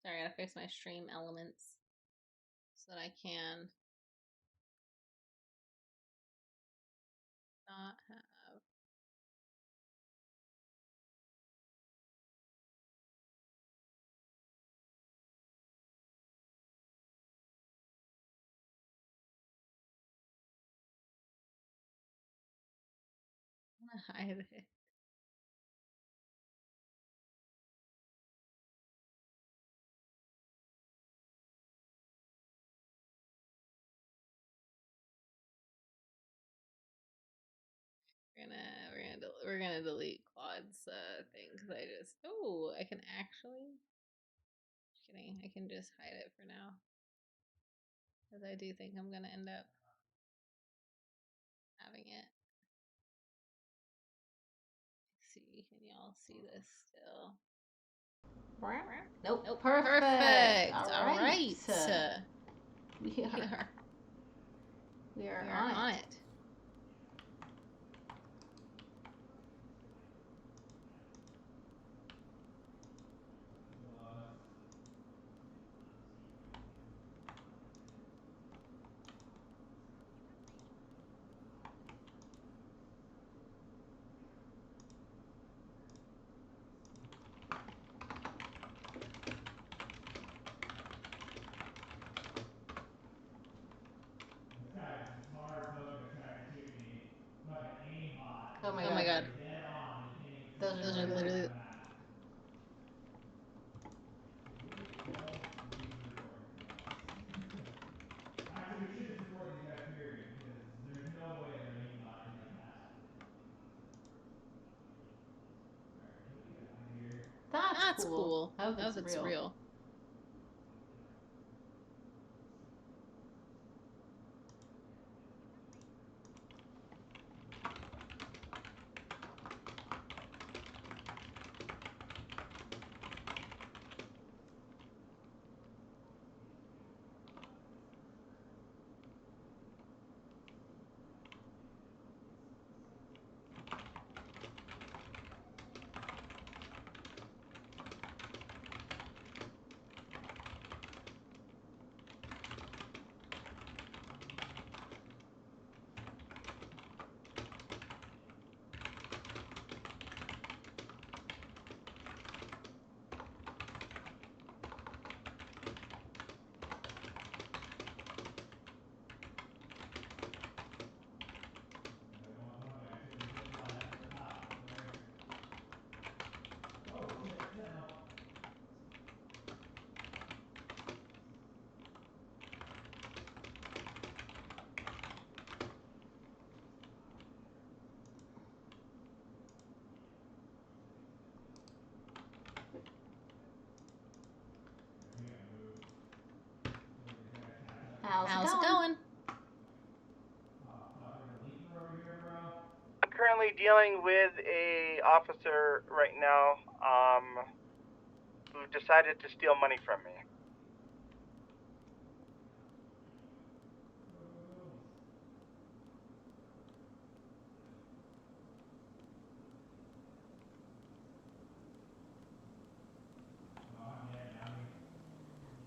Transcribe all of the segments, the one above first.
Sorry, I gotta fix my stream elements so that I can not have. I'm gonna hide it. We're gonna delete Claude's thing because I can actually. Just kidding. I can just hide it for now because I do think I'm gonna end up having it. Let's see, can y'all see this still? Nope. Perfect. All right. We are on it. Oh my Oh my god. Those Those are literally. Actually, we shouldn't support these guys, period, because there's no way they're aimbot any like that. Alright, can we get out of here? That's cool. I hope it's real. How's it going? I'm currently dealing with a officer right now, who decided to steal money from me.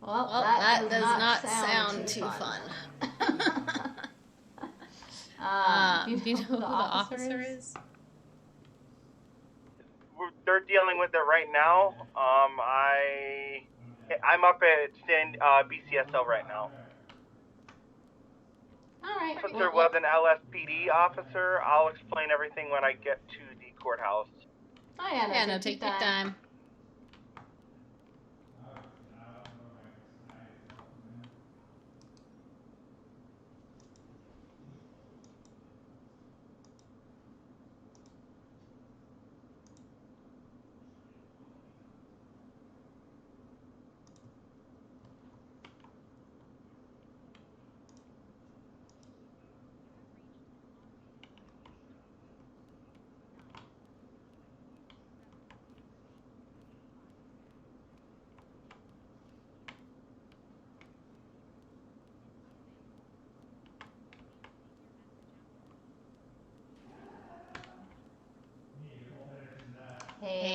Well, that does not sound too fun. Do you know who the officer is? They're dealing with it right now. I'm up at BCSO right now. Alright. Officer was an LSPD officer. I'll explain everything when I get to the courthouse. Oh yeah, no, Take your time.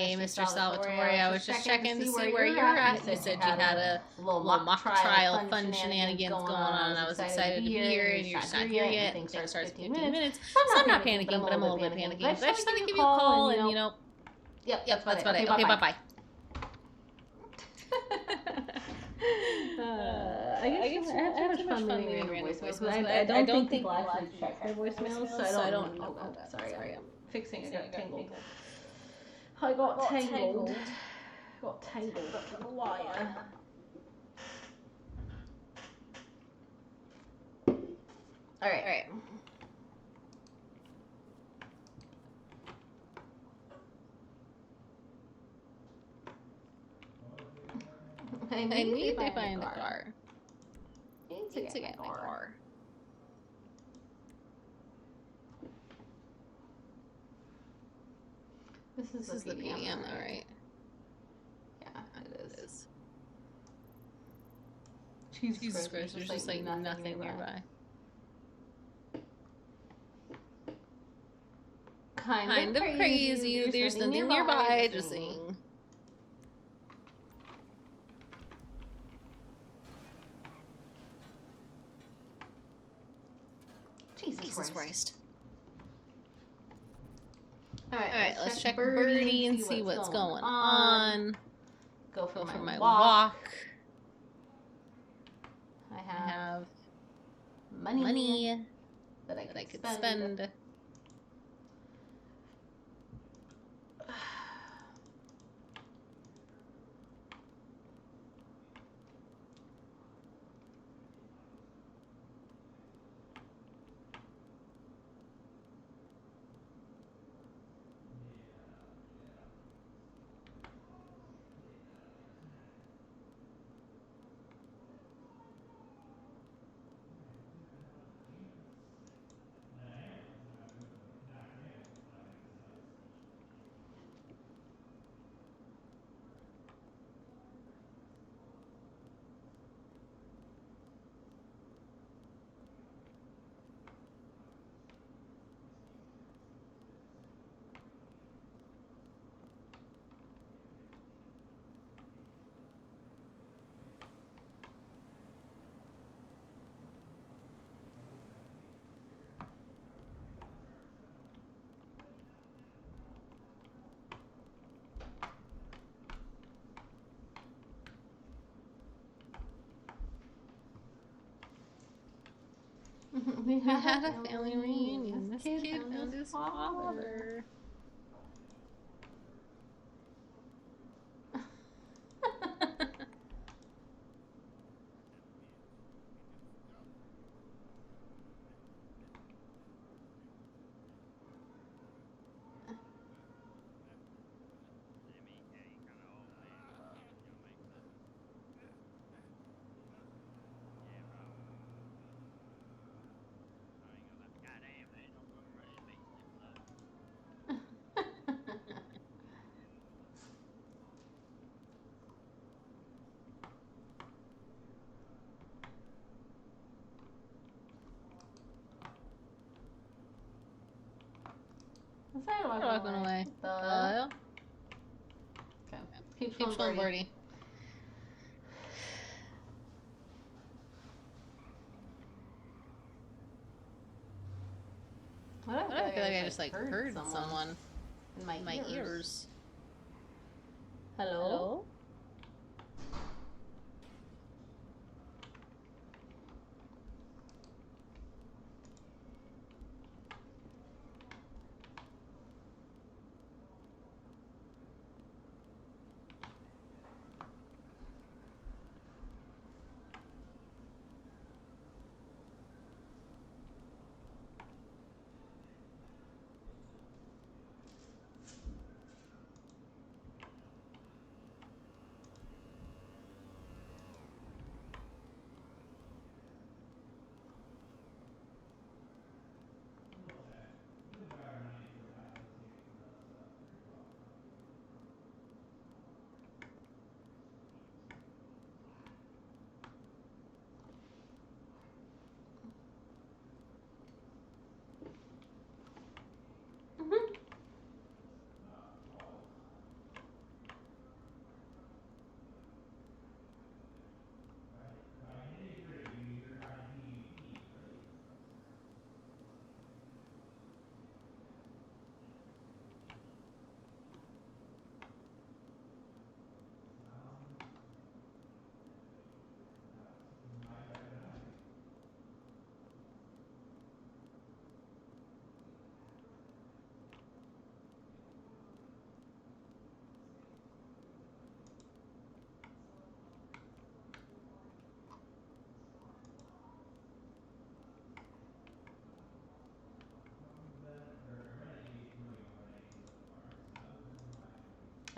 Hey, Mr. Salvatore, I was just checking to see where you're at. You said you had a little mock trial, fun shenanigans going on. I was excited to be here, and you're just not here yet. Things starts in 15 minutes. So I'm not panicking, but I'm a little bit panicking. But I just thought I'd give you a call, and, you know... Yep, that's about it. Okay, bye-bye. I guess I have too much fun reading random voicemails, but I don't think people actually check their voicemails, so I don't know. Oh, sorry, I'm fixing it. Got tangled. I got tangled. Got tangled up in the wire. Alright. I need to find a car. Need to get my car. This is the PDM, though, right? Yeah, it is. Jesus Christ, there's just like nothing nearby. Kind of crazy. There's nothing nearby, just saying. Jesus Christ. Alright, let's check Birdie and see what's going on. Go for my walk. I have money that I could spend. We had a family reunion. This kid found his father. Walking away. Okay. Keep going, Birdie. I feel like I just heard someone in my ears. Hello?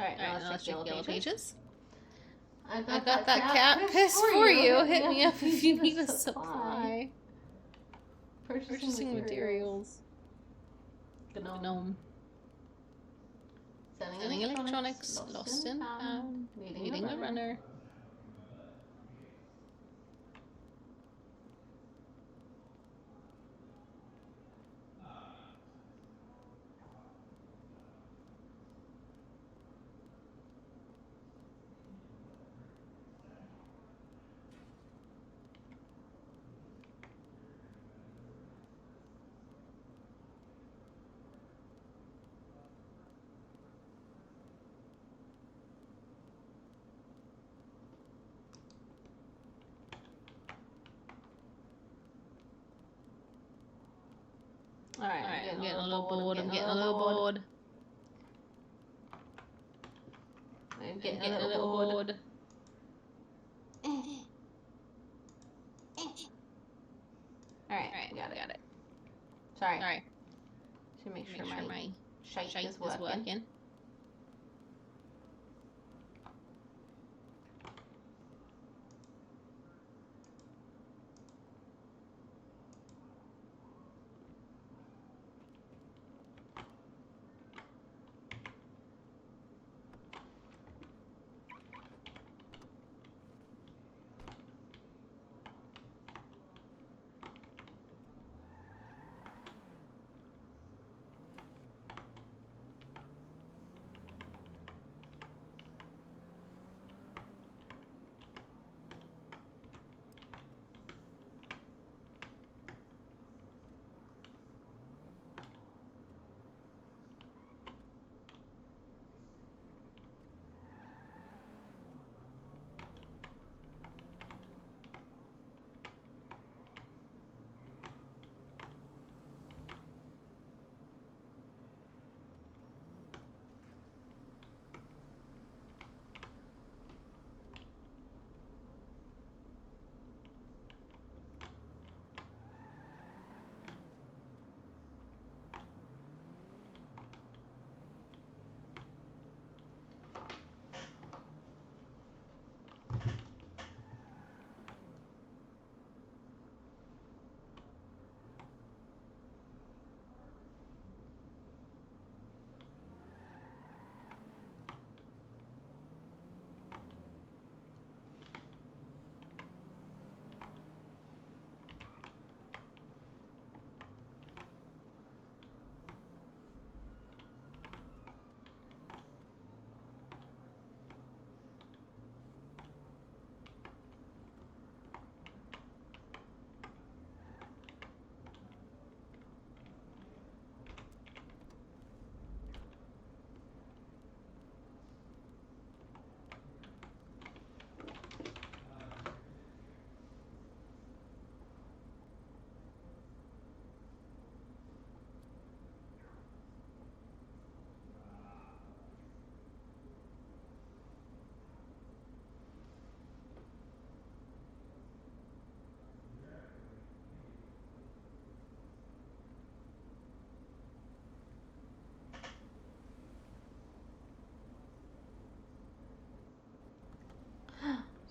Alright, Alright, now let's check Yellow Pages. I got that cat piss for you. Hit me up if you need a supply. Purchasing materials. Gnome. Selling electronics. Lost and found. Needing a runner. Alright, I'm getting a little bored. I'm getting a little bored. I'm getting a little bored. Alright, got it. Sorry. Should make sure my shite is working.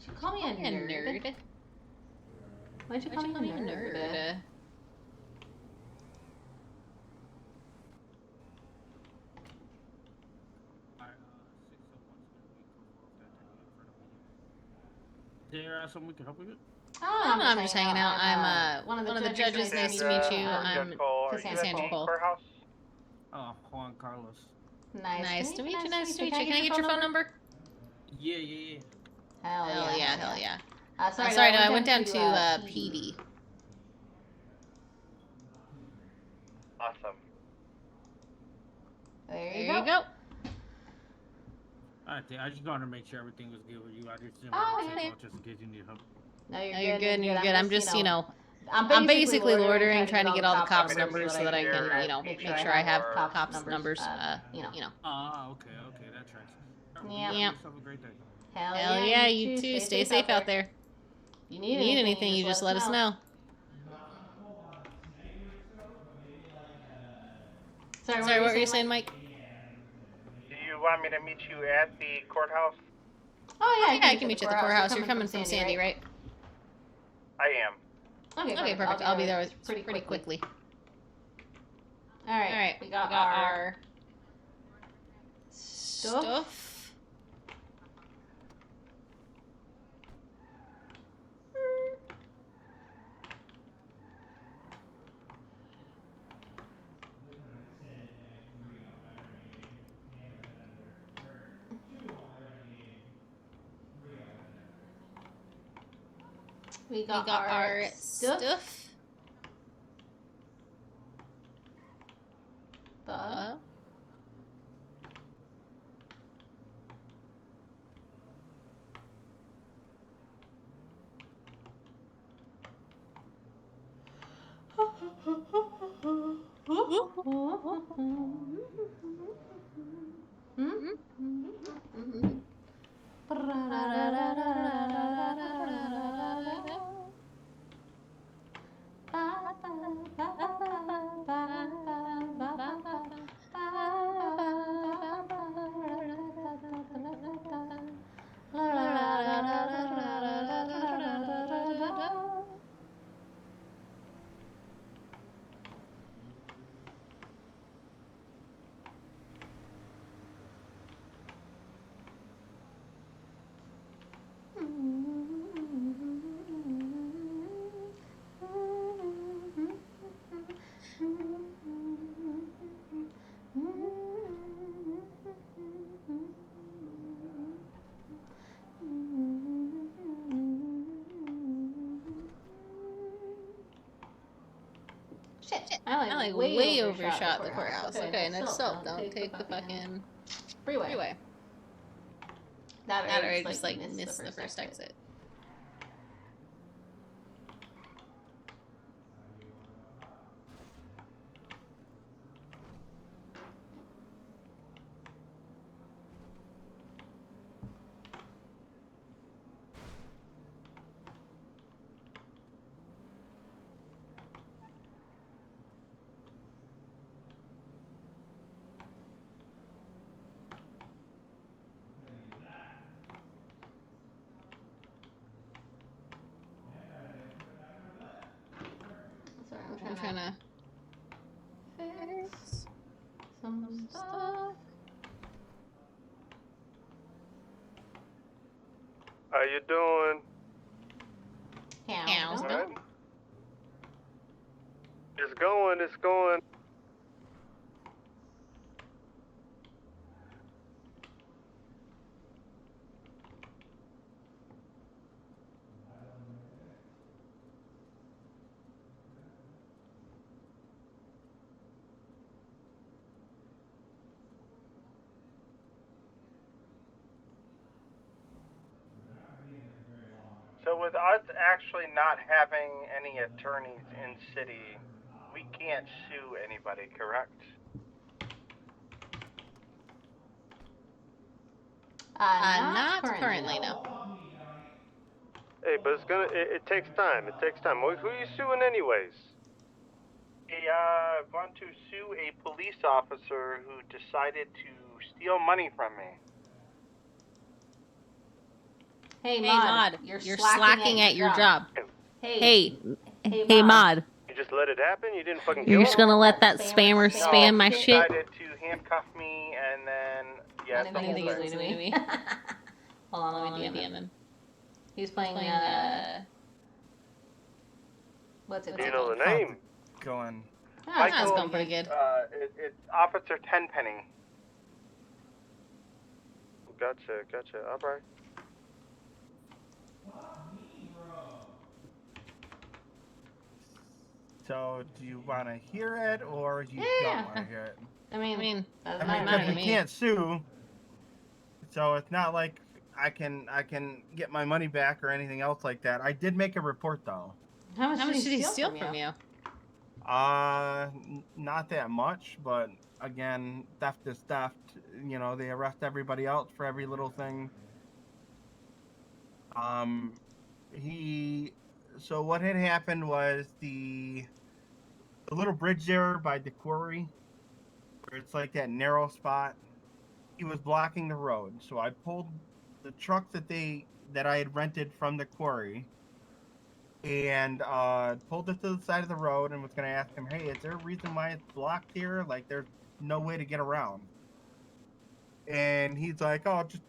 You call me a nerd? Why'd you call me a nerd? There something we can help you with? Oh, no, I'm just hanging out. I'm one of the judges. Nice to meet you. I'm Cassandra Cole. Courthouse? Oh, Juan Carlos. Nice to meet you. Nice to meet you. Can I get your phone number? Yeah. Hell yeah. Sorry, no, I went down to PD. Awesome. There you you go. Alright, I just wanted to make sure everything was good with you. I just didn't Oh, want to yeah. take just in case you need help. No, You're good. I'm just, I'm basically loitering, trying to get all the cops' numbers so that I can, make make sure I have cops' cops' numbers. Okay, that tracks. Yeah. You have a great day. Hell yeah, you too. Stay safe out there. You need anything, you just let us know. Sorry, what were you saying, Mike? Do you want me to meet you at the courthouse? Oh yeah, I can meet you at the courthouse. You're coming from Sandy, right? I am. Okay, perfect. I'll be there pretty quickly. All right, we got our stuff. We got our stuff. Shit, I way overshot the courthouse. Okay, next stop, don't take the fucking freeway. That or I just like missed the first exit. I'm trying to fix some stuff. How you doing? How's it going? It's going. So with us actually not having any attorneys in city, we can't sue anybody, correct? Not currently, no. Hey, but it takes time. It takes time. Who are you suing anyways? We want to sue a police officer who decided to steal money from me. Hey, Mod, you're slacking at your job. Hey, Mod. You just let it happen? You didn't fucking You're kill just him? gonna let that spammer spam my he shit? decided to handcuff me and then, I think he's listening to me. Hold on, let me DM him. He's playing, what's it Do you called? know the name? Going. Oh, that's going pretty good. It's Officer Tenpenny. Gotcha. Alright. So, do you want to hear it or you don't want to hear it? I mean, doesn't because matter to we me. can't sue, so it's not like I can get my money back or anything else like that. I did make a report though. How much did he steal from you? Not that much, but again, theft is theft. You know, they arrest everybody else for every little thing. So what had happened was the little bridge there by the quarry, where it's like that narrow spot. he was blocking the road. So I pulled the truck that I had rented from the quarry and pulled it to the side of the road and was going to ask him, hey, is there a reason why it's blocked here? Like, there's no way to get around. And he's like, oh, just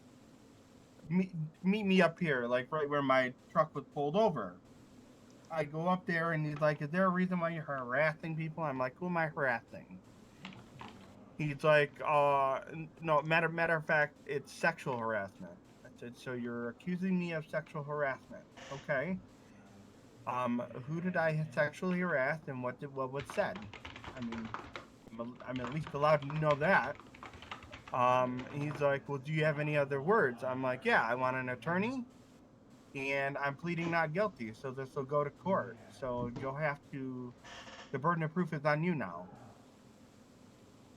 meet me up here, like right where my truck was pulled over. I go up there and he's like, is there a reason why you're harassing people? I'm like, who am I harassing? He's like, no, matter of fact, it's sexual harassment. I said, so you're accusing me of sexual harassment. Okay. Who did I sexually harass and what was said? I mean, I'm at least allowed to know that. He's like, well, do you have any other words? I'm like, yeah, I want an attorney and I'm pleading not guilty. So this will go to court. So you'll have to, the burden of proof is on you now.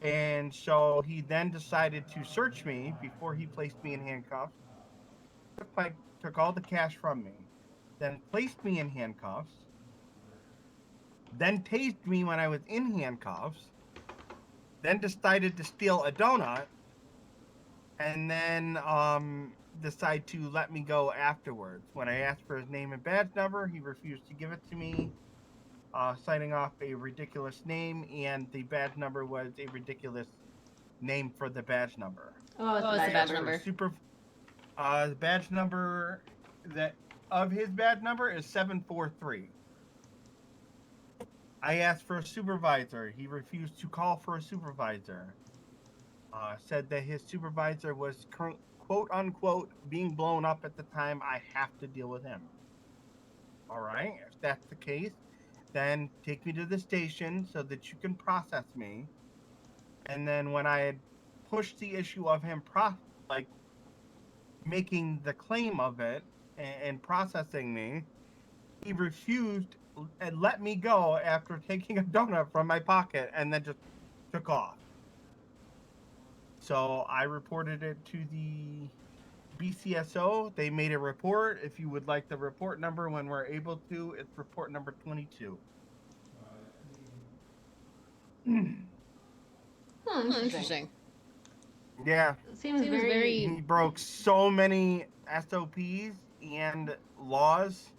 And so he then decided to search me before he placed me in handcuffs. Took all the cash from me, then placed me in handcuffs, then tased me when I was in handcuffs, then decided to steal a donut, and then decide to let me go afterwards. When I asked for his name and badge number, he refused to give it to me, citing off a ridiculous name, and the badge number was a ridiculous name for the badge number. Oh, it's the badge number. The badge number of his badge number is 743. I asked for a supervisor. He refused to call for a supervisor. Said that his supervisor was quote unquote being blown up at the time. I have to deal with him. All right, if that's the case, then take me to the station so that you can process me. And then when I had pushed the issue of him making the claim of it and processing me, he refused and let me go after taking a donut from my pocket and then just took off. So I reported it to the BCSO. They made a report. If you would like the report number when we're able to, it's report number 22. Interesting. Yeah. Seems very... He broke so many SOPs and laws.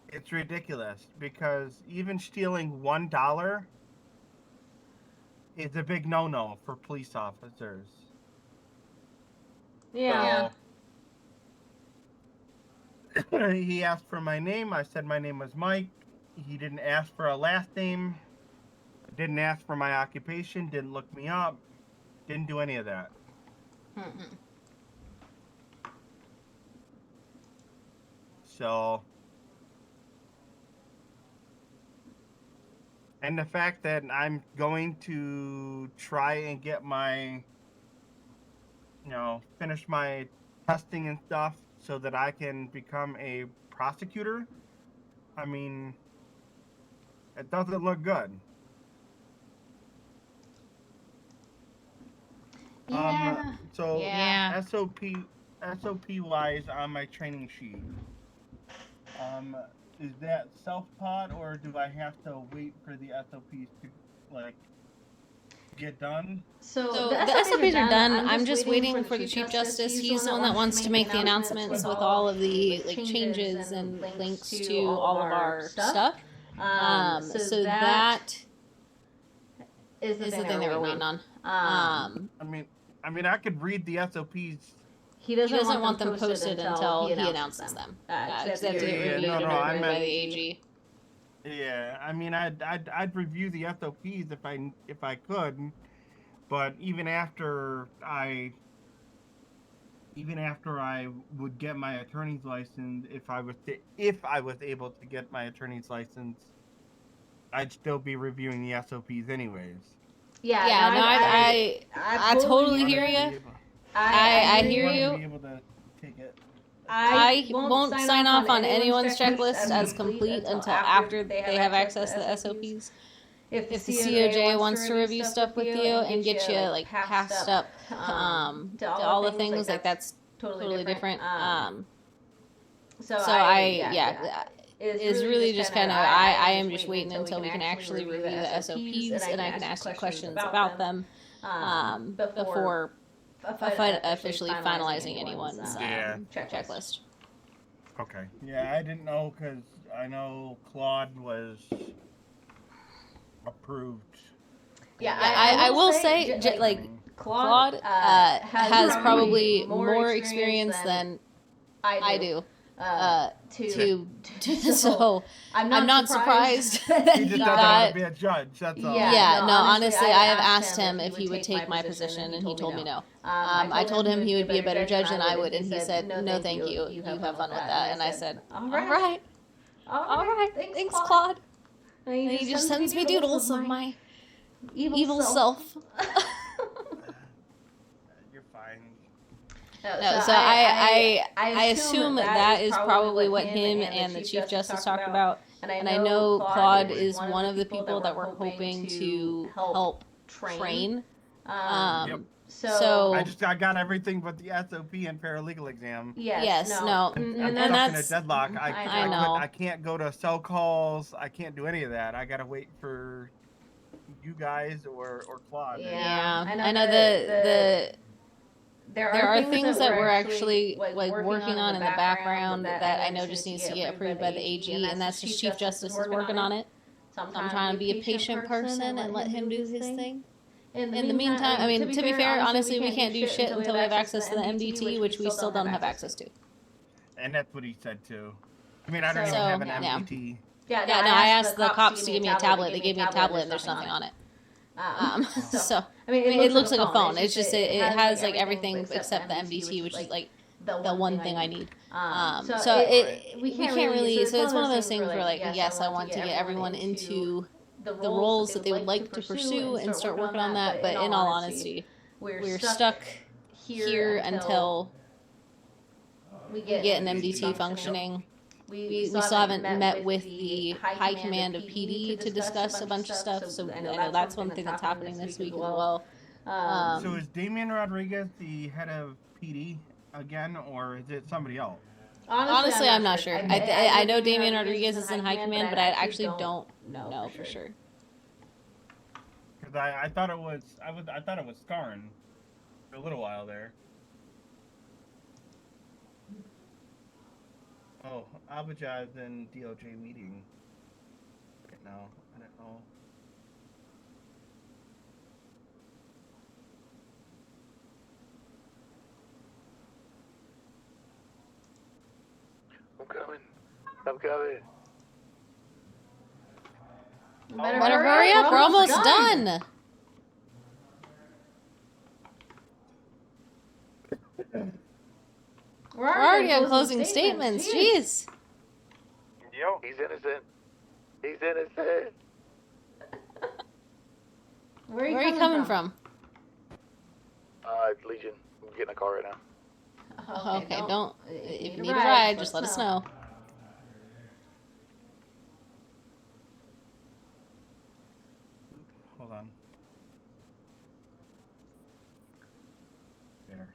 It's ridiculous because even stealing $1 is a big no-no for police officers. Yeah. So, he asked for my name. I said my name was Mike. He didn't ask for a last name. Didn't ask for my occupation. Didn't look me up. Didn't do any of that. Mm-hmm. So, and the fact that I'm going to try and get my, finish my testing and stuff so that I can become a prosecutor, I mean, it doesn't look good. Yeah. Yeah. SOP wise on my training sheet. Is that self-taught or do I have to wait for the SOPs to get done? So the SOPs are done. I'm just waiting for the Chief Justice. He's the one that wants to make the announcements with all of the changes and links to all of our stuff. So that is the thing that we're waiting on. I mean, I could read the SOPs. He doesn't want them posted until he announces them. Because they have to get reviewed and approved by the AG. Yeah, I mean, I'd review the SOPs if I could, but even after I would get my attorney's license, if I was able to get my attorney's license, I'd still be reviewing the SOPs anyways. I totally hear you. I hear you. I won't sign off on anyone's checklist as complete until after they have access to the SOPs. If the DOJ wants to review stuff with you and get you passed up to all the things, that's totally different. So is really just kind of I am just waiting until we can actually review the SOPs and I can ask you questions about them before officially finalizing anyone's checklist. Okay. Yeah, I didn't know because I know Claude was approved. Yeah, I will say, like, Claude has probably more experience than I do. So I'm not surprised that He just he doesn't want got. to be a judge. That's all. Yeah, no, honestly, I have asked him if he would take my position, and he told me no. I told him he would be a better judge than I would, and he said, no, thank you. You have fun with that. And I said, all right. Thanks, Claude. And he just sends me doodles of my evil self. You're fine. No, so I assume that is probably what him and the Chief Justice talked about. And I know Claude is one of the people that we're hoping to help train. Yep. So I got everything but the SOP and paralegal exam. Yes, no. I'm And stuck that's in a deadlock. I know. I can't go to cell calls. I can't do any of that. I gotta wait for you guys or Claude. Yeah, I know there are things that we're actually like working on in the background that I know just needs to get approved by the AG, and that's just Chief Justice is working on it. So I'm trying to be a patient person and let him do his thing. In the meantime, I mean, to be fair, honestly, we can't do shit until we have access to the MDT, which we still don't have access to. And that's what he said too. I mean, I don't even have an MDT. Yeah, no, I asked the cops to give me a tablet. They gave me a tablet, and there's nothing on it. So I mean, it looks like a phone. It's just it has like everything except the MDT, which is like the one thing I need. So we can't really. So it's one of those things where like, yes, I want to get everyone into the roles that they would like to pursue and start working on that. But in all honesty, we're stuck here until we get an MDT functioning. We still haven't met with the high command of PD to discuss a bunch of stuff, so I know that's one thing that's happening this week as well. So is Damian Rodriguez the head of PD again, or is it somebody else? Honestly, I'm not sure. I know Damian Rodriguez is in high command, but I actually don't know for sure. Because I thought it was I thought it was Skarn for a little while there. Oh, Abijah is in DOJ meeting right now. I don't know. I'm coming. Better hurry up, we're almost done. We're already on closing statements. Jeez. Yo, he's innocent. He's innocent. Where are you coming from? Legion. I'm getting a car right now. Okay, don't. If you need a ride, just let us know. Hold on. There.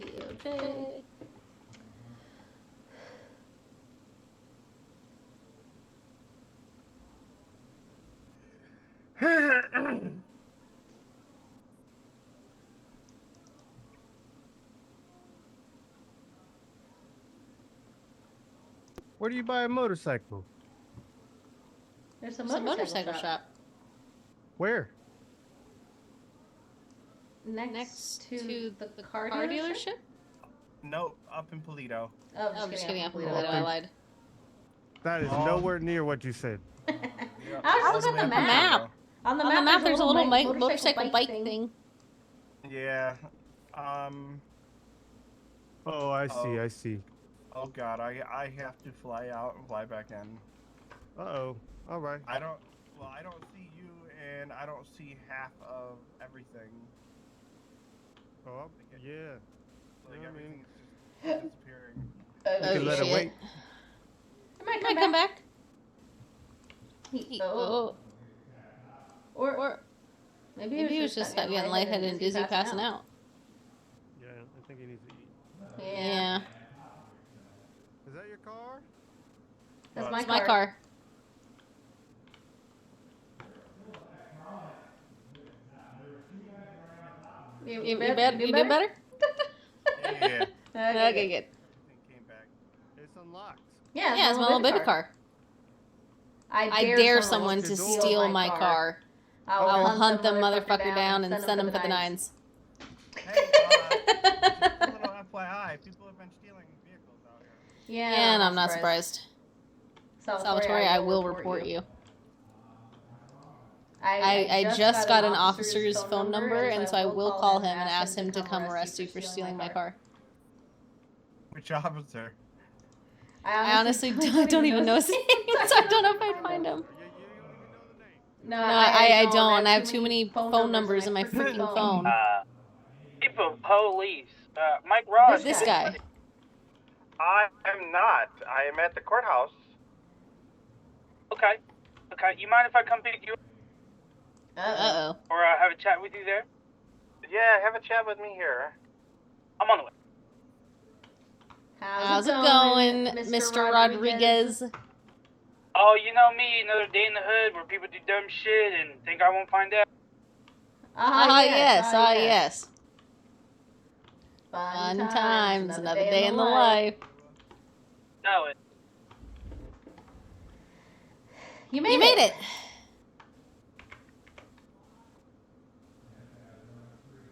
DOJ. Where do you buy a motorcycle? There's a motorcycle shop. Where? Next to the car dealership? No, up in Polito. Oh, I'm just kidding. I lied. That is nowhere near what you said. I was looking at the map. On the map, there's a little motorcycle bike thing. Yeah. Oh, I see. Oh God, I have to fly out and fly back in. Uh-oh. All right. I don't see you, and I don't see half of everything. Oh, yeah. Like I mean, everything's just disappearing. you can let it wait. It might come back. Or maybe he was just getting lightheaded and dizzy, passing out. Yeah, I think he needs to eat. Yeah. Is that your car? That's My car. You You did better? Yeah. Okay, good. Everything came back. It's unlocked. Yeah, it's my little baby car. I dare someone to steal my car. I will hunt the motherfucker down and send him for the nines. Hey, just a little FYI, people have been stealing vehicles out here. Yeah, and I'm not surprised. Salvatore, I will report you. I just got an officer's phone number, and so I will call him and ask him to come arrest you for stealing my car. Which officer? I honestly don't even know his name, so I don't know if I'd find him. You don't even know the name. No, I don't. I have too many phone numbers in my freaking phone. People, police. Mike Ross. This guy. I am not. I am at the courthouse. Okay. You mind if I come pick you up Uh-oh. or have a chat with you there? Yeah, have a chat with me here. I'm on the way. How's it going, Mr. Rodriguez? Oh, you know me, another day in the hood where people do dumb shit and think I won't find out. Yes. Fun times, another day in the life. Know it. You made it.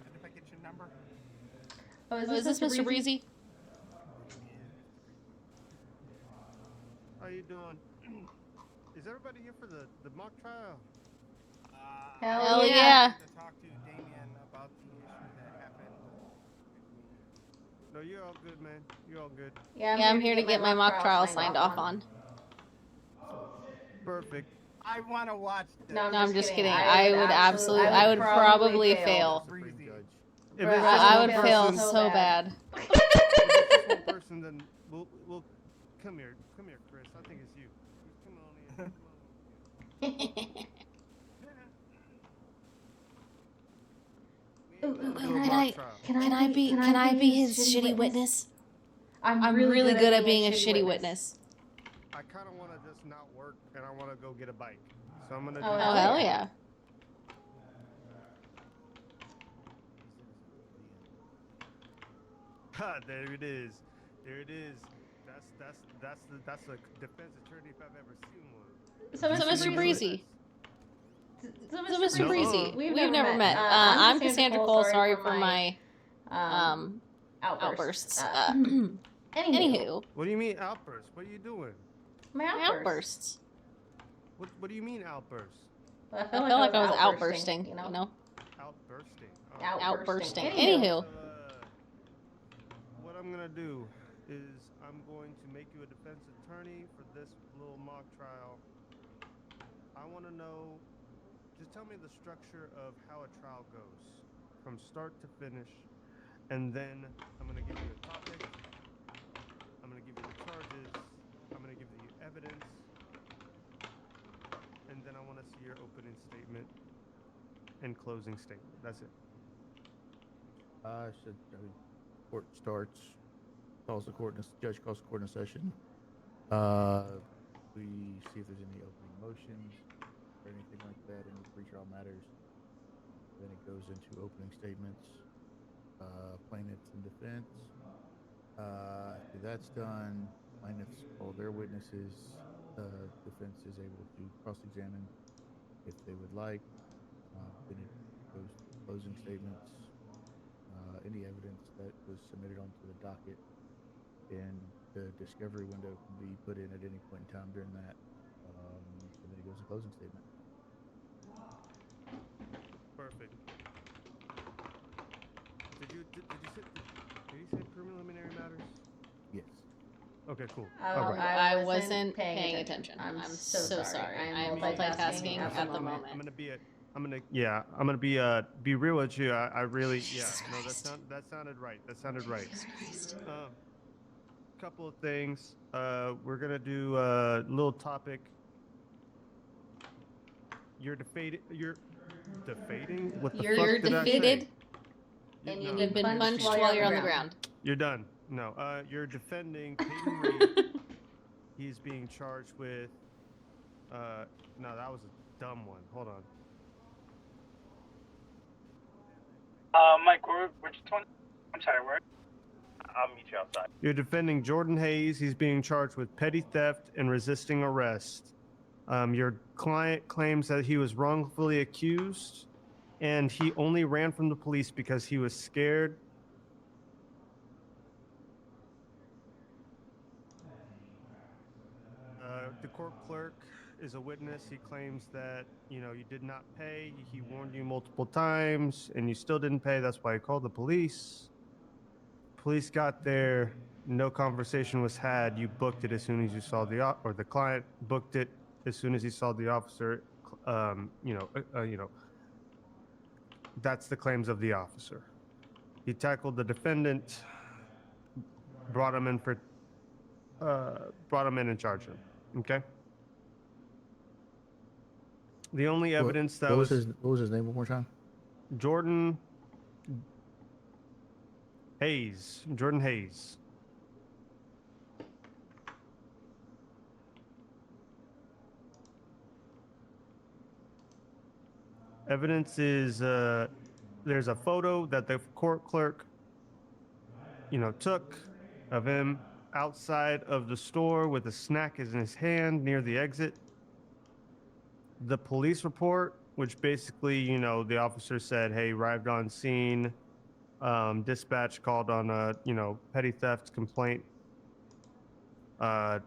And if I get your number? Oh, Is this Mr. Breezy? How you doing? Is everybody here for the mock trial? Hell yeah. To talk to Damien about the issue that happened. No, you're all good, man. You're all good. Yeah, I'm here to get my mock trial signed off on. Perfect. I want to watch this. No, I'm just kidding. I would probably fail. If it's just I one would fail person- so bad. If it's just one person, then we'll come here, Chris. I think it's you. Come on in. Can I be his shitty witness? I'm really good at being a shitty witness. I kind of want to just not work, and I want to go get a bike. So I'm gonna do Oh, that. hell yeah. Ha, there it is. There it is. That's a defense attorney if I've ever seen one. So, Mr. Breezy. So, Mr. Breezy, No. we've never met. I'm Cassandra Cole. Sorry for my outbursts. Anywho. What do you mean outbursts? What are you doing? My Outbursts. What do you mean outbursts? I felt like I was outbursting, you know? Outbursting. Outbursting. Anywho. What I'm gonna do is I'm going to make you a defense attorney for this little mock trial. I want to know, just tell me the structure of how a trial goes from start to finish, and then I'm gonna give you a topic, I'm gonna give you the charges, I'm gonna give you evidence, and then I want to see your opening statement and closing statement. That's it. Court starts, calls the court, judge calls the court in session. We see if there's any opening motions or anything like that, any pretrial matters. Then it goes into opening statements, plaintiffs and defense. After that's done, plaintiffs call their witnesses. Defense is able to cross-examine if they would like. Then it goes to closing statements. Any evidence that was submitted onto the docket, and the discovery window can be put in at any point in time during that. And then it goes to closing statement. Perfect. Did you say preliminary matters? Yes. Okay, cool. I wasn't paying attention. I'm so sorry. I'm multitasking at the moment. I'm gonna be real with you. I really, no, that sounded right. That sounded right. Couple of things. We're gonna do a little topic. You're defeated. You're defeating. What the fuck did I say? You're defeated. And No, You've been punched while you're on the ground. You're done. No, you're defending Peyton Reed. He's being charged with. No, that was a dumb one. Hold on. Mike, which one? I'm sorry, where? I'll meet you outside. You're defending Jordan Hayes. He's being charged with petty theft and resisting arrest. Your client claims that he was wrongfully accused, and he only ran from the police because he was scared. The court clerk is a witness. He claims that, you did not pay. He warned you multiple times, and you still didn't pay. That's why he called the police. Police got there. No conversation was had. You booked it as soon as you saw or the client booked it as soon as he saw the officer. That's the claims of the officer. He tackled the defendant, brought him in and charged him. Okay. The only evidence what was his name one more time? Jordan Hayes. Jordan Hayes. Evidence is there's a photo that the court clerk, took of him outside of the store with a snack in his hand near the exit. The police report, which basically, the officer said, hey, arrived on scene, dispatch called on a, petty theft complaint. As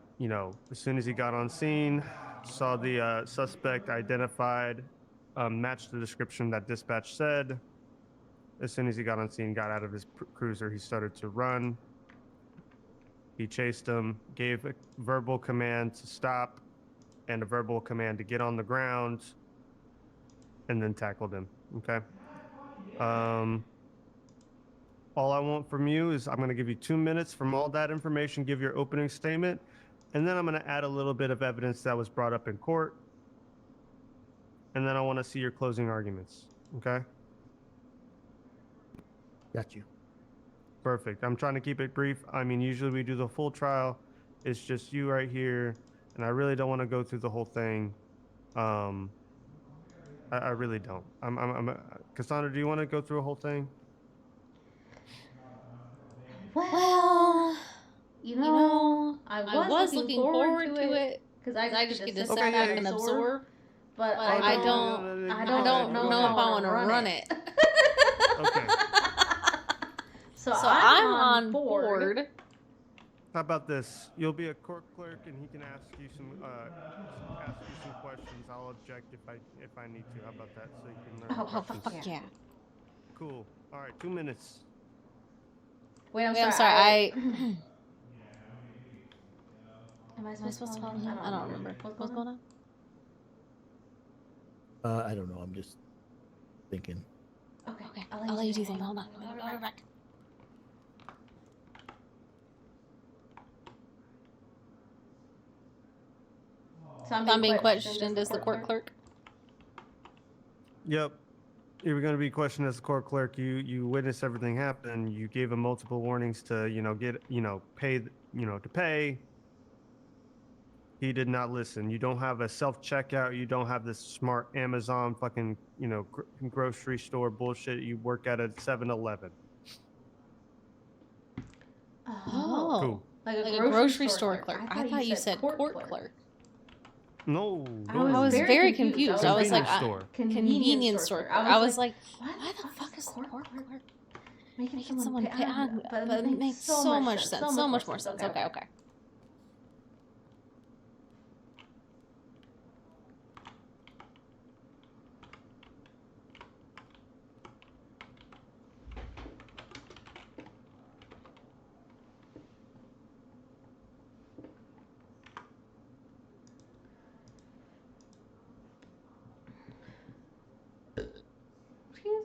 soon as he got on scene, saw the suspect identified, matched the description that dispatch said. As soon as he got on scene, got out of his cruiser, he started to run. He chased him, gave a verbal command to stop and a verbal command to get on the ground, and then tackled him. Okay. All I want from you is I'm going to give you 2 minutes from all that information, give your opening statement, and then I'm going to add a little bit of evidence that was brought up in court, and then I want to see your closing arguments. Okay? Got you. Perfect. I'm trying to keep it brief. I mean, usually we do the full trial. It's just you right here, and I really don't want to go through the whole thing. I really don't. Cassandra, do you want to go through a whole thing? Well, I was looking forward to it because I just get to sit back and absorb. But I don't know if I want to run it. Okay. So I'm on board. How about this? You'll be a court clerk, and he can ask you some questions. I'll object if I need to. How about that? So you can learn questions. Yeah. Cool. All right, 2 minutes. Wait, I'm sorry. sorry. Am I Am I supposed to follow him? I don't remember. What's going on? I don't know. I'm just thinking. Okay. I'll let you do things. Hold on. I'll be back. So I'm being questioned as the court clerk. Yep. You were going to be questioned as the court clerk. You witnessed everything happen. You gave him multiple warnings to, pay. He did not listen. You don't have a self-checkout. You don't have this smart Amazon fucking, grocery store bullshit. You work at a 7-Eleven. Oh. Cool. Like a grocery store clerk. I thought you said court clerk. No. I was very confused. I was like, convenience store clerk. I was like, why the fuck is the court clerk making someone pay on? But it makes so much sense. So much more sense. Okay.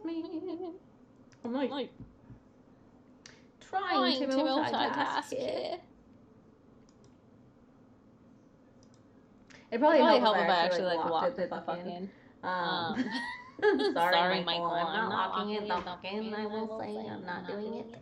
me. I'm like trying to multitask here. It'd probably help if I actually like locked it the fuck in. Sorry, Michael, I'm not locking it the fuck in. I will say I'm not doing it.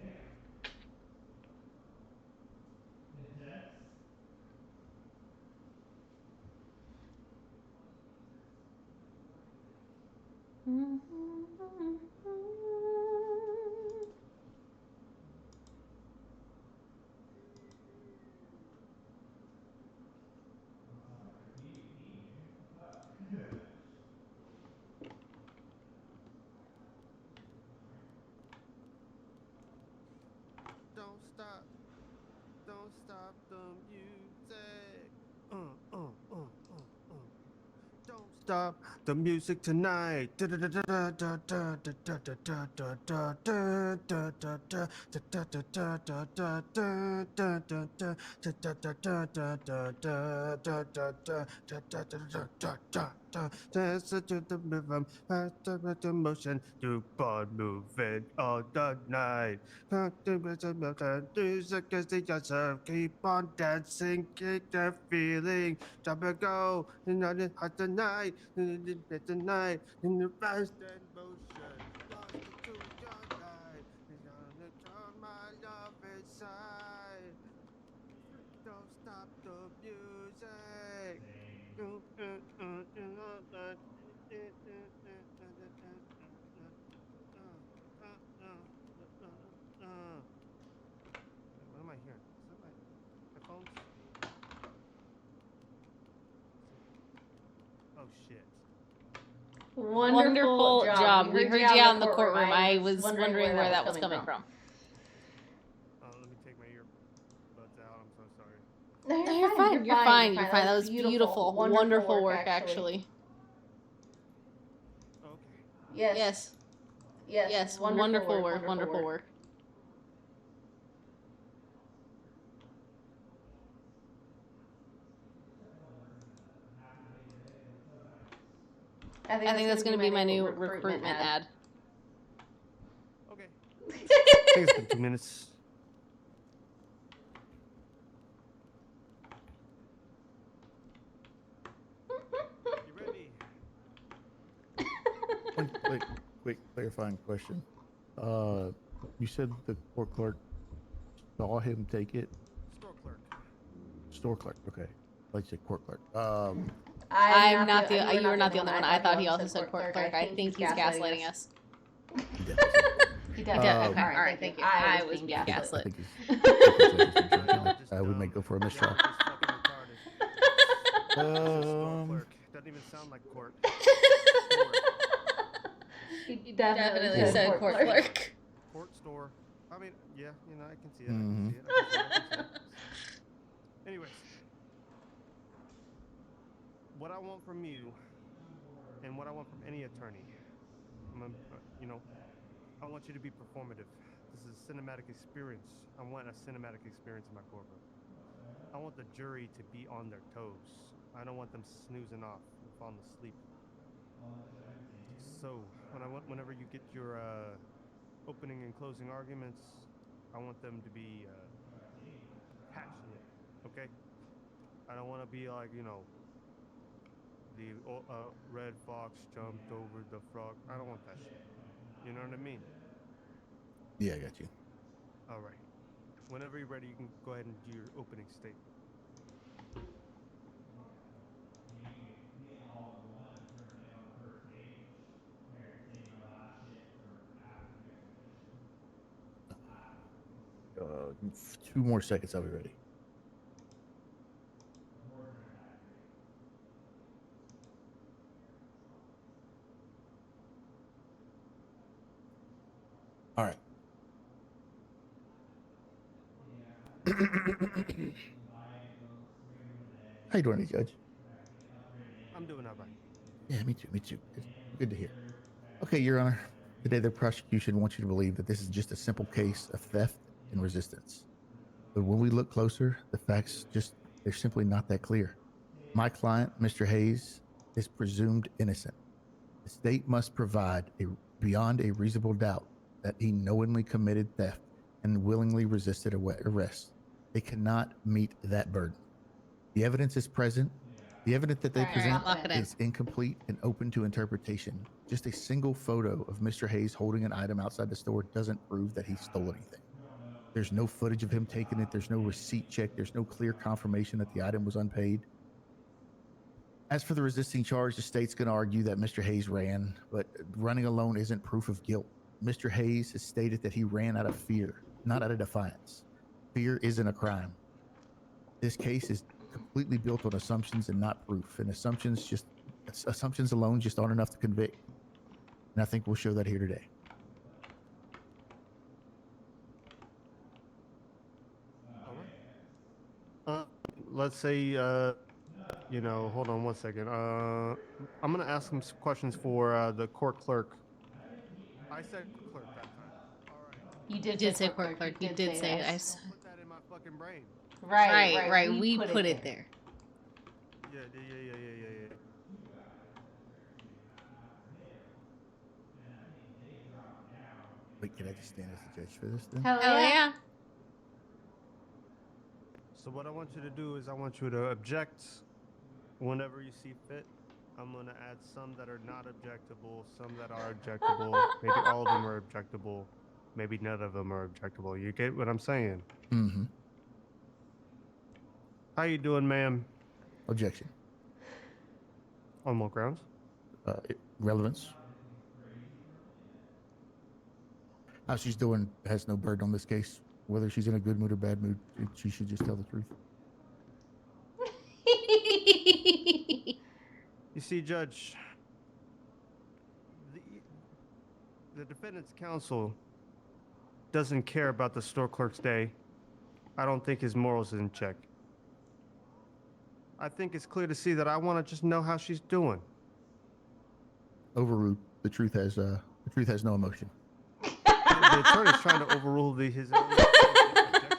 Don't stop the music. Don't stop the music tonight. Dance to the rhythm, the motion, to bond moving all the night. Music is the answer. Keep on dancing, keep the feeling. Jump and go, and on the hot tonight, tonight, in the fast and motion. Lost into your life, and on my love inside. Don't stop the music. What am I hearing? Is that my headphones? Oh shit. Wonderful job. We heard you out in the courtroom. I was wondering where that was coming from. Let me take my earbuds out. I'm so sorry. No, you're fine. You're fine. That was beautiful. Wonderful work, actually. Okay. Yes. Wonderful work. Wonderful work. I think that's going to be my new recruitment ad. Okay. I think it's been 2 minutes. You ready? Quick clarifying question. You said the court clerk saw him take it? Store clerk. Store clerk, okay. Like you said, court clerk. I'm not the. You were not the only one. I thought he also said court clerk. I think he's gaslighting us. He does. All right, thank you. I was being gaslit. We may go for a mistrial. Clerk. Doesn't even sound like court. He definitely said court clerk. Court store. I mean, yeah, I can see it. I can see it. Anyways, what I want from you, and what I want from any attorney, I want you to be performative. This is a cinematic experience. I want a cinematic experience in my courtroom. I want the jury to be on their toes. I don't want them snoozing off and falling asleep. So, whenever you get your opening and closing arguments, I want them to be passionate, okay? I don't want to be like, the red fox jumped over the frog. I don't want that shit. You know what I mean? Yeah, I got you. All right. Whenever you're ready, you can go ahead and do your opening statement. Uh, 2 more seconds, I'll be ready. All right. How you doing, Judge? I'm doing all right. Yeah, me too. It's good to hear. Okay, Your Honor. Today, the prosecution wants you to believe that this is just a simple case of theft and resistance. But when we look closer, the facts they're simply not that clear. My client, Mr. Hayes, is presumed innocent. The state must provide a beyond a reasonable doubt that he knowingly committed theft and willingly resisted arrest. They cannot meet that burden. The evidence is present. The evidence that they present is incomplete and open to interpretation. Just a single photo of Mr. Hayes holding an item outside the store doesn't prove that he stole anything. There's no footage of him taking it. There's no receipt check. There's no clear confirmation that the item was unpaid. As for the resisting charge, the state's going to argue that Mr. Hayes ran, but running alone isn't proof of guilt. Mr. Hayes has stated that he ran out of fear, not out of defiance. Fear isn't a crime. This case is completely built on assumptions and not proof, and assumptions alone just aren't enough to convict. And I think we'll show that here today. Let's say, hold on one second. I'm going to ask some questions for the court clerk. I said clerk that time. All right. You did say court clerk. You did say it. Put that in my fucking brain. Right. We put it there. Yeah. Wait, can I just stand as the judge for this then? Hell yeah. So what I want you to do is I want you to object whenever you see fit. I'm going to add some that are not objectable, some that are objectable. Maybe all of them are objectable. Maybe none of them are objectable. You get what I'm saying? Mm-hmm. How you doing, ma'am? Objection. On what grounds? Relevance. How she's doing has no burden on this case. Whether she's in a good mood or bad mood, she should just tell the truth. You see, Judge, the defendant's counsel doesn't care about the store clerk's day. I don't think his morals is in check. I think it's clear to see that I want to just know how she's doing. Overruled. The truth has no emotion. The attorney's trying to overrule his own.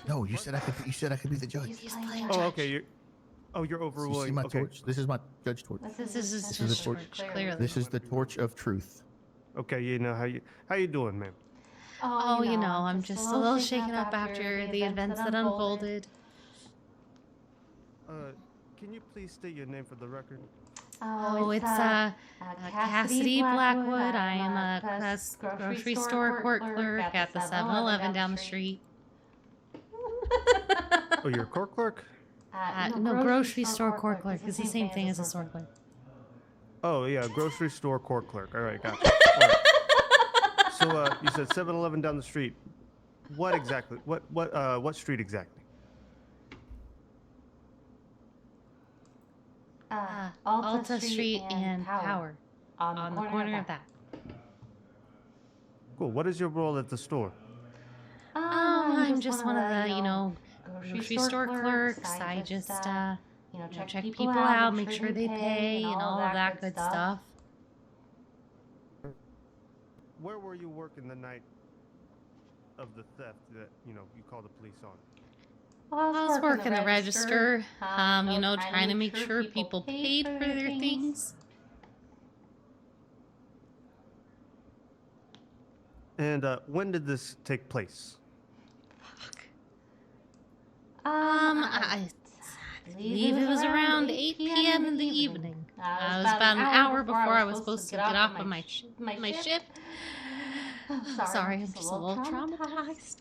No, you said I could be the judge. Oh, okay. You're overruling. You see my torch? This is my judge torch. This is the torch. Clearly. This is the torch of truth. Okay, how you doing, ma'am? Oh, I'm just a little shaken up after the events that unfolded. Can you please state your name for the record? It's Cassidy Blackwood. I am a grocery store court clerk at the 7-Eleven down the street. Oh, you're a court clerk? No, grocery store court clerk. It's the same thing as a store clerk. Oh, yeah, grocery store court clerk. All right, gotcha. All right. So, you said 7-Eleven down the street. What exactly? What street exactly? Alta Street and Power. On the corner of that. Cool. What is your role at the store? I'm just one of the, grocery store clerks. I just, check people out, make sure they pay, and all of that good stuff. Where were you working the night of the theft that, you called the police on? I was working the register, trying to make sure people paid for their things. And when did this take place? I believe it was around 8 p.m. in the evening. It was about an hour before I was supposed to get off of my shift. Sorry, I'm just a little traumatized.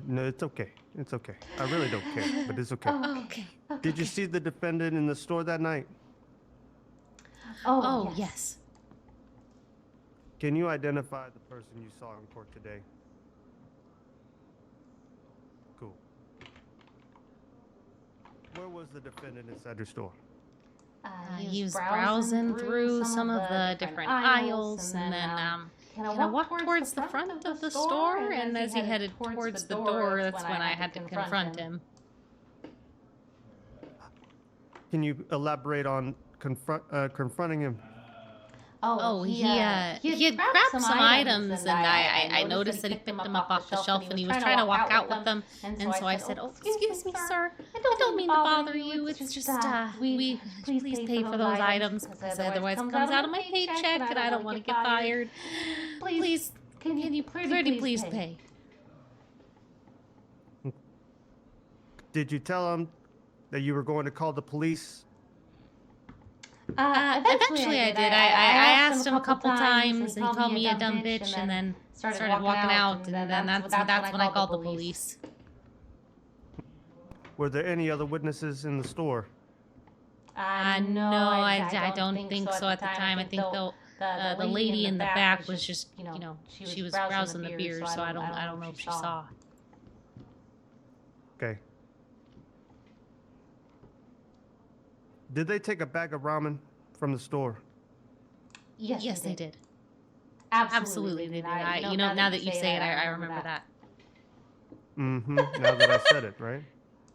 No, it's okay. It's okay. I really don't care, but it's okay. Okay. Did you see the defendant in the store that night? Oh, yes. Can you identify the person you saw in court today? Cool. Where was the defendant inside your store? He was browsing through some of the different aisles, and then I walked towards the front of the store, and as he headed towards the door, that's when I had to confront him. Can you elaborate on confronting him? He had grabbed some items, and I noticed that he picked them up off the shelf, and he was trying to walk out with them, and so I said, "Oh, excuse me, sir, don't mean to bother you. It's just, we please pay for those items because otherwise it comes out of my paycheck and I don't want to get fired. Please, can you pretty please pay? Did you tell him that you were going to call the police? Eventually I did. I asked him a couple times, and he called me a dumb bitch, and then started walking out, and then that's when I called the police. Were there any other witnesses in the store? No, I don't think so at the time. I think the lady in the back was just, she was browsing the beers, so I don't know if she saw. Okay. Did they take a bag of ramen from the store? Yes, they did. Absolutely, they did. Now that you say it, I remember that. Mm-hmm. Now that I said it, right?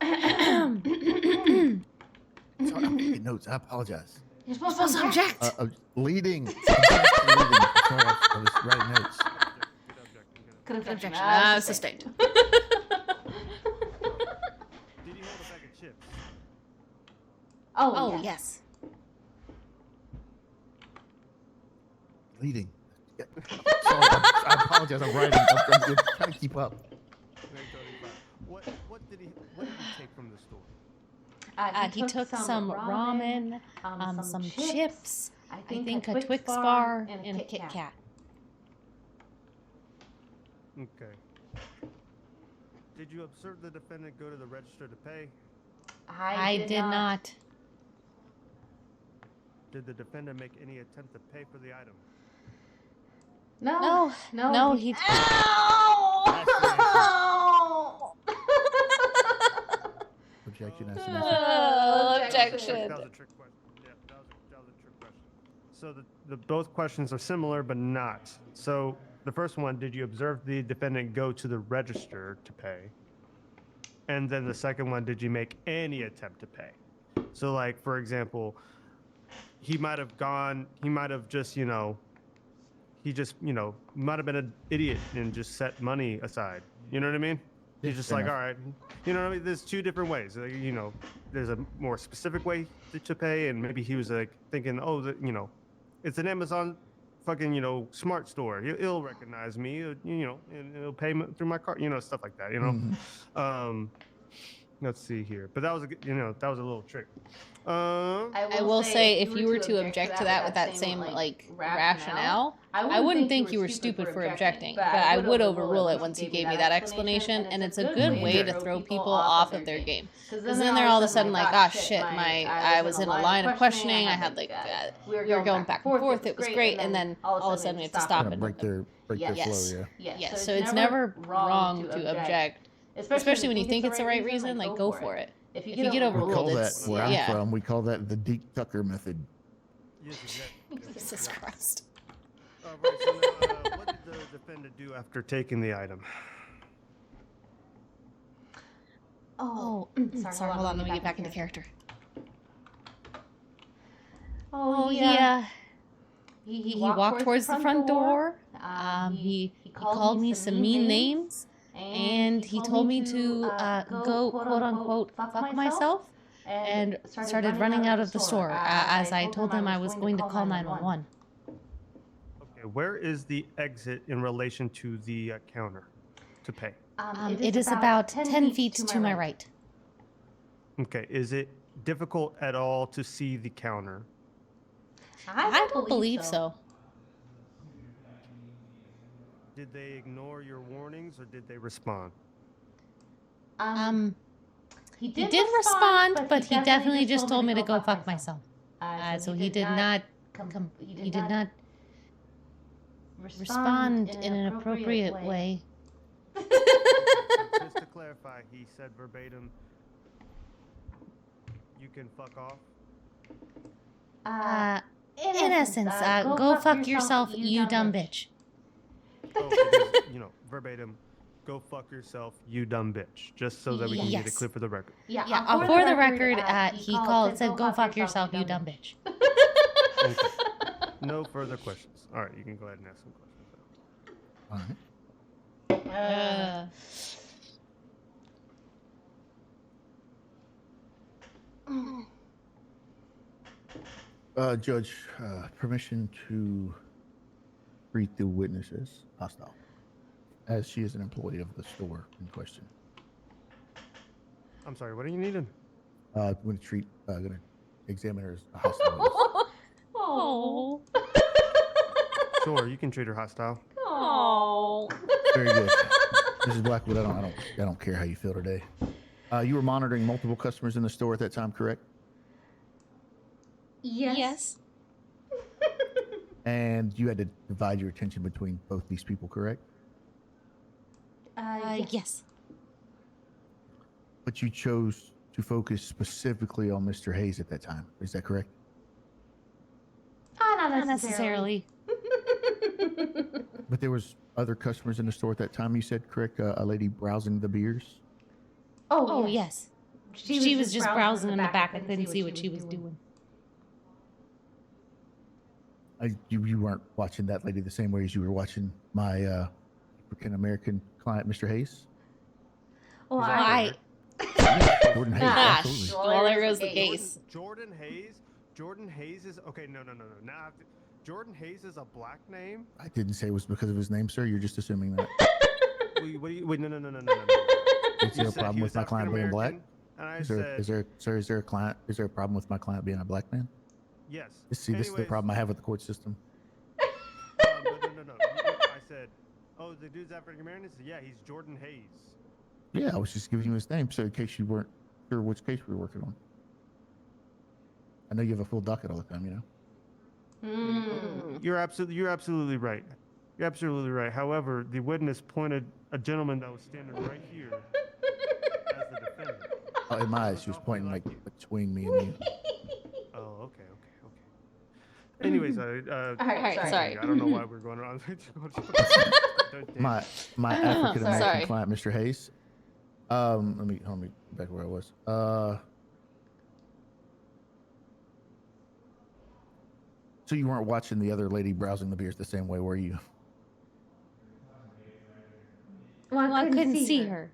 Sorry, I'm taking notes. I apologize. You're supposed to object. Leading. Sorry, I was writing notes. Good objection. Sustained. Did you hold a bag of chips? Oh, yes. Leading. Sorry, I apologize. I'm writing. I'm trying to keep up. What did he take from the store? He took some ramen, some chips, I think a Twix bar, and a Kit Kat. Okay. Did you observe the defendant go to the register to pay? I did not. Did the defendant make any attempt to pay for the item? No, he... Ow! Objection. Objection. That was a trick question. Yeah, that was a trick question. So the both questions are similar, but not. So the first one, did you observe the defendant go to the register to pay? And then the second one, did you make any attempt to pay? So, like, for example, he might have just, might have been an idiot and just set money aside. You know what I mean? He's just like, all right, you know what I mean? There's two different ways. There's a more specific way to pay, and maybe he was like thinking, it's an Amazon fucking, smart store. He'll recognize me, and it'll pay through my card, stuff like that, Mm-hmm. Let's see here. But that was that was a little trick. I will say, if you were to object to that with that same rationale, I wouldn't think you were stupid for objecting, but I would overrule it once you gave me that explanation, and it's a good way to throw people off of their game. Because then they're all of a sudden like, ah, shit, I was in a line of questioning, I had we were going back and forth, it was great, and then all of a sudden we have to stop and break their flow. Yes, so it's never wrong to object. Especially when you think it's the right reason, go for it. If you get overruled, it's... Where I'm from, we call that the Deke Tucker method. Yes, exactly. Jesus Christ. Right, so now, what did the defendant do after taking the item? Sorry, hold on, let me get back into character. He walked towards the front door. He called me some mean names. And he told me to go, quote unquote, fuck myself, and started running out of the store as I told him I was going to call 911. Okay, where is the exit in relation to the counter to pay? It is about 10 feet to my right. Okay, is it difficult at all to see the counter? I don't believe so. Did they ignore your warnings or did they respond? He did respond, but he definitely just told me to go fuck myself. So he did not respond in an appropriate way. Just to clarify, he said verbatim, you can fuck off? In essence, go fuck yourself, you dumb bitch. Verbatim, go fuck yourself, you dumb bitch. Just so that we can get it clear for the record. Yeah, for the record, he said, go fuck yourself, you dumb bitch. Okay. No further questions. All right, you can go ahead and ask some questions. All right. Judge, permission to treat the witness as hostile, as she is an employee of the store in question. I'm sorry, what are you needing? I'm going to examine her as a hostile witness. Oh. Sure, you can treat her hostile. Oh. Very good. Mrs. Blackwood, I don't care how you feel today. You were monitoring multiple customers in the store at that time, correct? Yes. And you had to divide your attention between both these people, correct? Yes. But you chose to focus specifically on Mr. Hayes at that time. Is that correct? Not necessarily. But there was other customers in the store at that time, you said, correct? A lady browsing the beers? Oh, yes. She was just browsing in the back. I couldn't see what she was doing. You weren't watching that lady the same way as you were watching my African-American client, Mr. Hayes? Well, Jordan Hayes, Gosh, absolutely. well, there goes the case. Jordan Hayes is okay. No. Now, Jordan Hayes is a black name. I didn't say it was because of his name, sir. You're just assuming that. Wait, no. Is there a problem with my client being black? And I Is there a problem with my client being a black man? Yes. See, this is the problem I have with the court system. No. I said, oh, the dude's African American? Yeah, he's Jordan Hayes. Yeah, I was just giving you his name, so in case you weren't sure which case we were working on. I know you have a full docket all the time, you know. You're absolutely right. You're absolutely right. However, the witness pointed a gentleman that was standing right here as the defendant. Oh, in my eyes, she was pointing like between me and you. Oh, okay. Anyways, All right, sorry. I don't know why we're going on. my African American client, Mr. Hayes. Let me back where I was. So you weren't watching the other lady browsing the beers the same way, were you? Well, I couldn't see her.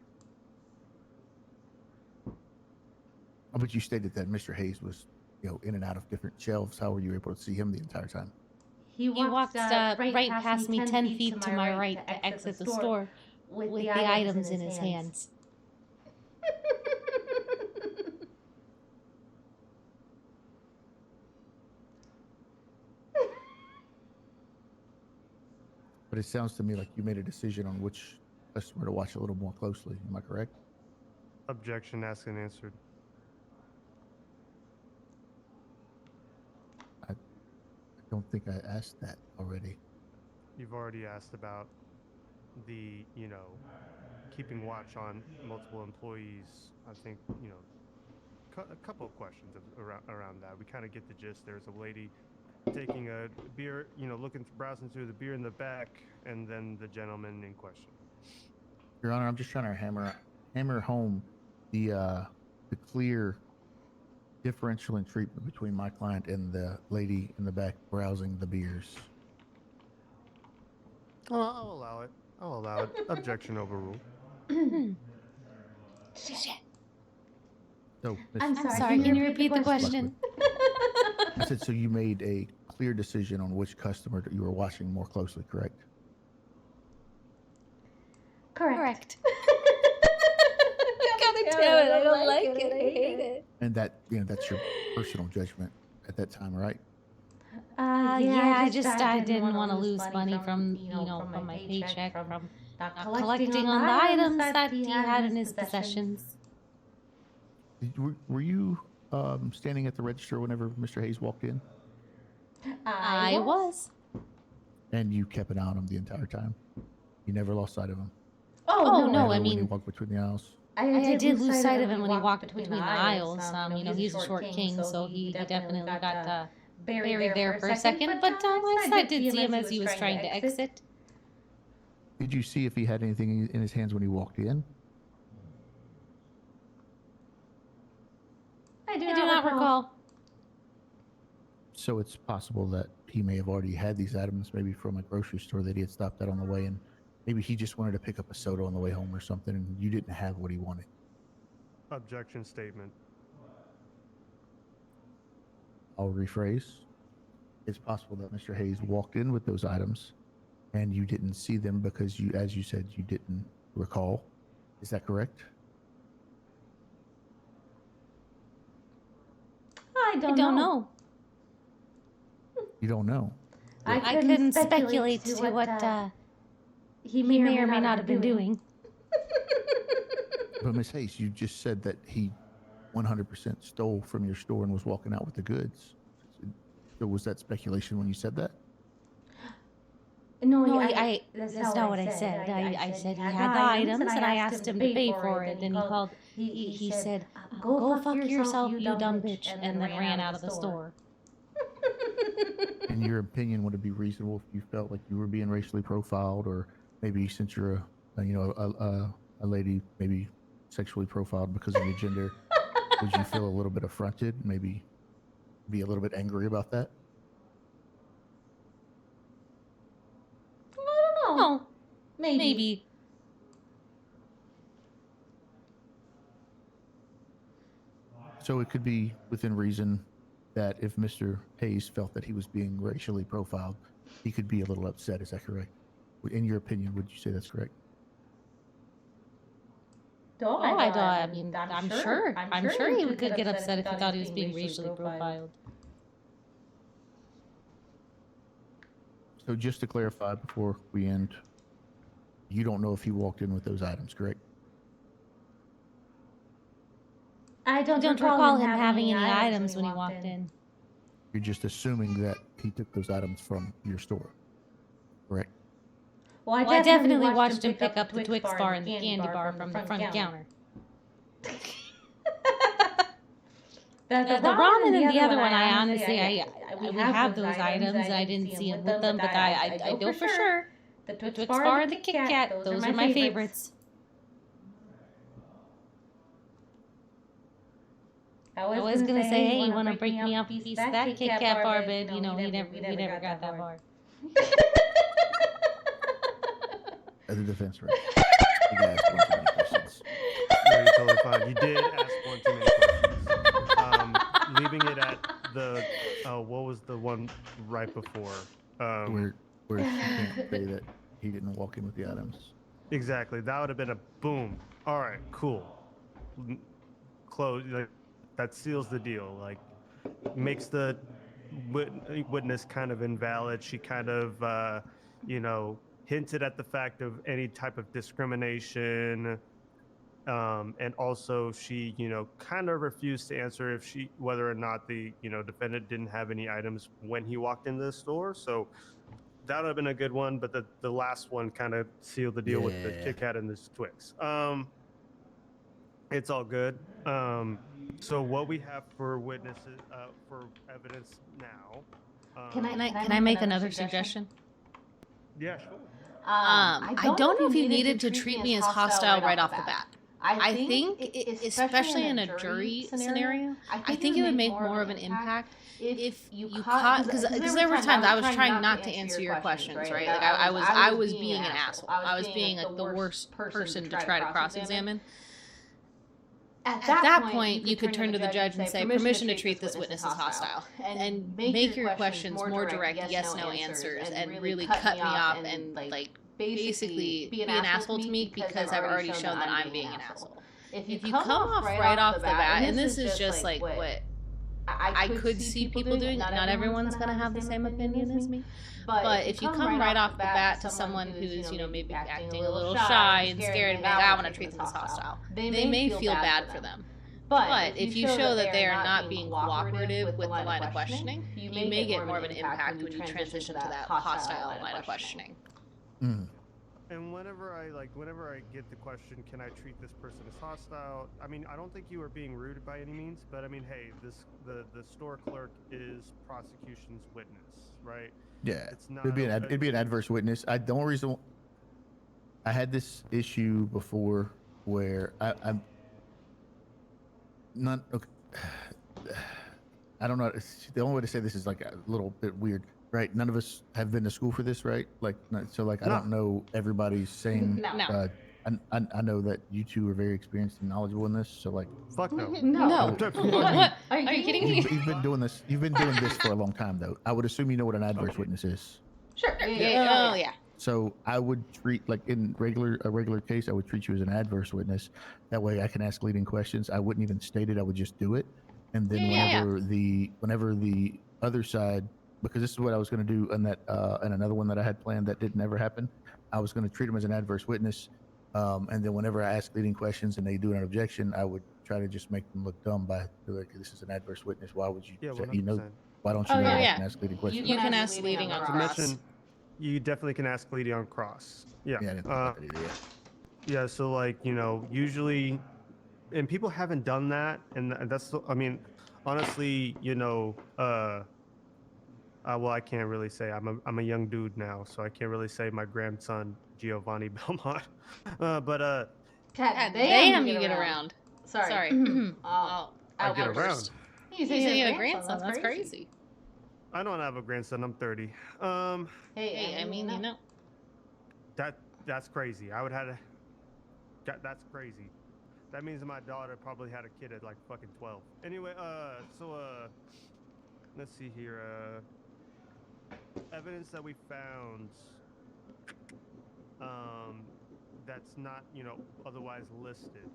Oh, but you stated that Mr. Hayes was, in and out of different shelves. How were you able to see him the entire time? He walked right past me 10 feet to my right to exit the store with the items in his hands. But it sounds to me like you made a decision on which customer to watch a little more closely. Am I correct? Objection asked and answered. I don't think I asked that already. You've already asked about the, keeping watch on multiple employees. I think, a couple of questions around that. We kind of get the gist. There's a lady taking a beer, browsing through the beer in the back, and then the gentleman in question. Your Honor, I'm just trying to hammer home the clear differential in treatment between my client and the lady in the back browsing the beers. I'll allow it. Objection overruled. Shit. So, I'm sorry. Can you repeat the question? I said, so you made a clear decision on which customer that you were watching more closely, correct? Correct. God damn it, I don't like it. I hate it. And that's your personal judgment at that time, right? Yeah, I didn't want to lose money from my paycheck, from not collecting on the items that he had in his possessions. Were you standing at the register whenever Mr. Hayes walked in? I was. And you kept an eye on him the entire time? You never lost sight of him? Oh, no, I when mean... he walked between the aisles? I did lose sight of him when he walked between the aisles. He's a short king, so he definitely got buried there for a second. But I did see him as he was trying to exit. Did you see if he had anything in his hands when he walked in? I do not recall. So it's possible that he may have already had these items, maybe from a grocery store that he had stopped at on the way, and maybe he just wanted to pick up a soda on the way home or something, and you didn't have what he wanted. Objection statement. I'll rephrase. It's possible that Mr. Hayes walked in with those items and you didn't see them because you, as you said, you didn't recall. Is that correct? I don't know. You don't know. I couldn't speculate to what he may or may not have been doing. But Miss Hayes, you just said that he 100% stole from your store and was walking out with the goods. So was that speculation when you said that? No, that's not what I said. I said he had the items, and I asked him to pay for it, and he called. He said, "Go fuck yourself, you dumb bitch," and then ran out of the store. In your opinion, would it be reasonable if you felt like you were being racially profiled, or maybe since you're a lady, maybe sexually profiled because of your gender, would you feel a little bit affronted, maybe be a little bit angry about that? I don't know. Maybe. So it could be within reason that if Mr. Hayes felt that he was being racially profiled, he could be a little upset. Is that correct? In your opinion, would you say that's correct? I mean, I'm sure he could get upset if he thought he was being racially profiled. So just to clarify before we end, you don't know if he walked in with those items, correct? I don't recall him having any items when he walked in. You're just assuming that he took those items from your store, correct? Well, I definitely watched him pick up the Twix bar and the candy bar from the front counter. The ramen and the other one, I honestly, we have those items. I didn't see him with them, but I know for sure the Twix bar and the Kit Kat, those are my favorites. I was gonna say, hey, you wanna break me up a piece of that Kit Kat bar, but you know, we never got that bar. As a defense, right? You guys asked one too many questions. No, you're totally fine. You did ask one too many questions. Leaving it at the, what was the one right before? Where you can't say that he didn't walk in with the items. Exactly. That would have been a boom. All right, cool. Close. Like, that seals the deal. Like, makes the witness kind of invalid. She kind of, hinted at the fact of any type of discrimination. And also she, kind of refused to answer whether or not the, defendant didn't have any items when he walked into the store. So that would have been a good one, but the last one kind of sealed the deal with the Kit Kat and the Twix. It's all good. So what we have for witnesses, for evidence now. Can I make another suggestion? Yeah, sure. I don't know if you needed to treat me as hostile right off the bat. I think, especially in a jury scenario, I think it would make more of an impact if you caught, because there were times I was trying not to answer your questions, right? Like I was being an asshole. I was being like the worst person to try to cross-examine. At that point, you could turn to the judge and say, permission to treat this witness as hostile. And make your questions more direct yes-no answers and really cut me off and, like, basically be an asshole to me because I've already shown that I'm being an asshole. If you come off right off the bat, and this is just, like, what I could see people doing, not everyone's going to have the same opinion as me. But if you come right off the bat to someone who's, maybe acting a little shy and scared and being, I want to treat them as hostile, they may feel bad for them. But if you show that they are not being cooperative with the line of questioning, you may get more of an impact when you transition to that hostile line of questioning. Mm. And whenever I get the question, can I treat this person as hostile? I mean, I don't think you were being rude by any means, but I mean, hey, the store clerk is prosecution's witness, right? Yeah, it's not. It'd be an adverse witness. I had this issue before where I'm not. Okay, I don't know. The only way to say this is like a little bit weird. Right, none of us have been to school for this, right? Like, so, like, I don't know everybody's same. No. I know that you two are very experienced and knowledgeable in this. So like, Fuck no. No. What? Are you kidding me? you've been doing this. You've been doing this for a long time, though. I would assume you know what an adverse witness is. Sure. Yeah. Oh, yeah. So I would treat like in a regular case, I would treat you as an adverse witness. That way, I can ask leading questions. I wouldn't even state it. I would just do it, and then whenever the other side, because this is what I was going to do, and another one that I had planned that didn't ever happen, I was going to treat them as an adverse witness, and then whenever I ask leading questions and they do an objection, I would try to just make them look dumb by like, this is an adverse witness. Why would you? Yeah, 100%. Why don't you know yeah. that I can ask leading questions? You can ask leading on cross. You definitely can ask leading on cross. Yeah. Yeah, I didn't think about that either, Yeah, so like, usually, and people haven't done that, and that's, I mean, honestly, well, I can't really say. I'm a young dude now, so I can't really say my grandson Giovanni Belmont. God damn, damn, you get around. Sorry. I get around. You say you have a grandson. That's crazy. I don't have a grandson. I'm 30. Hey, I mean, That's crazy. I would have to. That's crazy. That means that my daughter probably had a kid at like fucking 12. Anyway, let's see here. Evidence that we found. That's not, otherwise listed.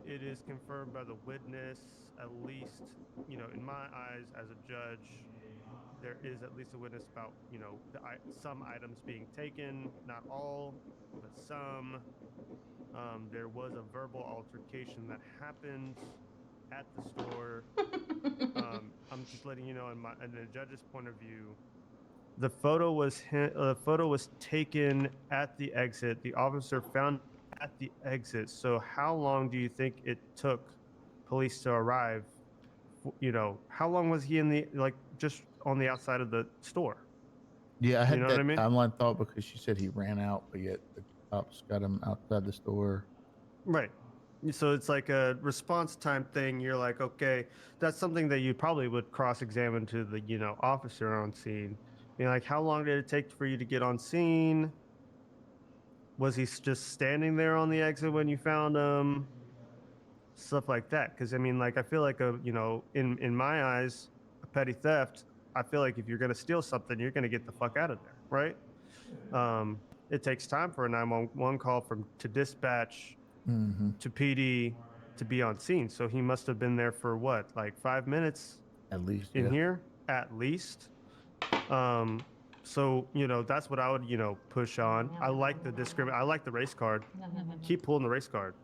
It is confirmed by the witness, at least, in my eyes as a judge, there is at least a witness about, some items being taken, not all, but some. There was a verbal altercation that happened at the store. I'm just letting you know, in the judge's point of view, the photo was taken at the exit. The officer found at the exit. So how long do you think it took police to arrive? How long was he in the just on the outside of the store? Yeah, I had know that what I mean? timeline thought because she said he ran out, but yet the cops got him outside the store. Right. So it's like a response time thing. You're like, okay, that's something that you probably would cross-examine to the, officer on scene. Like, how long did it take for you to get on scene? Was he just standing there on the exit when you found him? Stuff like that. Because, I mean, like, I feel like, in my eyes, a petty theft, I feel like if you're going to steal something, you're going to get the fuck out of there, right? It takes time for a 911 call to dispatch to PD to be on scene. So he must have been there for what, like 5 minutes? At least. In here? At least. So, that's what I would, push on. I like I like the race card. Keep pulling the race card.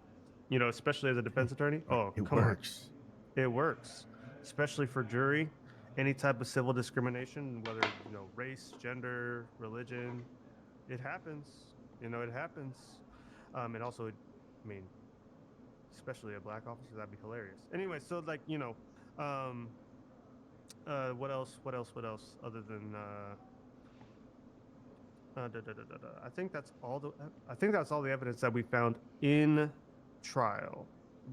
Especially as a defense attorney. Oh, it come works. On. It works. Especially for jury. Any type of civil discrimination, whether, race, gender, religion, it happens. It happens. And also, I mean, especially a black officer, that'd be hilarious. Anyway, so like, what else other than I think that's all the evidence that we found in trial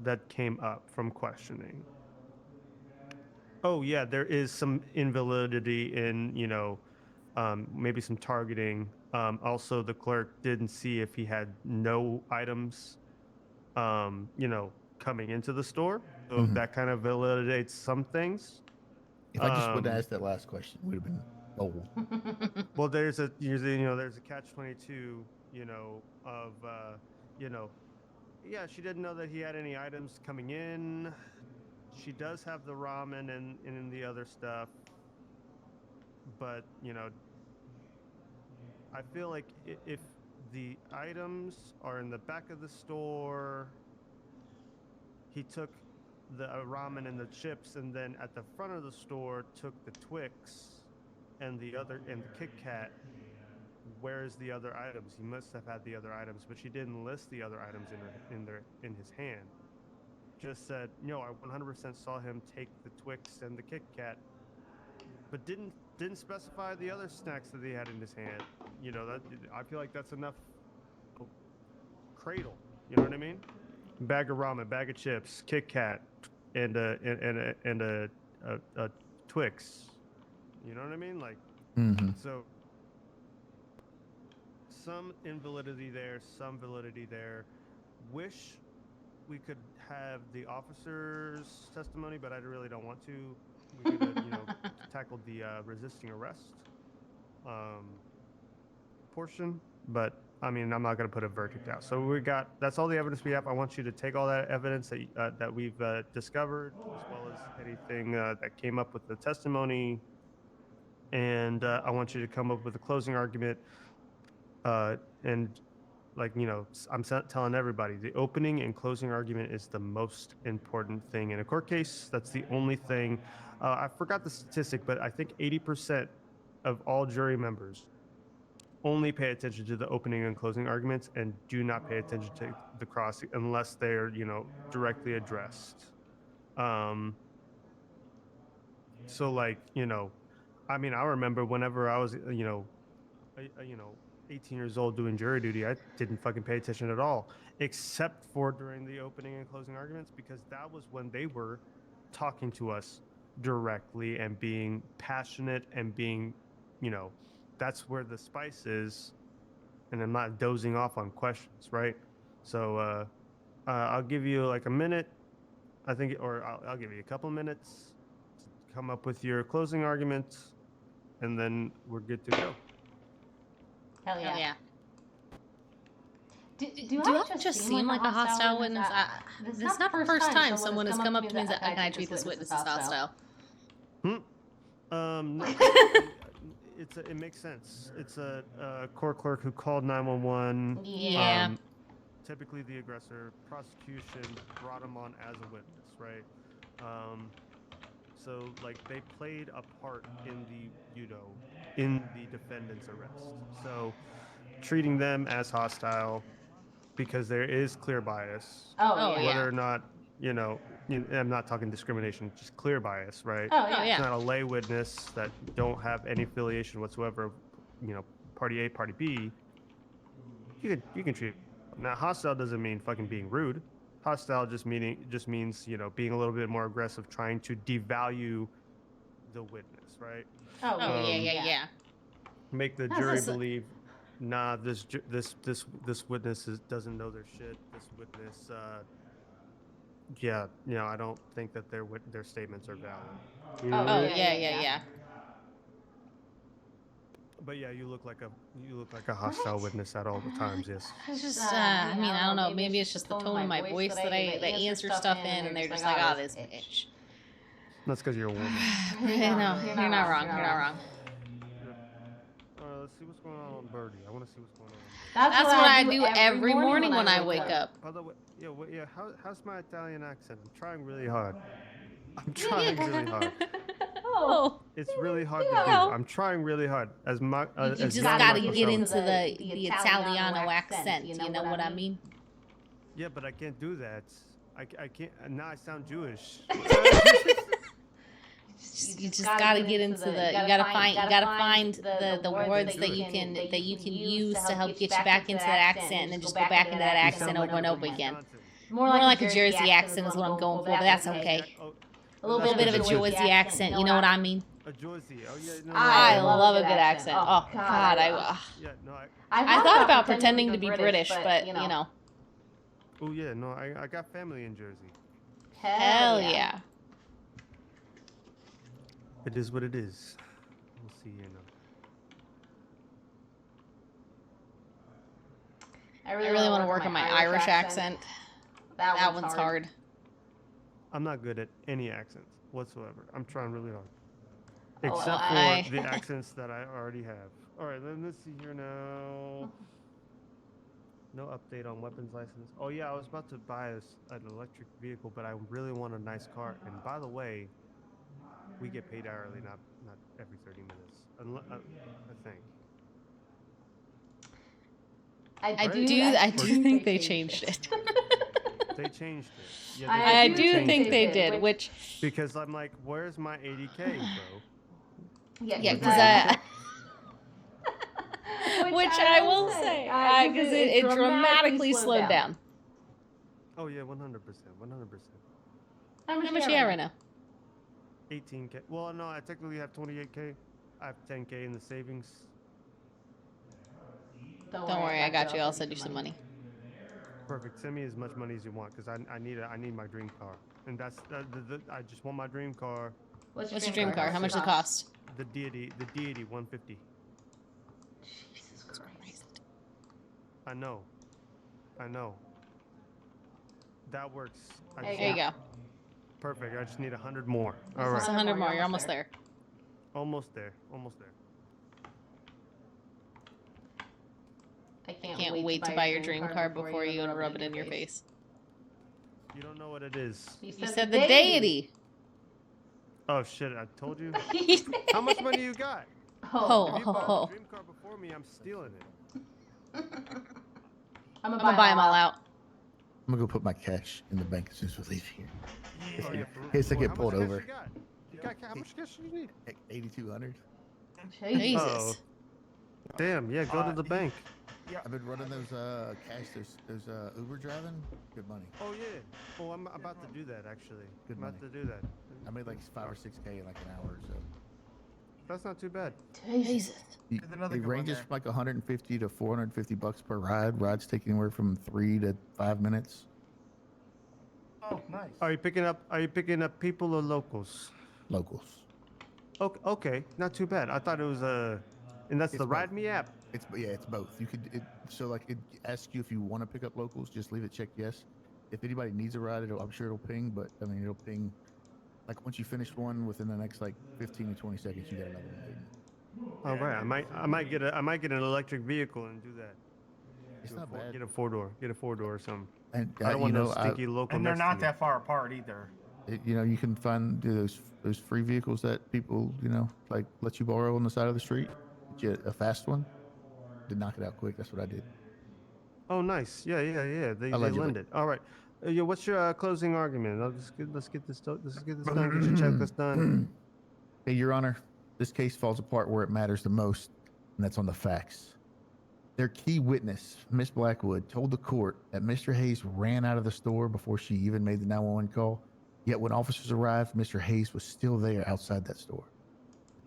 that came up from questioning. Oh yeah, there is some invalidity in, maybe some targeting. Also, the clerk didn't see if he had no items, coming into the store. So that kind of validates some things. If I just would have asked that last question, it would have been gold. Well, there's a catch-22, of, yeah, she didn't know that he had any items coming in. She does have the ramen and the other stuff, but, I feel like if the items are in the back of the store, he took the ramen and the chips, and then at the front of the store took the Twix and the Kit Kat. Where's the other items? He must have had the other items, but she didn't list the other items in his hand. Just said, no, I 100% saw him take the Twix and the Kit Kat, but didn't specify the other snacks that he had in his hand. That I feel like that's enough. Cradle, you know what I mean? Bag of ramen, bag of chips, Kit Kat, and a Twix. You know what I mean? Like, some invalidity there, some validity there. Wish we could have the officer's testimony, but I really don't want to. We could have, tackled the resisting arrest portion, but I mean, I'm not going to put a verdict out. So that's all the evidence we have. I want you to take all that evidence that we've discovered, as well as anything that came up with the testimony, and I want you to come up with a closing argument. And I'm telling everybody, the opening and closing argument is the most important thing in a court case. That's the only thing. I forgot the statistic, but I think 80% of all jury members only pay attention to the opening and closing arguments and do not pay attention to the cross unless they're, directly addressed. So I mean, I remember whenever I was, 18 years old doing jury duty, I didn't fucking pay attention at all, except for during the opening and closing arguments, because that was when they were talking to us directly and being passionate and being, that's where the spice is. And I'm not dozing off on questions, right? So I'll give you like a minute, I think, or I'll give you a couple minutes to come up with your closing arguments, and then we're good to go. Hell yeah. Hell yeah. Do I just seem like a hostile witness? This is not the first time someone has come up to me and said, "Can I treat this witness as hostile?" No, it makes sense. It's a court clerk who called 911. Yeah. Typically the aggressor. Prosecution brought him on as a witness, right? So they played a part in the defendant's arrest. So treating them as hostile because there is clear bias. Oh, yeah. Whether or not, I'm not talking discrimination, just clear bias, right? Oh, yeah. It's not a lay witness that don't have any affiliation whatsoever, party A, party B. You can treat. Now, hostile doesn't mean fucking being rude. Hostile just means being a little bit more aggressive, trying to devalue the witness, right? Oh, yeah. Make the jury believe, nah, this witness doesn't know their shit. This witness, I don't think that their statements are valid. Yeah. But yeah, you look like a hostile witness at all the times. Yes. It's just, I mean, I don't know. Maybe it's just the tone of my voice that I answer stuff in, and they're just like, "Oh, this bitch." That's because you're a woman. No, you're not wrong. You're not wrong. Let's see what's going on Birdie. I want to see what's going on. That's what I do every morning when I wake up. By the way, how's my Italian accent? I'm trying really hard. Really hard. Oh. It's really hard to do. I'm trying really hard. You just gotta get into the Italiano accent. You know what I mean? Yeah, but I can't do that. I can't. Now I sound Jewish. You just gotta get into the. You gotta find the words that you can use to help get you back into that accent, and then just go back into that accent over and over again. More like a Jersey accent is what I'm going for, but that's okay. A little bit of a Jersey accent, you know what I mean? A Jersey, oh yeah. No, I love a good accent. Oh God, I thought about pretending to be British, but you know. Oh yeah, no, I got family in Jersey. Hell yeah. It is what it is. We'll see, I really want to work on my Irish accent. That one's hard. I'm not good at any accents whatsoever. I'm trying really hard. Except for the accents that I already have. All right, let's see here now. No update on weapons license. Oh yeah, I was about to buy an electric vehicle, but I really want a nice car. And by the way, we get paid hourly, not every 30 minutes. I think. I do think they changed it. They changed it. Yeah, I do think they did, which... Because I'm like, where's my 80K, bro? Yeah, because which I will say, because it dramatically slowed down. Oh yeah, 100%. How much you have right now? 18K. Well, no, I technically have 28K. I have 10K in the savings. Don't worry, I got you. I'll send you some money. Perfect. Send me as much money as you want, because I need my dream car, and that's I just want my dream car. What's your dream car? How much does it cost? The deity 150. Jesus Christ. I know. That works. There you go. Perfect. I just need 100 more. All right. It's 100 more. You're almost there. Almost there. I Can't wait to buy your dream car before you and rub it in your face. You don't know what it is. You said the deity. Oh shit! I told you. How much money you got? If you bought the dream car before me, I'm stealing it. I'm gonna buy them all out. I'm gonna go put my cash in the bank as soon as we leave here. Yeah. In case I get pulled over. How much cash do you need? 8,200. Jesus. Oh. Damn. Yeah. Go to the bank. Yeah, I've been running those cash. Those Uber driving. Good money. Oh yeah. Oh, I'm about to do that actually. Good I'm about to do that. I made like 5 or 6K in like an hour or so. That's not too bad. Jesus. It ranges from like 150 to 450 bucks per ride. Rides take anywhere from 3 to 5 minutes. Oh, nice. Are you picking up people or locals? Locals. Okay. Not too bad. I thought it was and that's It's the Ride both. Me app. It's both. You could it asks you if you want to pick up locals. Just leave it checked yes. If anybody needs a ride, I'm sure it'll ping. But I mean, it'll ping. Like once you finish one, within the next like 15 to 20 seconds, you got another one waiting. All right. I might get an electric vehicle and do that. It's not bad. Get a 4-door. Get a 4-door or something. And I don't want no stinky local. And they're next to not me. that far apart either. You can find those free vehicles that people like let you borrow on the side of the street. Get you a fast one to knock it out quick. That's what I did. Oh, nice. Yeah. They lend it. All right. Yeah. What's your closing argument? Let's get this done. Get your checklist done. Hey, Your Honor, this case falls apart where it matters the most, and that's on the facts. Their key witness, Miss Blackwood, told the court that Mr. Hayes ran out of the store before she even made the 911 call. Yet when officers arrived, Mr. Hayes was still there outside that store.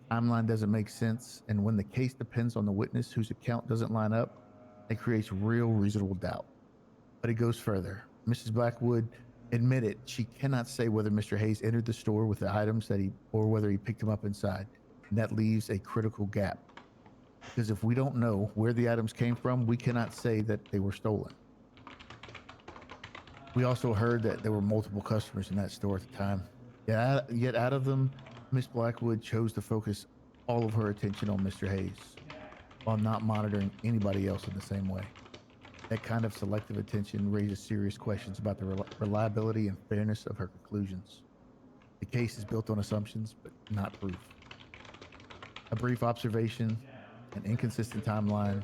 The timeline doesn't make sense, and when the case depends on the witness whose account doesn't line up, it creates real reasonable doubt. But it goes further. Mrs. Blackwood admitted she cannot say whether Mr. Hayes entered the store with the items or whether he picked them up inside. And that leaves a critical gap. Because if we don't know where the items came from, we cannot say that they were stolen. We also heard that there were multiple customers in that store at the time. Yet out of them, Miss Blackwood chose to focus all of her attention on Mr. Hayes, while not monitoring anybody else in the same way. That kind of selective attention raises serious questions about the reliability and fairness of her conclusions. The case is built on assumptions, but not proof. A brief observation, an inconsistent timeline,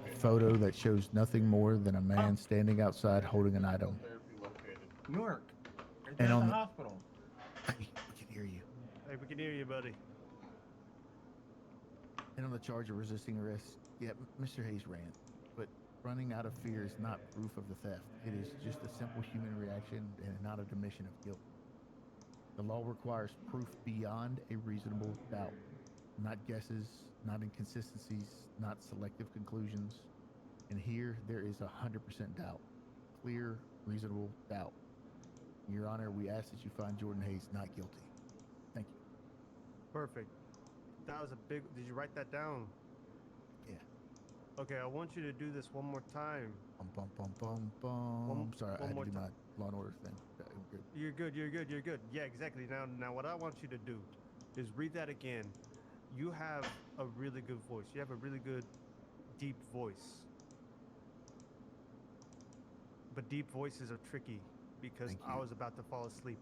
a photo that shows nothing more than a man standing outside holding an item. Newark. Right And there on in the- the hospital. We can hear you. Hey, we can hear you, buddy. And on the charge of resisting arrest, yeah, Mr. Hayes ran. But running out of fear is not proof of the theft. It is just a simple human reaction and not a admission of guilt. The law requires proof beyond a reasonable doubt. Not guesses, not inconsistencies, not selective conclusions. And here, there is 100% doubt. Clear, reasonable doubt. Your Honor, we ask that you find Jordan Hayes not guilty. Thank you. Perfect. That was a big. Did you write that down? Yeah. Okay, I want you to do this one more time. Bum, bum, bum, bum. One- Sorry, I one had more to do time. my Law and Order thing. I'm good. You're good. Yeah, exactly. Now, what I want you to do is read that again. You have a really good voice. You have a really good, deep voice. But deep voices are tricky because Thank I you. was about to fall asleep.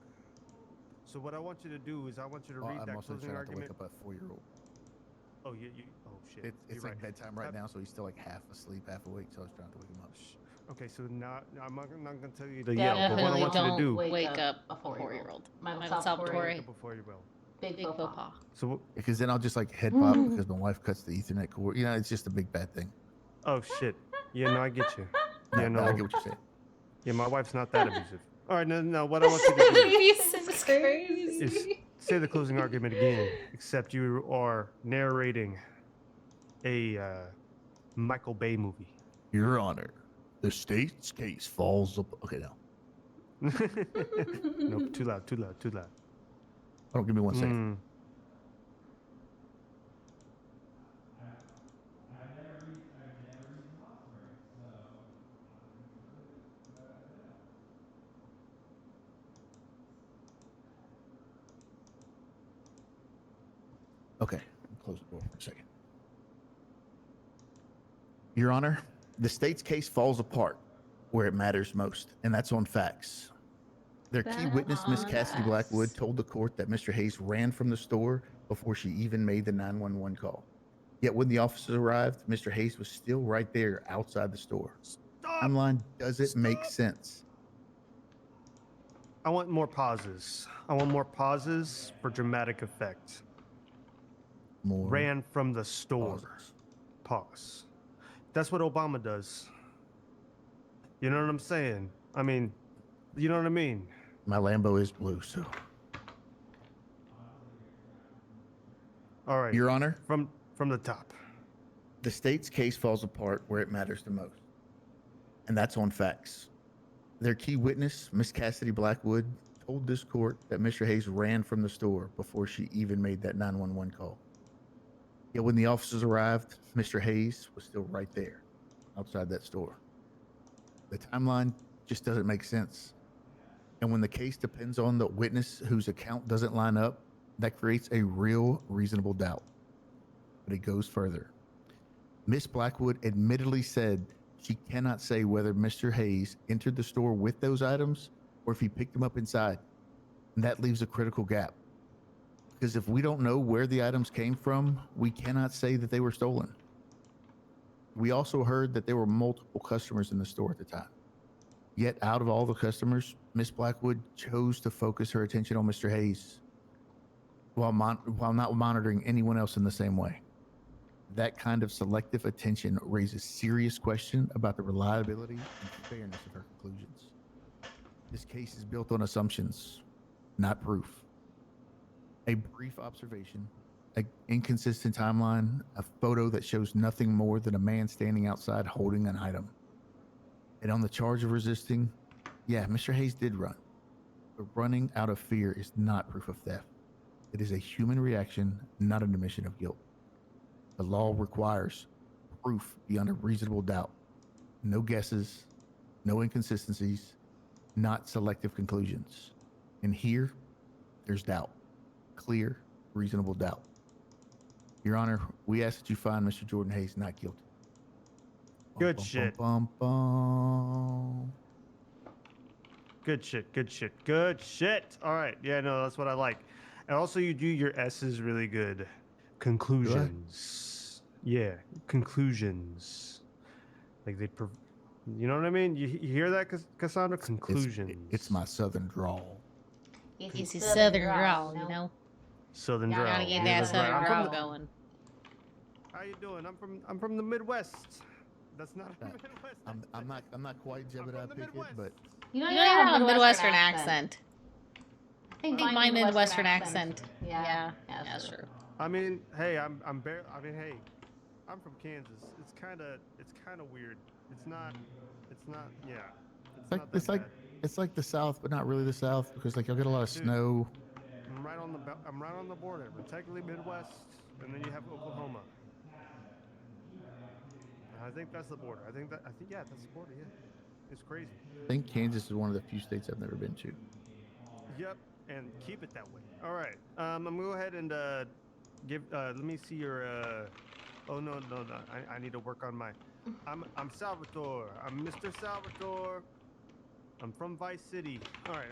So what I want you to do is I want you to read I'm that also closing trying not to argument. wake up a 4-year-old. Oh, oh shit. It's You're like right. bedtime right now, so he's still like half asleep, half awake. So I was trying to wake him up. Okay, so now I'm not gonna tell you to Yeah, yell, but what I definitely want you to don't do. wake up a 4-year-old. Myself, Tori. Before you will. Big Big faux faux pas. pas. So Because then I'll just like head pop because my wife cuts the Ethernet cord. It's just a big bad thing. oh shit. Yeah, no, I get you. Yeah, No, no. I get what you're saying. Yeah, my wife's not that abusive. All right, no. What I want you to do This is crazy. is say the closing argument again, except you are narrating a Michael Bay movie. Your Honor, the state's case falls up. Okay, now. Nope, too loud, too loud, too loud. Oh, give me 1 second. Okay, close the door for a second. Your Honor, the state's case falls apart where it matters most, and that's on facts. Their key witness, Miss Cassidy Blackwood, told the court that Mr. Hayes ran from the store before she even made the 911 call. Yet when the officers arrived, Mr. Hayes was still right there outside the store. Timeline doesn't make sense. I want more pauses. I want more pauses for dramatic effect. More ran from the store. pauses. Pause. That's what Obama does. You know what I'm saying? I mean, you know what I mean? My Lambo is blue, so. All right. Your Honor, From the top. the state's case falls apart where it matters the most, and that's on facts. Their key witness, Miss Cassidy Blackwood, told this court that Mr. Hayes ran from the store before she even made that 911 call. Yet when the officers arrived, Mr. Hayes was still right there outside that store. The timeline just doesn't make sense. And when the case depends on the witness whose account doesn't line up, that creates a real reasonable doubt. But it goes further. Miss Blackwood admittedly said she cannot say whether Mr. Hayes entered the store with those items or if he picked them up inside. And that leaves a critical gap. Because if we don't know where the items came from, we cannot say that they were stolen. We also heard that there were multiple customers in the store at the time. Yet out of all the customers, Miss Blackwood chose to focus her attention on Mr. Hayes while not monitoring anyone else in the same way. That kind of selective attention raises serious question about the reliability and fairness of her conclusions. This case is built on assumptions, not proof. A brief observation, an inconsistent timeline, a photo that shows nothing more than a man standing outside holding an item. And on the charge of resisting, yeah, Mr. Hayes did run. But running out of fear is not proof of theft. It is a human reaction, not an admission of guilt. The law requires proof beyond a reasonable doubt. No guesses, no inconsistencies, not selective conclusions. And here, there's doubt. Clear, reasonable doubt. Your Honor, we ask that you find Mr. Jordan Hayes not guilty. Good shit. Good shit, good shit, good shit. All right. Yeah, no, that's what I like. And also, you do your S's really good. Conclusions. Yeah, conclusions. Like you know what I mean? You hear that, Cassandra? Conclusions. It's my southern drawl. It's his southern drawl, you know? Southern drawl. Gotta get that southern drawl going. How you doing? I'm from the Midwest. That's not a Midwest. I'm not quite Jebediah Pickett, but You don't have a Midwestern accent. I think my Midwestern accent. Yeah, that's true. I mean, hey, I'm hey, I'm from Kansas. It's kind of weird. It's not. Yeah. It's like the South, but not really the South because like you'll get a lot of snow. I'm right on the border. We're technically Midwest, and then you have Oklahoma. I think that's the border. I think yeah, that's the border. Yeah, it's crazy. I think Kansas is one of the few states I've never been to. Yep, and keep it that way. All right. I'm gonna go ahead and give. Let me see your. Oh no. I need to work on my. I'm Salvatore. I'm Mr. Salvatore. I'm from Vice City. All right.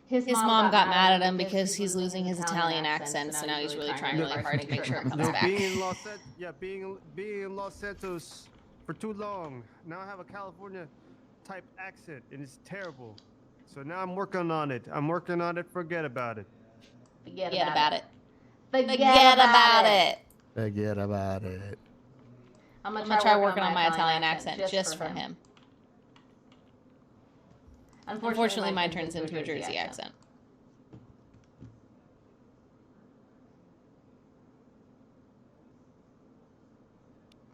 His mom got mad at him because he's losing his Italian accent, so now he's really trying really hard to make sure it comes back. Being in Los Santos for too long. Now I have a California type accent, and it's terrible. So now I'm working on it. Forget about it. Forget about it. Forget about it. Forget about it. I'm gonna try working on my Italian accent just for him. Unfortunately, mine turns into a Jersey accent.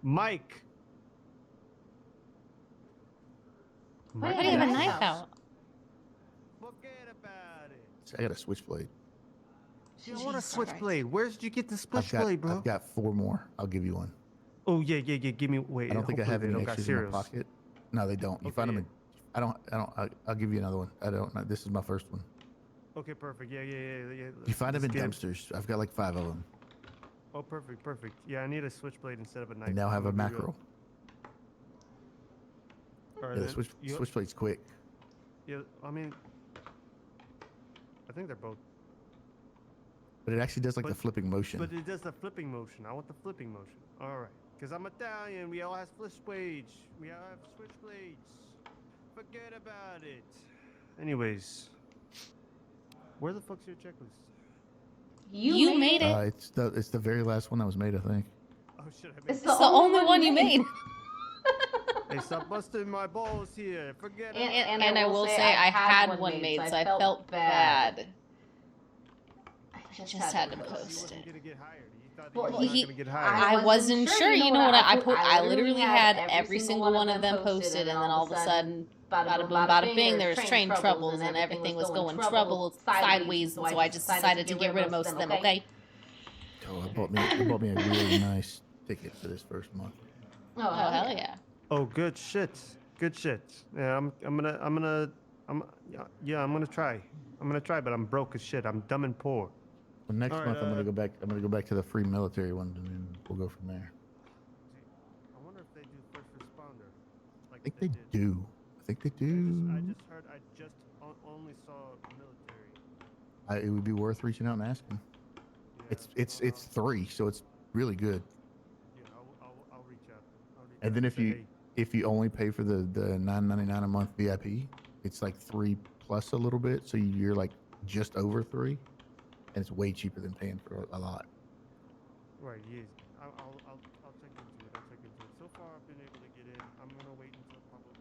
Mike. Why Why do you have a knife out? Forget about it. I got a switchblade. I want a switchblade. Where did you get the switchblade, bro? I've got 4 more. I'll give you one. Oh yeah. Give me. Wait. I don't think I have any extras in my cereals. pocket. No, they don't. You find them in. I'll give you another one. I don't. This is my first one. Okay, perfect. Yeah. You find them in dumpsters. I've got like 5 of them. Oh, perfect. Yeah, I need a switchblade instead of a knife. And now have a mackerel. All right, Yeah, the switchblade's quick. Yeah, I mean, I think they're both. But it actually does like the flipping motion. But it does the flipping motion. I want the flipping motion. All right, because I'm Italian. We all have switchblades. We all have switchblades. Forget about it. Anyways, where the fuck's your checklist? You made it. It's the very last one that was made, I think. Oh shit! It's the only one you made. Hey, stop busting my balls here. Forget it. And I will say I had one made, so I felt bad. I just had to post it. I wasn't sure. You know what? I literally had every single one of them posted, and then all of a sudden, bada boom, bada bing, there was train troubles, and everything was going trouble sideways, and so I just decided to get rid of most of them. Okay. Oh, it bought me a really nice ticket for this first month. Oh hell yeah. Oh, good shit. Yeah, I'm gonna try. I'm gonna try, but I'm broke as shit. I'm dumb and poor. Well, next month I'm gonna go back. I'm gonna go back to the free military one, and then we'll go from there. I wonder if they do first responder. Like I think they do. I just heard. I just only saw military. It would be worth reaching out and asking. Yeah, It's 3, so it's really good. Yeah, I'll reach out. And then if you only pay for the $9.99 a month VIP, it's like 3 plus a little bit, so you're like just over 3, and it's way cheaper than paying for a lot. Right. Yes. I'll check into it. So far, I've been able to get in. I'm gonna wait until probably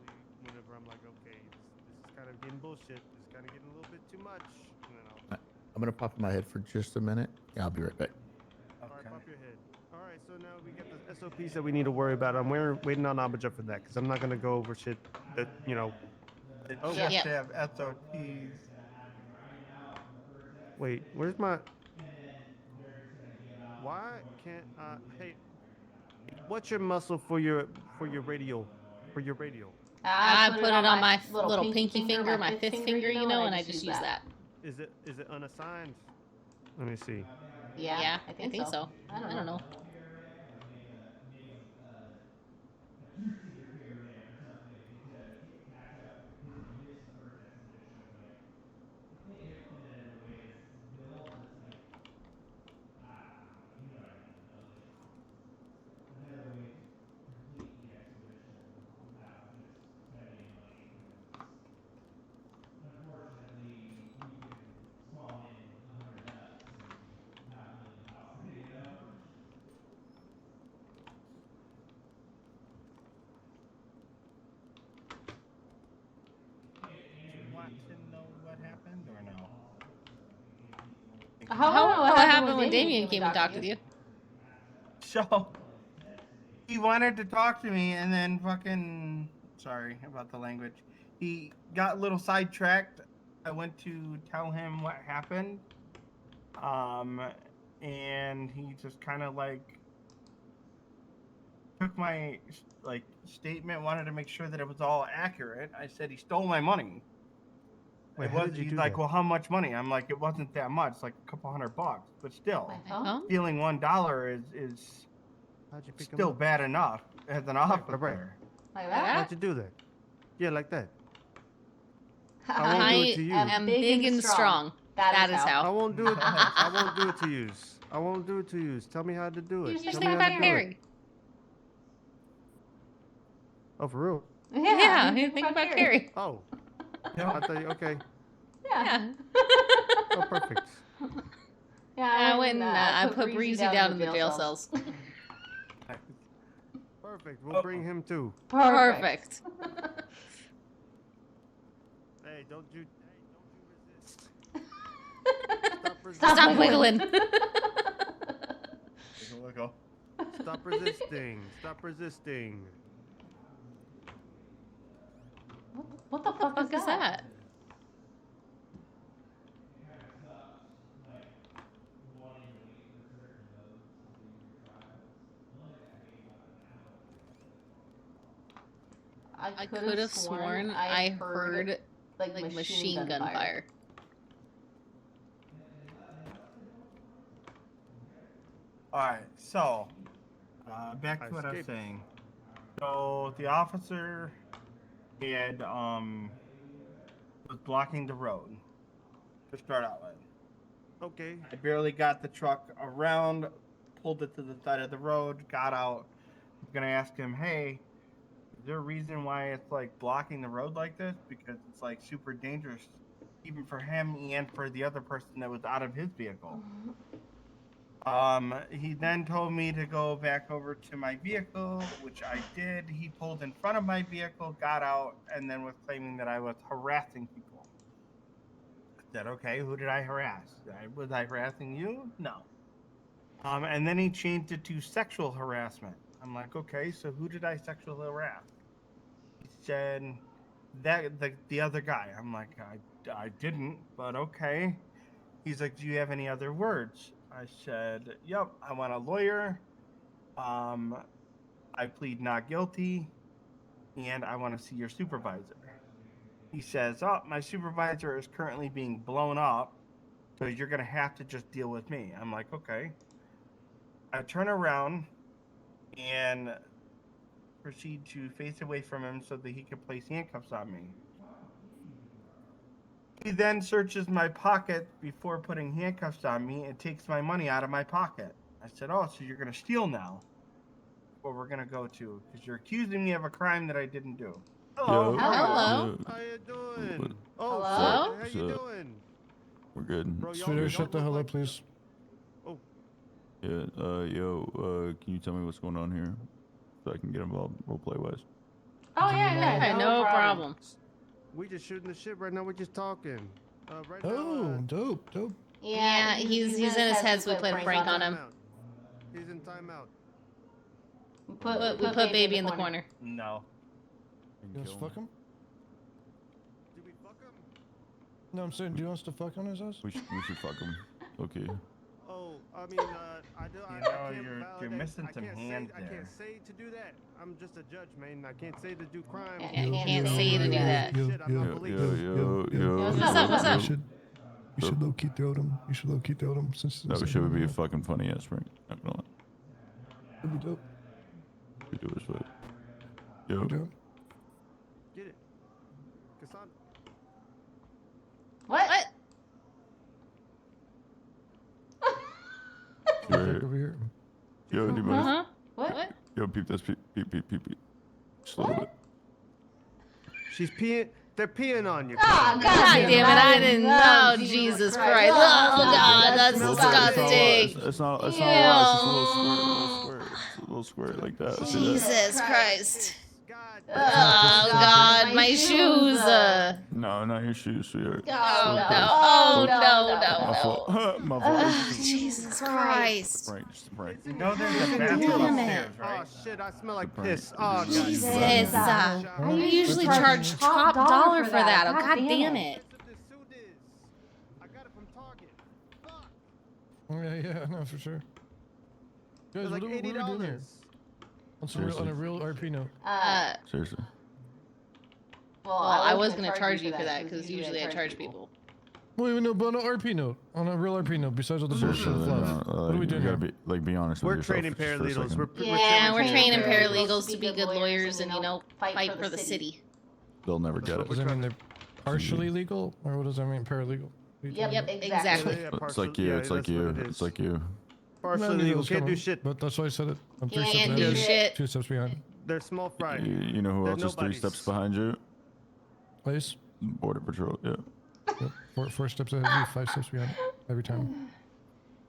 whenever I'm like, okay, this is kind of getting bullshit. This is kind of getting a little bit too much. And then I'm gonna pop in my head for just a minute. Yeah, I'll be right back. All right, pop your head. All right, so now we get the SOPs that we need to worry about. I'm waiting on Abaja for that, because I'm not gonna go over shit that, you know. Oh, we have to have SOPs. Wait, where's my? Why can't hey, what's your muscle for your radio? I put it on my little pinky finger, my 5th finger, you know, and I just use that. Is it unassigned? Let me see. Yeah, I think so. I don't know. Want to know what happened or no? What happened when Damien came and talked with you? So he wanted to talk to me, and then fucking sorry about the language. He got a little sidetracked. I went to tell him what happened, and he just kind of like took my statement, wanted to make sure that it was all accurate. I said he stole my money. Wait, He's like, well, how much money? I'm like, it wasn't that much, like a couple $100, but still, stealing $1 is still bad enough as an officer. Right. Like that? How'd you do that? Yeah, like that. I am big and strong. That is how. I won't do it. I won't do it to you. I won't do it to you. Tell me how to do it. Just think about Carrie. Oh, for real? Yeah, think about Carrie. Oh. I thought you, okay. Yeah. Oh, perfect. Yeah, I went and I put Breezy down in the jail cells. Perfect. We'll bring him too. Perfect. Hey, don't you resist. Stop wiggling. Wiggle. Stop resisting. Stop resisting. What the fuck is that? I could have sworn I heard like machine gun fire. Alright, so back to what I was escaped. saying. So the officer had was blocking the road to start out with. Okay. I barely got the truck around, pulled it to the side of the road, got out. I was gonna ask him, hey, is there a reason why it's like blocking the road like this? Because it's like super dangerous, even for him and for the other person that was out of his vehicle. He then told me to go back over to my vehicle, which I did. He pulled in front of my vehicle, got out, and then was claiming that I was harassing people. I said, okay, who did I harass? Was I harassing you? No. And then he changed it to sexual harassment. I'm like, okay, so who did I sexually harass? He said, that the other guy. I'm like, I didn't, but okay. He's like, do you have any other words? I said, yep, I want a lawyer. I plead not guilty, and I want to see your supervisor. He says, oh, my supervisor is currently being blown up, so you're going to have to just deal with me. I'm like, okay. I turn around and proceed to face away from him so that he can place handcuffs on me. He then searches my pocket before putting handcuffs on me and takes my money out of my pocket. I said, oh, so you're going to steal now? What we're going to go to, because you're accusing me of a crime that I didn't do. Hello. Hello. How you doing? Oh, Hello? how you doing? We're good. Bro, y'all Sweetheart, shut the look hell like- up, please. Oh, Yeah, can you tell me what's going on here? So I can get involved roleplay wise. Oh yeah, No problem. we just shooting the shit right now. We're just talking. Right Oh, now, dope. Yeah, he's in his head, so we played a prank on him. timeout. He's in timeout. We put baby in the corner. No. You want us to fuck him? Did we fuck him? No, I'm saying, do you want us to fuck on his ass? We should fuck him. Okay. Oh, I mean, I do. I can't you're validate- missing some hands I there. can't say to do that. I'm just a judge, man. I can't say to do crimes. I can't say to do that. Shit, I'm not police. What's up? You should low key throw him. You should low key throw him since. That should would be a fucking funny ass prank. Not gonna lie. That'd be dope. We do this, but yo, Dope. Get it, Cassandra. What? sure. Over here. Yo, do you mind? Huh? What? Yo, peep this, peep. Just a little bit. She's peeing. They're peeing on you. Ah, God damn it, I didn't know. Jesus Christ. Oh, God, that's It's disgusting. It's not a lot. It's just a little squirt. It's a little squirt like that. See that? Jesus Christ. God. Oh, God, my shoes. No, not your shoes, sweetheart. Oh, My no. fault. My Oh, fault. Jesus Christ. Just a prank. You know there's a bathroom upstairs, Oh right? shit! I smell like Surprise. piss. Oh god. Jesus. I I usually charge top dollar for that. Oh, God damn it. That's what this suit is. I got it from Target. Fuck. Yeah, no, for sure. Guys, It's like what are we doing here? $80. On a real RP note. Seriously. Well, I was going to charge you for that because usually I charge people. Wait, no, but on an RP note. On a real RP note, besides all the bullshit and fluff. What are we doing You here? gotta be honest We're with yourself training just for a paralegals. second. Yeah, we're training paralegals to be good lawyers and, fight for the city. They'll never get it. Does that mean they're partially legal? Or what does that mean, paralegal? Yep, exactly. It's like you. It's like you. It's like you. Partially No, legal. it's Can't coming, do shit. But that's why I said it. I'm three Can't steps do ahead. shit. 2 steps behind. They're small fry. You know who They're else is 3 nobodies. steps behind you? Place. Border Patrol. Yeah. Yep. 4 steps ahead of you, 5 steps behind. Every time.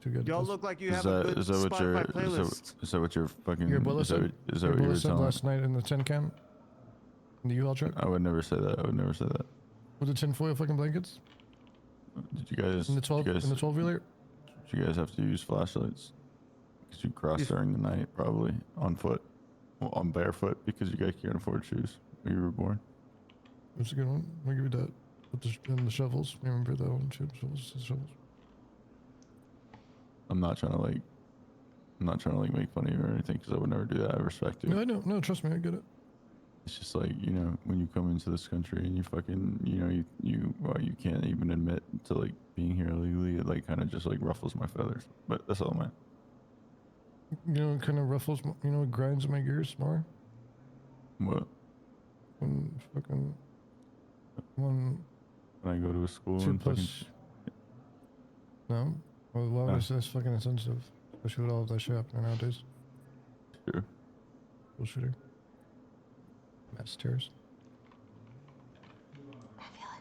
Too good. Y'all look like you Is have a that good is that what your Spotify playlist. is that what your fucking Your bullet is that said, is that what you were said telling? last night in the tin can? In the U-Haul truck? I would never say that. I would never say that. With the tinfoil fucking blankets? Did you guys? In the 12 did you guys, in the 12-wheeler? did you guys have to use flashlights? Because you crossed during the night, probably on foot, well, on barefoot, because you guys can't afford shoes when you were born. That's a good one. I'll give you that. Put the shovels. Remember that one? Shovels. I'm not trying to like make fun of you or anything, because I would never do that. I respect you. No, I know. No, trust me, I get it. It's just like, you know, when you come into this country and you fucking, you know, you can't even admit to like being here illegally. It like kind of just like ruffles my feathers. But that's all, man. You know, it kind of ruffles. You know, it grinds my gears more. What? When fucking when I go to a school 2 and plus. fucking. No, well, a lot of that's fucking insensitive, especially with all of that shit happening nowadays. Sure. Bullshitting. Mass terrors.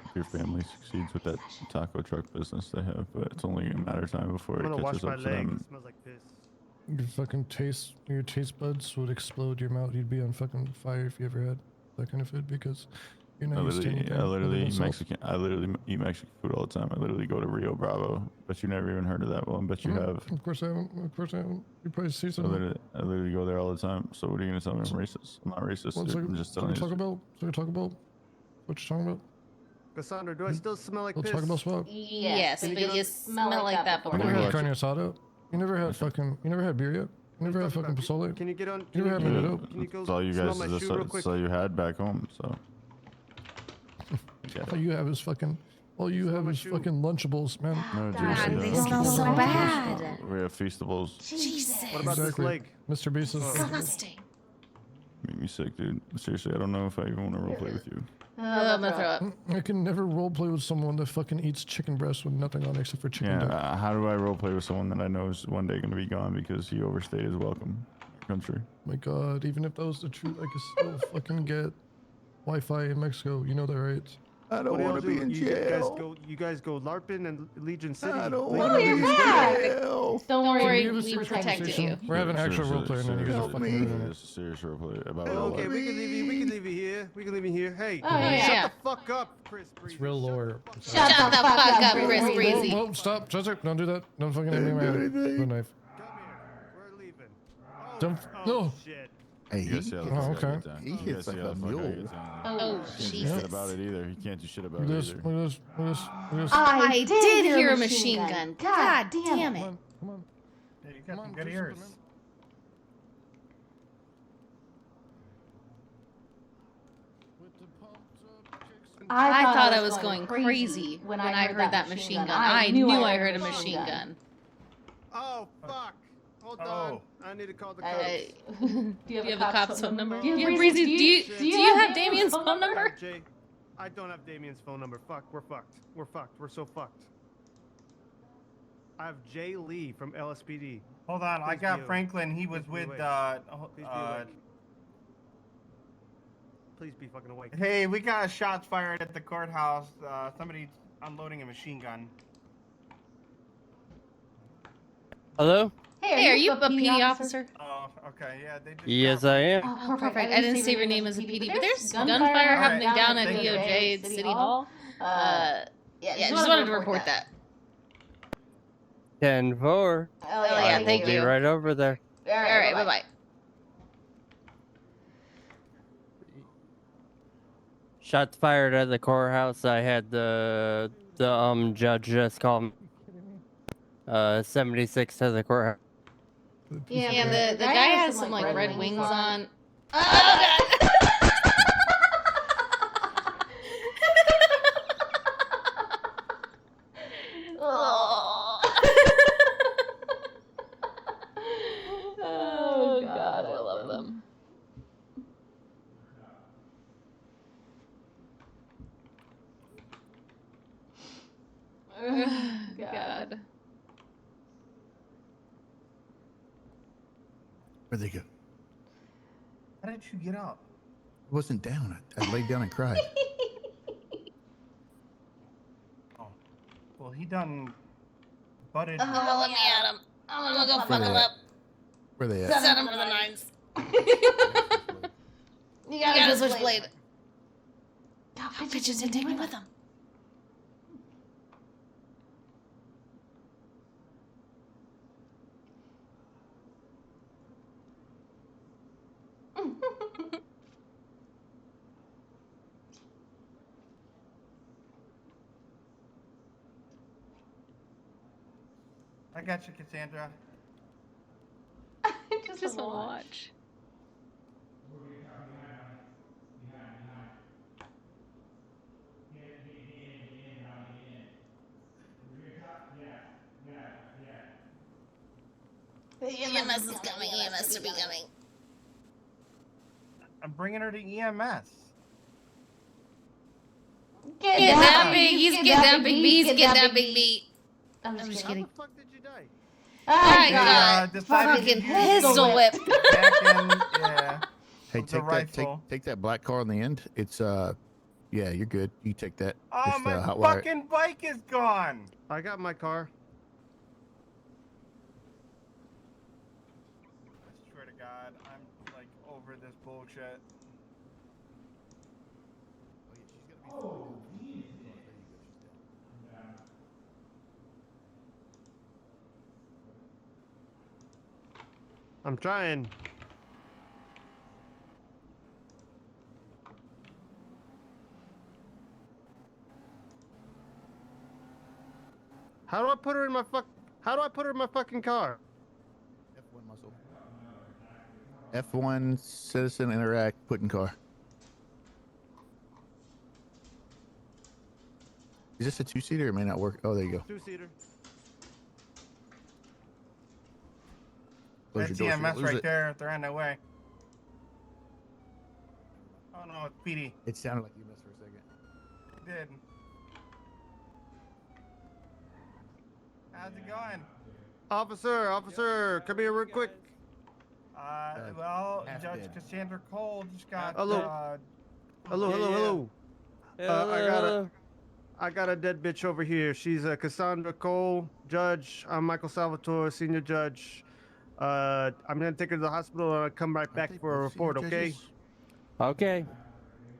If your family succeeds with that taco truck business they have, but it's only a matter of time before it catches up to them. It smells like piss. Your taste buds would explode your mouth. You'd be on fucking fire if you ever had that kind of food because you're not used to anything. I literally other eat than Mexican. I literally eat Mexican food all the time. I literally go to Rio Bravo, but you never even heard of that one. But you have. Of course I haven't. Of course I haven't. You probably see something. I literally go there all the time. So what are you gonna tell me I'm racist? I'm not racist. Dude. I'm just telling you. Talk about what you're talking about. Cassandra, do I still smell like Let's piss? talk about swap. Yes, but you smell like that You before. never had carne asada? You never had beer yet? You never had fucking pozole? Can you get on? You never had menudo? Can you go That's all you smell guys. my That's shoe real quick? all you had back home. So. All you have is fucking. All you have is fucking Lunchables, man. No, God, they smell so bad. We have feastables. Jesus. What about this leg? Mr. Beast is Disgusting. Make me sick, dude. Seriously, I don't know if I even want to roleplay with you. I'm gonna throw up. I can never roleplay with someone that fucking eats chicken breast with nothing on except for chicken. Yeah, how do I roleplay with someone that I know is one day going to be gone because he overstayed his welcome in our country? My God, even if that was the truth, I could still fucking get Wi-Fi in Mexico. You know that, right? I don't want to be in jail. You guys go LARPing in Legion City. I don't Oh, you're back. Don't worry, we we protected you. We're having actual roleplay, and then you guys are fucking ruining it. It's a serious roleplay about Okay, we can leave you. We can leave you here. We can leave you here. Hey, yeah. shut the fuck up, Chris Breezy. It's real lore. Shut the fuck up, Chris Breezy. Oh, stop, Jessica, don't do that. Don't fucking hit me in my head with a knife. Come here. We're leaving. Don't. No. Shit. Hey, You guys see how the Oh, fuck I okay. get down. He You hits guys see like how a the fuck I mule. get down. Oh, Can't do Jesus. shit about it either. He can't do shit about Look it at this. either. Look at this. Look at this. Look at this. I did hear a machine gun. God damn it. Come on. Yeah, you Come got on, some good do ears. something, man. I thought I was going crazy when I heard that machine gun. I knew I heard a machine gun. Oh fuck! Hold on. I need to call the cops. Do you have the cop's phone number? Do you have Yeah, Breezy, Breezy, do you have Damien's phone number? Jay, I don't have Damien's phone number. Fuck, we're fucked. We're fucked. We're so fucked. I have Jay Lee from LSPD. Hold on, I Please got be Franklin. He was Please be with awake. Please be awake. Please be fucking awake. Hey, we got shots fired at the courthouse. Somebody's unloading a machine gun. Hello? Hey, are you a PD officer? Oh, okay, yeah, they just Yes, I am. Oh, perfect. I didn't save your name as a PD, but there's gunfire happening down at DOJ at City Hall. Yeah, just wanted to report that. 10-4. Oh, yeah, thank Be you. right over there. All right, bye-bye. Shots fired at the courthouse. I had the judge just call me. 76 to the courthouse. Yeah, the guy has some like red wings on. Oh god! Oh god, I love them. God. Where'd they go? How did you get up? I wasn't down. I laid down and cried. Oh, well, he done butted. Oh, let me at him. I'm gonna go fuck him up. Where they at? Set him for the nines. You got a switchblade. God, bitches didn't take me with them. I got you, Cassandra. Just wanna watch. EMS is coming. EMS to be coming. I'm bringing her to EMS. Kidnapping! He's kidnapping me! He's kidnapping me! I'm just kidding. How the fuck did you die? I got decided fucking pistol whip. Yeah. Hey, The rifle. take that black car on the end. It's yeah, you're good. You take that. Oh, Just, my hot wire. fucking bike is gone. I got my car. I swear to God, I'm like over this bullshit. Oh, yeah, she's gonna be fully down. There you go. She's down. I'm trying. How do I put her in my fucking car? F1 muscle. F1 citizen interact. Put in car. Is this a two-seater? It may not work. Oh, there you go. Two-seater. Close That's your door so you EMS don't lose right it. there. They're on their way. Oh no, it's PD. It sounded like you missed for a second. It did. How's it going? Officer, come here real quick. Well, half Judge dead. Cassandra Cole just got. Hello. I got a dead bitch over here. She's Cassandra Cole, judge. I'm Michael Salvatore, senior judge. I'm gonna take her to the hospital and I'll come right back for a report, okay? Okay.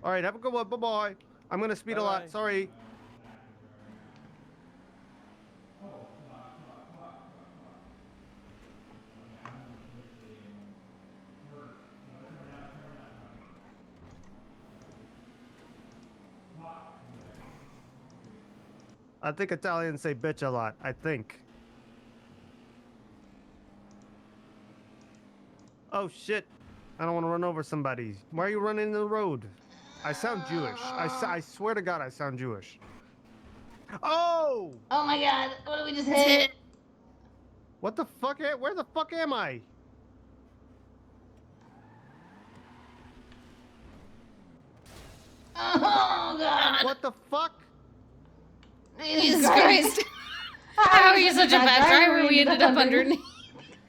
All right, have a good one. Bye-bye. I'm gonna speed a lot. Sorry. I think Italians say bitch a lot. I think. Oh shit! I don't want to run over somebody. Why are you running in the road? I sound Jewish. I swear to God, I sound Jewish. Oh! Oh my God! What did we just hit? What the fuck? Where the fuck am I? Oh God! What the fuck? Jesus Christ. How are you such a bad driver? We ended up underneath.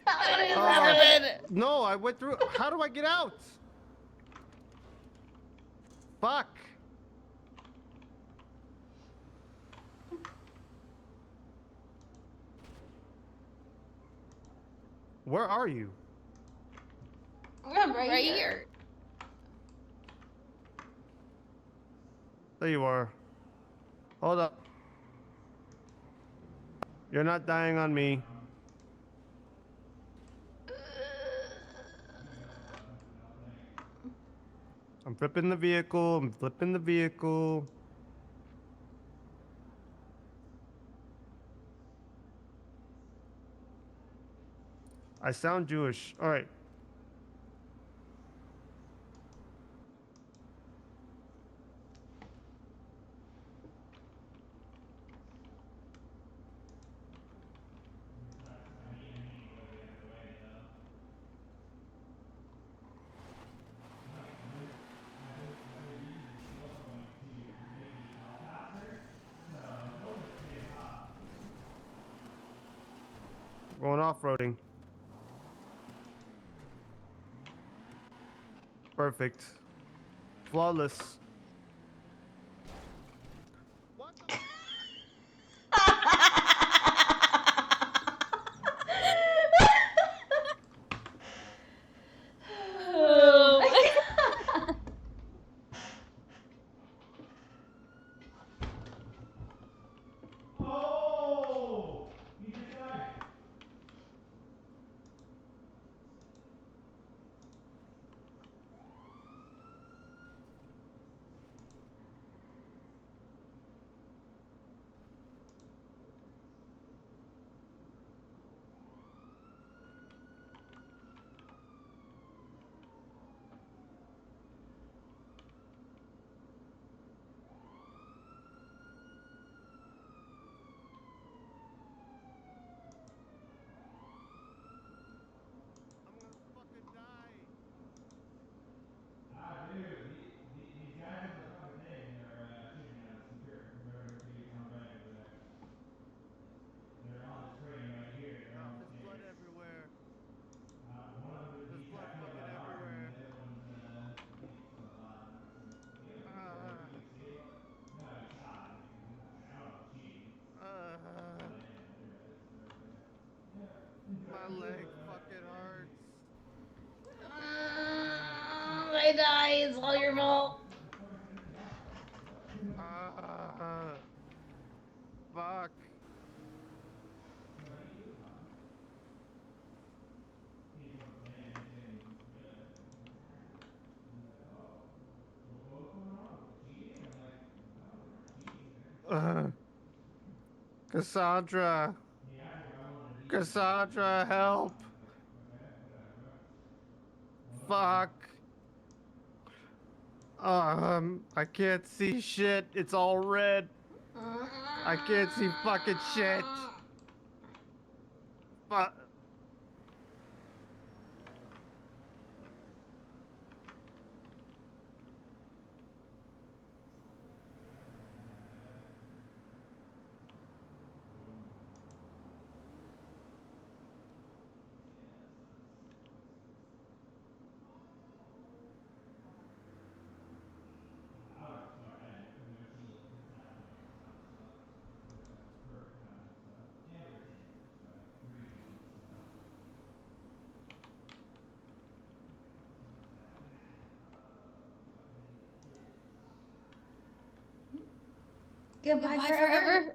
How did this happen? No, I went through. How do I get out? Fuck. Where are you? I'm right here. There you are. Hold up. You're not dying on me. I'm flipping the vehicle. I sound Jewish. All right. Going off-roading. Perfect. Flawless. What the? Oh my God! Oh! He just died. leg fucking hurts. I die. It's all your fault. Fuck. Cassandra. Cassandra, help. Fuck. I can't see shit. It's all red. I can't see fucking shit. Fuck. Goodbye forever.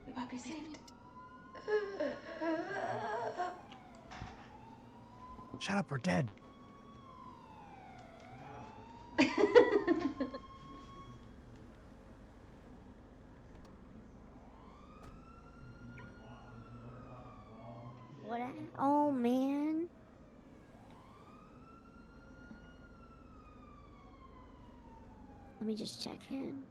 The puppy saved. Shut up, we're dead. What? Oh man. Let me just check in.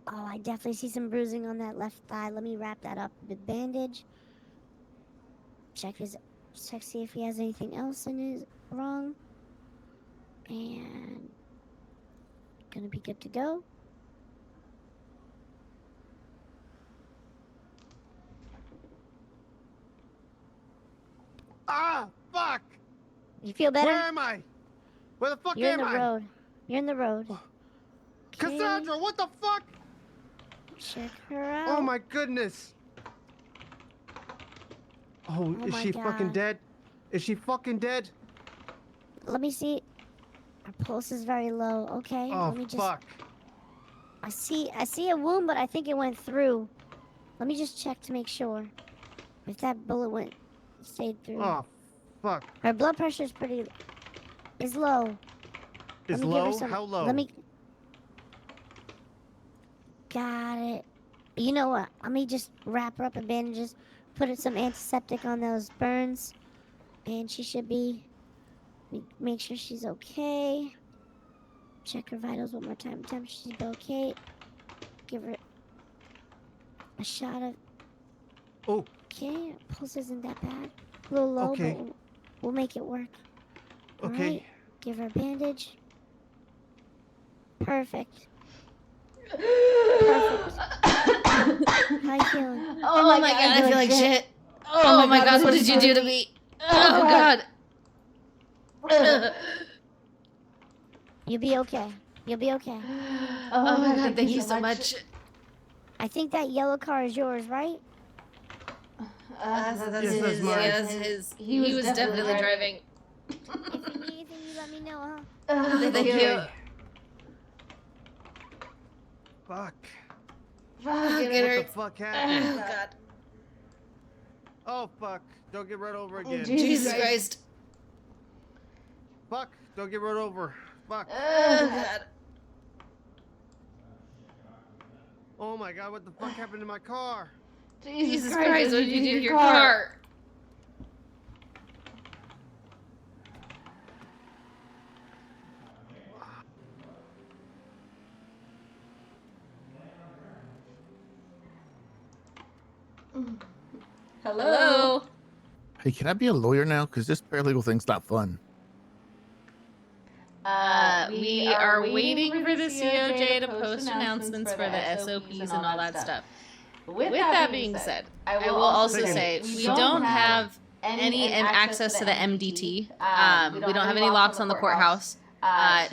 Oh, I definitely see some bruising on that left thigh. Let me wrap that up with bandage. Check see if he has anything else in his wrong. And gonna be good to go. Ah, fuck! You feel better? Where am I? Where the fuck You're am in the I? road. You're in the road. Okay. Cassandra, what the fuck? Check her out. Oh my goodness. Oh, is she fucking dead? Is she fucking dead? Let me see. Her pulse is very low. Okay. Oh, Let me just. fuck. I see a wound, but I think it went through. Let me just check to make sure. If that bullet stayed through. Oh, fuck. Her blood pressure is low. Is low? How low? Let me. Got it. You know what? Let me just wrap her up in bandages, put some antiseptic on those burns, and she should be. Make sure she's okay. Check her vitals one more time. Temperature should be okay. Give her a shot of. Oh. Okay, pulse isn't that bad. A little low, Okay. but we'll make it work. Okay. All right. Give her a bandage. Perfect. Perfect. How you feeling? Oh my god, I feel like shit. Oh my god, what did you do to me? Oh god. You'll be okay. You'll be okay. Oh my god, thank you so much. I think that yellow car is yours, right? That's Yes, that's mine. Yes, his. He was definitely driving. If you need anything, you let me know, huh? Thank you. Fuck. Fuck, What it the fuck happened? Oh god. Oh, fuck. Don't get run over again. Jesus Christ. Fuck. Don't get run over. Fuck. Oh god. Oh my god, what the fuck happened to my car? Jesus Christ, what did you do to your car? Hello? Hey, can I be a lawyer now? Because this paralegal thing's not fun. We are waiting for the COJ to post announcements for the SOPs and all that stuff. With that being said, I will also say we don't have any access to the MDT. We don't have any locks on the courthouse.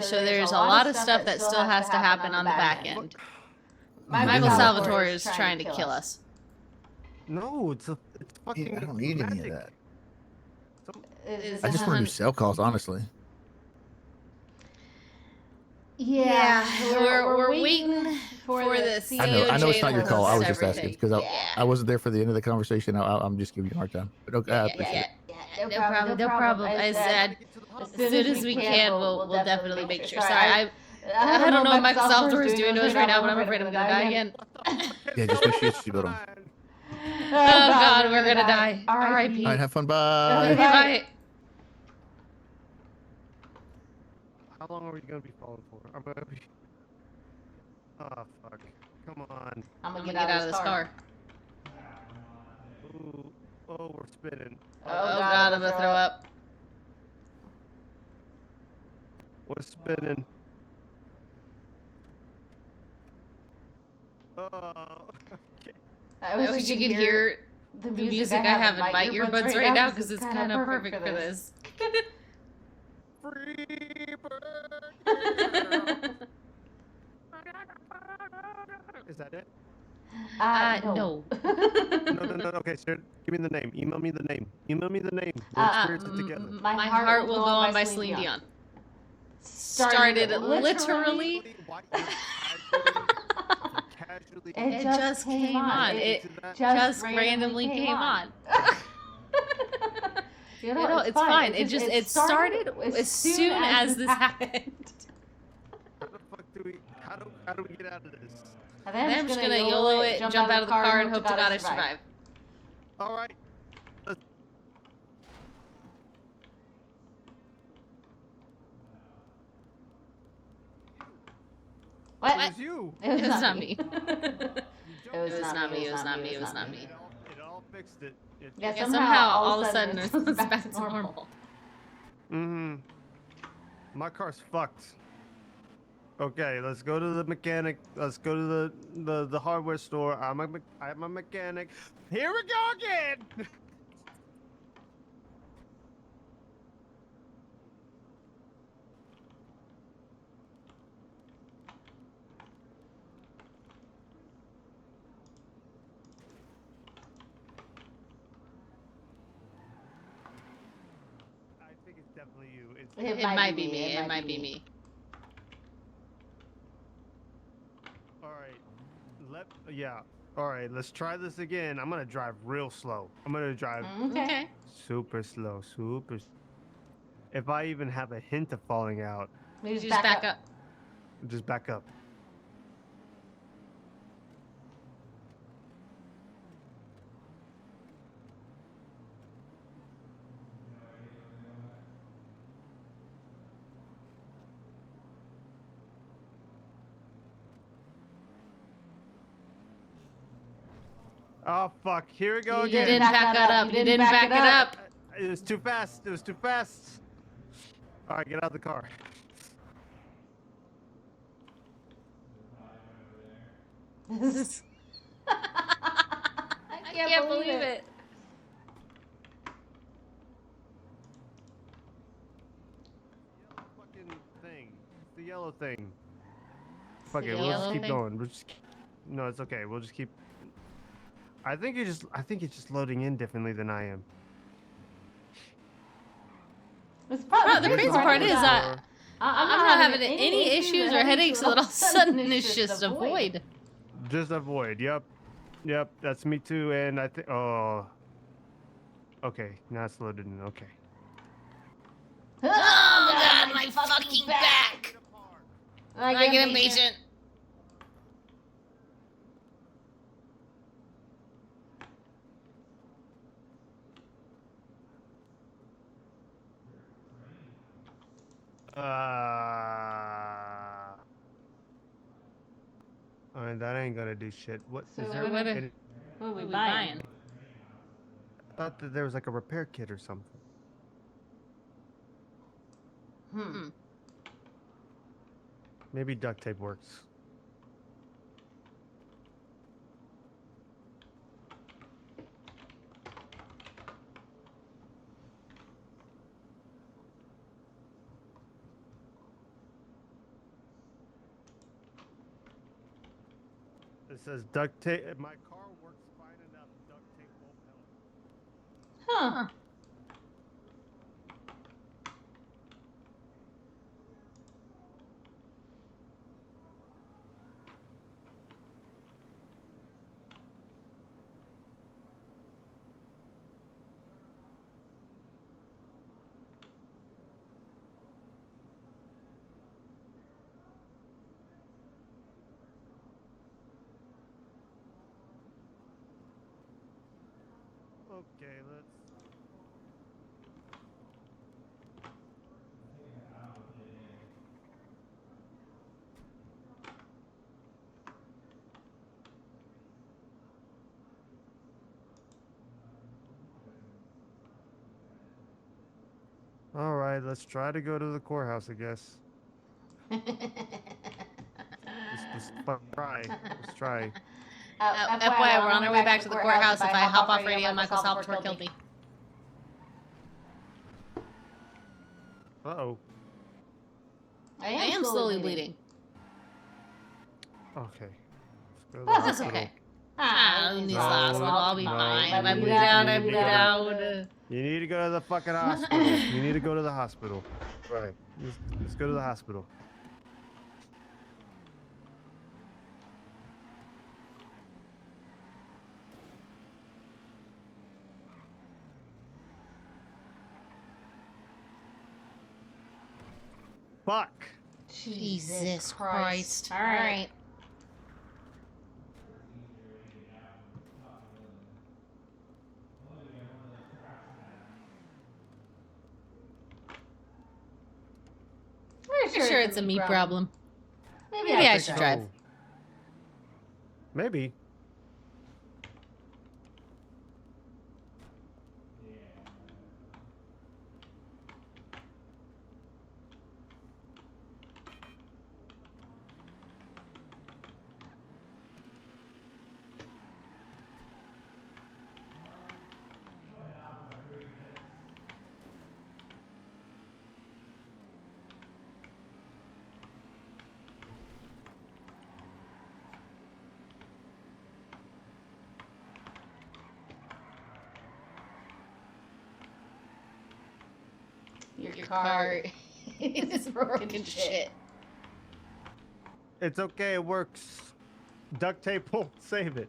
So there's a lot of stuff that still has to happen on the back end. Michael Salvatore is trying to kill us. No, it's fucking. Yeah, I don't need any of that. Is I just want to do cell calls, honestly. Yeah, we're waiting for the COJ. I know it's not your call. I was just everything. asking because I wasn't there for the end of the conversation. I'm just giving you a hard time. But okay, I appreciate it. No problem. I said as soon as we can, we'll definitely make sure. Sorry, I don't know what Michael Salvatore is doing to us right now, but I'm afraid I'm gonna die again. Yeah, just make sure you shoot on. Oh God, we're gonna die. R.I.P. All right, have fun. Bye. Okay, bye. How long are we gonna be falling for? I'm gonna be. Oh fuck! Come on. I'm gonna get out of this car. Ooh. Oh, we're spinning. Oh God, I'm gonna throw up. We're spinning. Oh. Okay. I wish you could hear the music I have in my earbuds right now because it's kind of perfect for this. Free Is that it? No. No. Okay, sir, give me the name. Email me the name. We'll experience it together. My heart will go on by Celine Dion. Started literally. It just came on. It just randomly came on. You know, it's fine. It started as soon as this happened. How the fuck do we? How do we get out of this? I'm just gonna YOLO it, jump out of the car, and hope to God I survive. All right. What? It was you. It was not me. It was not me. It all fixed it. Yeah, somehow all of a sudden it's back to normal. Mm-hmm. My car's fucked. Okay, let's go to the mechanic. Let's go to the hardware store. I'm a mechanic. Here we go again. I think it's definitely you. It might be me. It might be me. All right. Yeah. All right. Let's try this again. I'm gonna drive real slow. I'm gonna drive Okay. super slow. If I even have a hint of falling out, Just back up. just back up. Oh fuck! Here we go You again. didn't back it up. You didn't back it up. It was too fast. All right, get out of the car. I can't believe it. Fucking thing. It's the yellow thing. Fuck the it. We'll just yellow keep thing? going. No, it's okay. We'll just keep. I think it's just loading in differently than I am. The crazy part is I'm not having any issues or headaches, so that all of a sudden it's just a void. Just a void. Yep. That's me too. And I think. Oh. Okay. Now it's loaded in. Okay. Oh God, my fucking back! I get impatient. Alright, that ain't gonna do shit. What So is what there? are we buying? Thought that there was like a repair kit or something. Maybe duct tape works. It says duct tape. My car works fine enough. Duct tape won't help. Huh. Okay, let's. All right, let's try to go to the courthouse, I guess. Let's try. Let's try. FYI, we're on our way back to the courthouse. If I hop off radio, Michael Salvatore killed me. Uh-oh. I am slowly bleeding. Okay. Let's go to the That's hospital. okay. Who needs the hospital? I'll be fine. If I bleed out, I bleed out. You need to go to the fucking hospital. You need to go to the hospital. Right. Let's go to the hospital. Fuck. Jesus Christ. All right. Pretty sure it's a me problem. Maybe I should drive. Maybe. Your car is broken shit. It's okay, it works. Duct tape won't save it.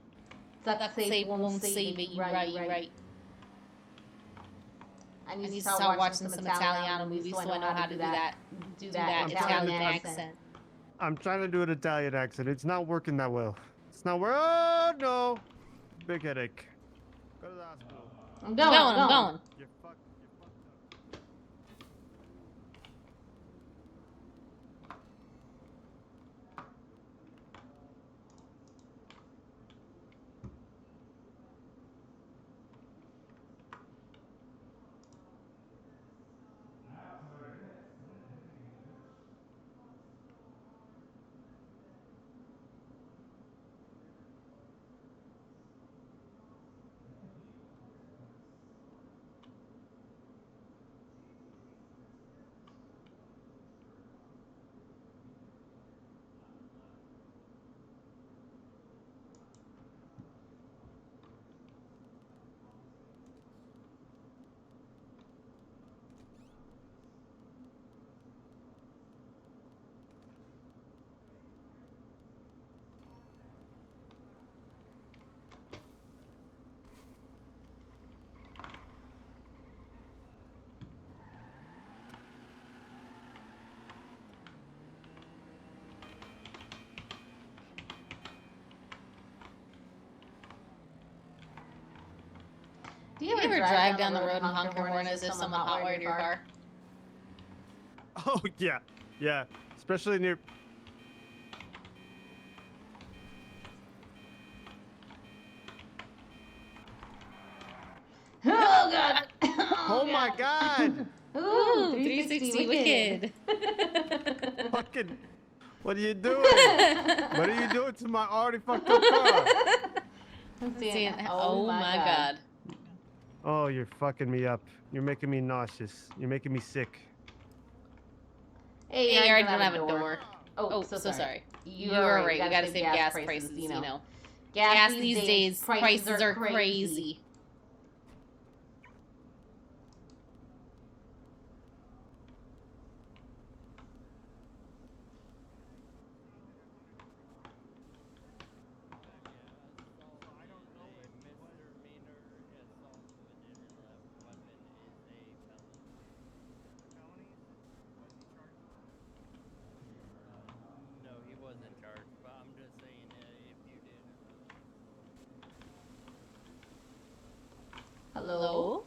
Duct tape won't save it. You're right. I need to start watching some Italiano movies so I know how to do that Italian accent. I'm trying to do an Italian accent. It's not working that well. It's not working. Oh, no. Big headache. Go to the hospital. I'm going. You're fucked. You're fucked up. Do you ever drive down the road and honk your horn as if someone hotwired your car? Oh, yeah. Yeah. Especially near... 360 wicked. Fucking, what are you doing? What are you doing to my already fucked up car? Oh my god. Oh, you're fucking me up. You're making me nauseous. You're making me sick. Hey, you already don't have a door. Oh, so sorry. You were right. We gotta save gas prices, you know. Gas these days, prices are crazy. No, he wasn't charged, but I'm just saying if you did. Hello?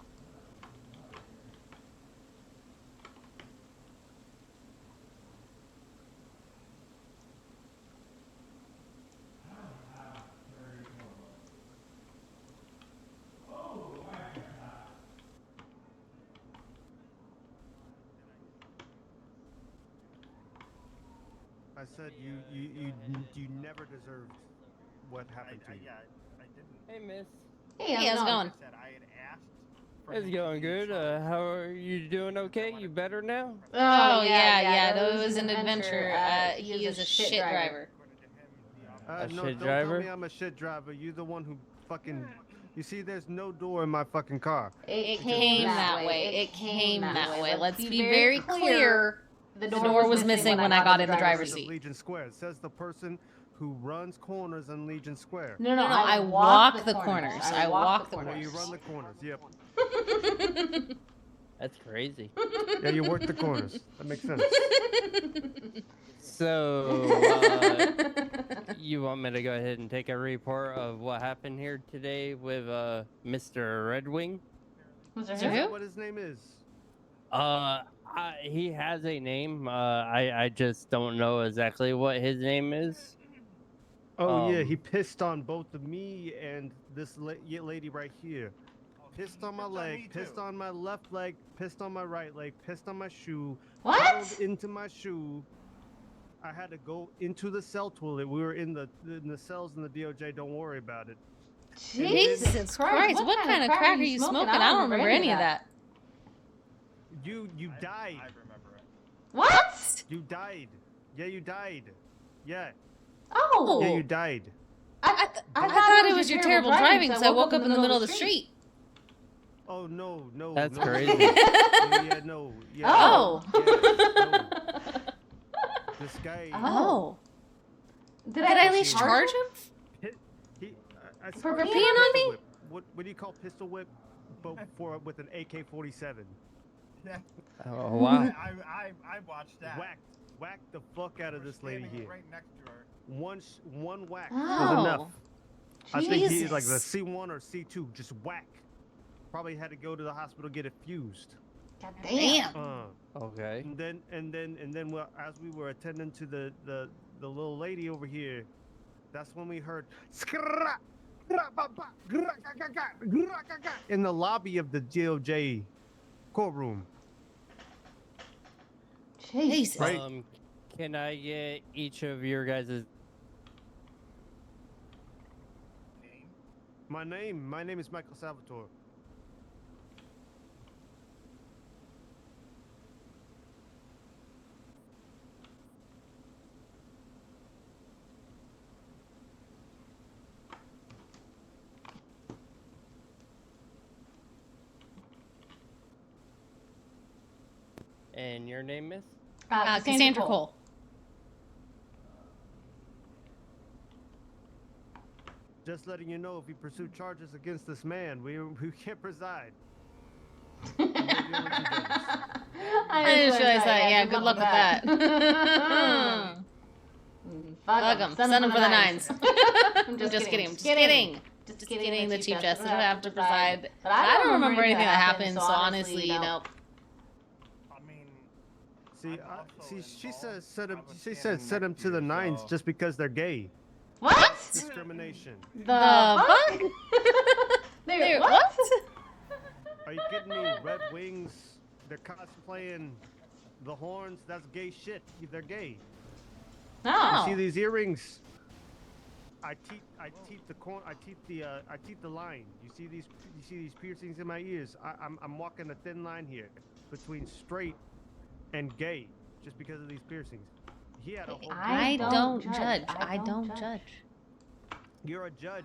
I said you never deserved what happened to you. Yeah, I didn't. Hey, miss. Hey, how's it going? I said I had asked for It's him to going be good. charged. How are you doing? Okay? You better now? Oh, yeah, no, it was an adventure. He is a shit driver. No, shit don't driver? tell me I'm a shit driver. You the one who fucking... You see, there's no door in my fucking car. It Came that way. It came that way. Let's be very clear. The door was missing when I got in the driver's seat. Legion Square. It says the person who runs corners in Legion Square. No, I walk the corners. I walk the Well, corners. you run the corners. Yep. That's crazy. Yeah, you work the corners. That makes sense. So, you want me to go ahead and take a report of what happened here today with Mr. Red Wing? Is that what his name is? He has a name. I just don't know exactly what his name is. Oh yeah, he pissed on both of me and this lady right here. Pissed on my leg, pissed on my left leg, pissed on my right leg, pissed on my shoe. What? Cuddled into my shoe. I had to go into the cell toilet. We were in the cells in the DOJ. Don't worry about it. Jesus Christ! What kind of crack are you smoking? I don't remember any of that. You died. I remember it. What? You died. Yeah, you died. Yeah. Oh. Yeah, you died. I thought it was your terrible driving, so I woke up in the middle of the street. Oh no. That's no. crazy. Yeah, no. Yeah, Oh. Yeah, no. This guy. Oh. Did I at least charge him? For peeing on me? What do you call pistol whip? But with an AK-47. Oh wow. I watched that. Whacked the fuck out of this lady here. Right next to her. One whack Oh. was enough. I think he's like the Jesus. C1 or C2. Just whack. Probably had to go to the hospital get it fused. God damn. Okay. And then as we were attending to the little lady over here, that's when we heard in the lobby of the DOJ courtroom. Jesus. Right. Can I get each of your guys' My name is Michael Salvatore. and your name, miss? Cassandra Cole. Just letting you know, if you pursue charges against this man, we can't preside. I just realized that. Yeah, good luck with that. Fuck him. Send him for the nines. I'm just kidding. Just kidding. The Chief Justice would have to preside. But I don't remember anything that happened, so honestly, you know. I mean, She says send him to the nines just because they're gay. What? Discrimination. The fuck? What? Are you kidding me? Red Wings They're cosplaying the horns. That's gay shit. They're gay. Oh. You see these earrings? I teeth the line. You see these piercings in my ears? I'm walking a thin line here between straight and gay just because of these piercings. He had a whole I don't judge. I don't judge. You're a judge.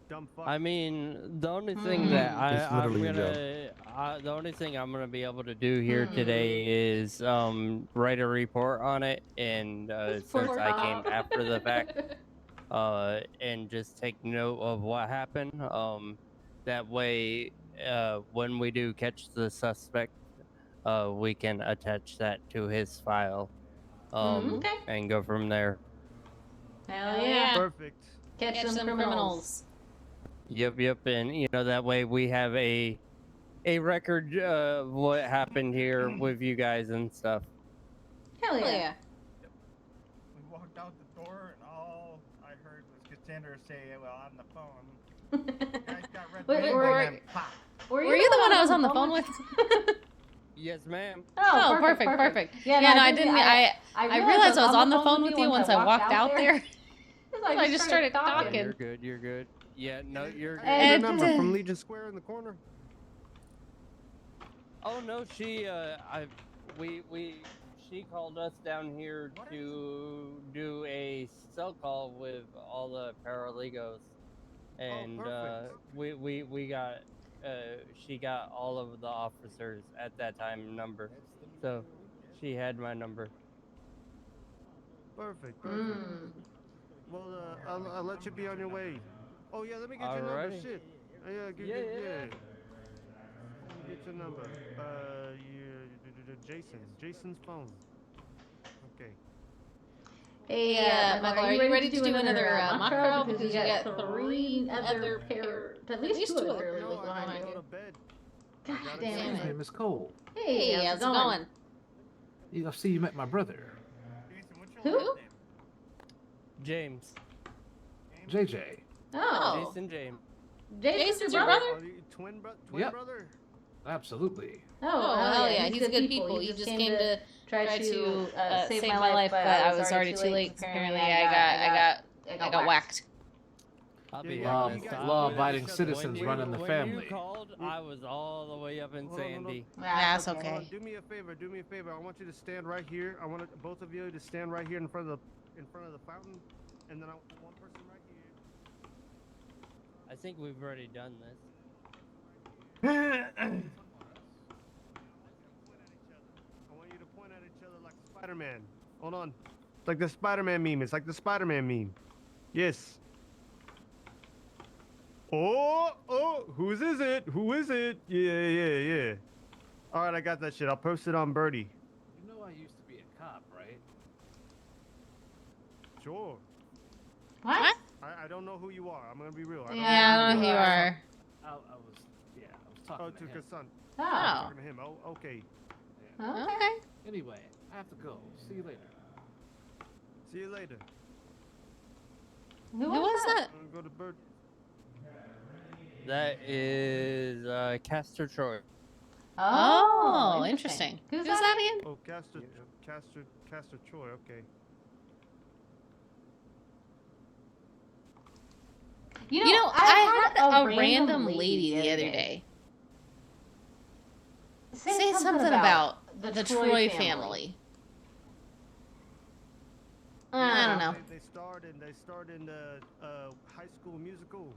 Dumb fuck. I mean, the only thing that It's I'm literally a gonna, the only thing I'm gonna be able to do here today is write a report on it, and since I came after the fact, and just take note of what happened. That way, when we do catch the suspect, we can attach that to his file, Okay. and go from there. Hell yeah. Perfect. Catch some criminals. Yep, and you know that way we have a record of what happened here with you guys and stuff. Hell yeah. We walked out the door, and all I heard was Cassandra say, "Well, on the phone." Guys got red Wait, wings, were and then pop. Were you the one I was on the phone with? Yes, ma'am. Oh, perfect. Yeah, no, I didn't. I realized I was on the phone with you once I walked out there. I just started talking. You're good. Yeah, no, you're good. Hey, the number from Legion Square in the corner. Oh no, she she called us down here to do a cell call with all the paralegals, and we got she got all of the officers at that time number, so she had my number. Perfect. Well, I'll let you be on your way. Oh yeah, let me get your number. Shit. Yeah. Let me get your number. Jason's phone. Okay. Hey, Michael, are you ready to do another mock trial? Because you got three other at least two other paralegals behind you. God damn Excuse me, it. Miss Cole. Hey, how's it going? I see you met my brother. Who? James. JJ. Oh. Jason James. Jason's your brother? Twin Yep. brother? Absolutely. Oh, hell yeah, he's good people. He just came to try to save my life, but I was already too late. Apparently, I got whacked. I'll be Law-abiding citizens running the When family. you called, I was all the way up in Sandy. That's okay. Do me a favor. I want you to stand right here. I want both of you to stand right here in front of the fountain, and then I want one person right here. I think we've already done this. I want you to point at each other like Spider-Man. Hold on. It's like the Spider-Man meme. It's like the Spider-Man meme. Yes. Oh, whose is it? Who is it? Yeah. All right, I got that shit. I'll post it on Birdie. You know I used to be a cop, right? Sure. What? I don't know who you are. I'm gonna be real. I don't know who you are. I was talking to him. Cassandra. Oh. Talking to him. Oh, okay. Yeah. Okay. Anyway, I have to go. See you later. See you later. Who was that? I'm gonna go to Bird. That is Castor Troy. Oh, interesting. Who's that again? Oh, Castor Troy. Okay. You know, I had a random lady the other day say something about the Troy family. I don't know. They starred in the High School Musical.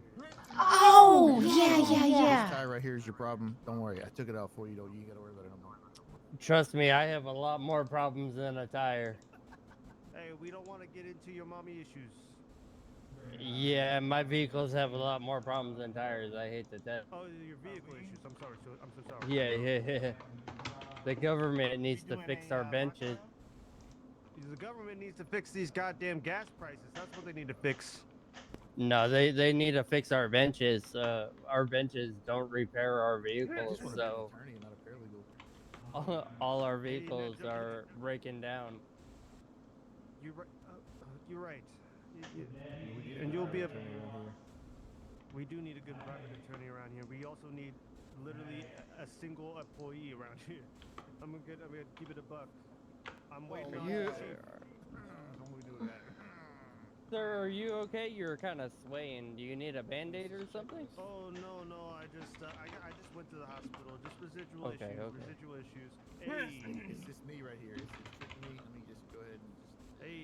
Oh, yeah. This tie right here is your problem. Don't worry, I took it out for you. You gotta worry about it no more. Trust me, I have a lot more problems than a tire. Hey, we don't want to get into your mommy issues. Yeah, my vehicles have a lot more problems than tires. I hate to tell. Oh, your vehicle issues. I'm so sorry. Yeah. The government needs to fix our benches. The government needs to fix these goddamn gas prices. That's what they need to fix. No, they need to fix our benches. Our benches don't repair our vehicles, so all our vehicles are breaking down. You're right. And you'll be a. We do need a good private attorney around here. We also need literally a single employee around here. I'm gonna keep it a buck. I'm waiting on You, Don't we do that? sir, are you okay? You're kind of swaying. Do you need a band-aid or something? Oh no, I just went to the hospital. Just residual Okay, issues. okay. Residual issues. Hey, It's just me right here. It's just me. Let me just go ahead and just. hey,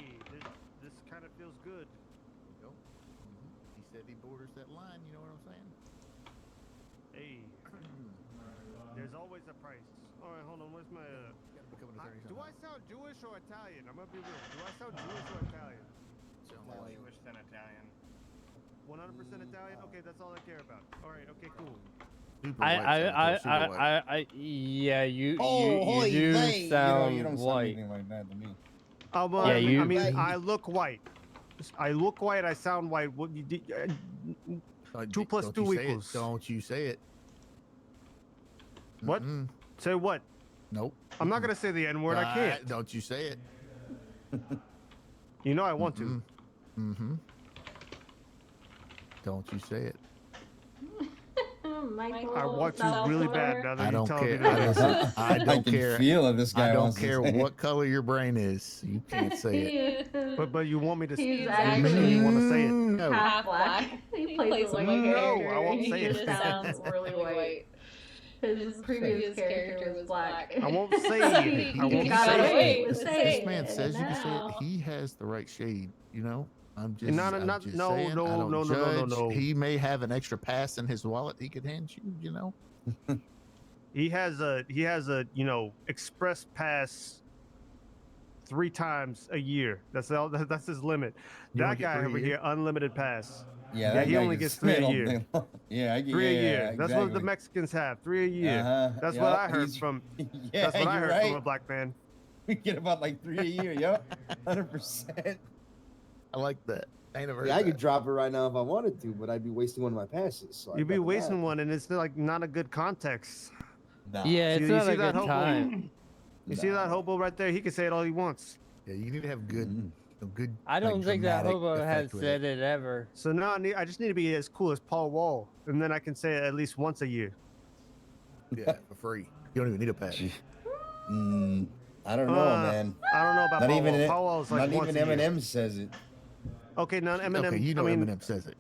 this kind of feels good. There we go. He said he borders that line. You know what I'm saying? Hey, there's always a price. All right, hold on. Where's my? Become an attorney Do I somehow. sound Jewish or Italian? I'm gonna be real. Do I sound Jewish or Italian? Sound More like- Jewish than Italian. 100% Italian. Okay, that's all I care about. All right. Okay, cool. Super white, super white. Yeah, you holy do vey. sound You don't sound white. anything like that to me. Yeah, you- I mean, I look white. I look white. I sound white. What you did? 2 plus Don't 2 you say it. equals. Don't you say it. What? Mm-mm. Say what? Nope. I'm not gonna say the N word. I can't. Don't you say it. You know I want to. Mm-hmm. Don't you say it. Michael, I want to really bad now that I you don't tell me care. that. I don't can care. feel it. This guy I don't wants to care say it. what color your brain is. You can't say it. But you want me to? He's you actually want to say it? No. half black. He plays a white No, character. I won't and say he it. just sounds really white. His previous character was black. I won't say it. I won't gotta say wait it. to say This man it, says you can say now. it. He has the right shade. You know. I'm just. No, I'm not- just no, saying, no, I don't no, no, no, no, judge. no. He may have an extra pass in his wallet. He could hand you. You know. He has a express pass 3 times a year. That's all. That's his limit. You only That get guy 3 a over year? here, unlimited pass. Yeah, Yeah, he only gets 3 a year. Yeah, I get 3 a yeah, year. yeah, That's what the exactly. Mexicans have. 3 a year. Uh-huh, That's what yup, I heard he's- from. Yeah, That's what I you're heard right. from a black man. We get about like 3 a year. Yep, 100%. I like that. I ain't never heard Yeah, I that. could drop it right now if I wanted to, but I'd be wasting one of my passes. So I'd You'd be rather wasting not. one, and it's like not a good context. Nah. Yeah, it's You not see a that good hobo? time. You see that hobo right there? He can say it all he wants. Yeah, you need to have good, a good. I don't like, think that dramatic hobo has effect with said it ever. So now I just need to be as cool as Paul Wall, and then I can say it at least once a year. Yeah, for free. You don't even need a pass. I don't know, man. I don't know about Not Paul even Wall. Paul Wall's like not once even a year. Eminem says it. Okay, now Eminem. Okay, you know I mean, Eminem says it.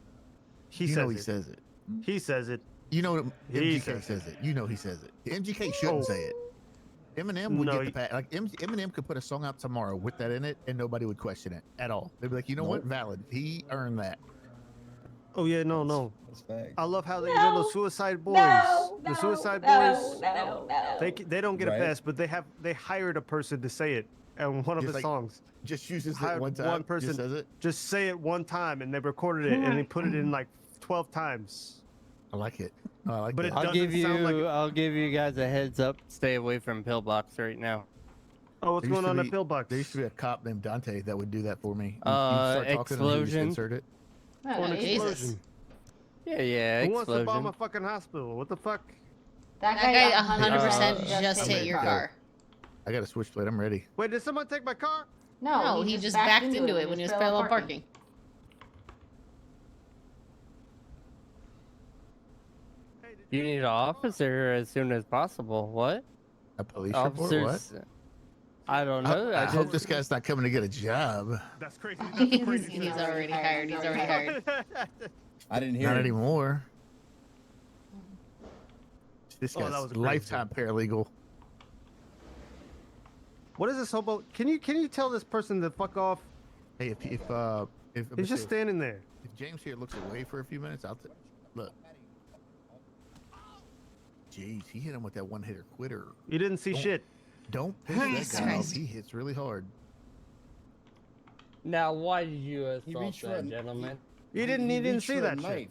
He you says know he it. says it. He says it. You know He MGK says says it. You know he says it. MGK shouldn't say it. Eminem would No, get the pass. Like Eminem could put a song out tomorrow with that in it, and nobody would question it at all. They'd be like, you know what, valid. He earned that. Oh yeah, no. That's facts. I love how they No. the Suicide Boys. No, the Suicide no, Boys. no. They don't get Right. a pass, but they hired a person to say it on one of Just his like- songs. Just uses it Hired one time. one person Just says it. Just say it one time, and they recorded it, and they put it in like 12 times. I like it. I like But that. it I'll doesn't give sound like. I'll give you guys a heads up. Stay away from pillbox right now. Oh, what's There used going on to at be- Pillbox? There used to be a cop named Dante that would do that for me. You start talking and he would just explosion. insert it. Oh, an Jesus. explosion. Yeah, Who wants to bomb explosion. a fucking hospital? What the fuck? That That guy guy 100% Uh, just I'm hit ready your to go. car. I got a switchblade. I'm ready. Wait, did someone take my car? No, he just backed into it when he was parallel parking. Hey, did You need an officer as soon as possible. What? A police report? What? Officers? I don't know. I hope just- this guy's not coming to get a job. That's crazy. That's crazy. He's already hired. He's already hired. I didn't hear Not it. anymore. This Oh, that guy's was crazy. lifetime paralegal. What is this hobo? Can you tell this person to fuck off? Hey, if He's just standing there. if James here looks away for a few minutes, look. Jeez, he hit him with that one-hitter quitter. You didn't see Don't- shit. Don't piss Jesus that guy off. Christ. He hits really hard. Now, why did you He assault reached for that a- gentleman? You didn't even reached see for a that shit. knife.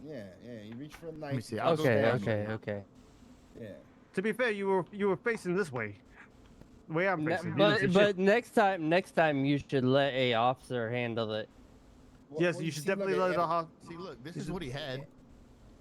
Yeah, he reached for a knife. Let me see. I'll go Okay, down. okay. Yeah. To be fair, you were facing this way. The way I'm Ne- facing. You didn't see but shit. next time you should let a officer handle it. Yes, you should definitely let it off. See, look, this is what he had.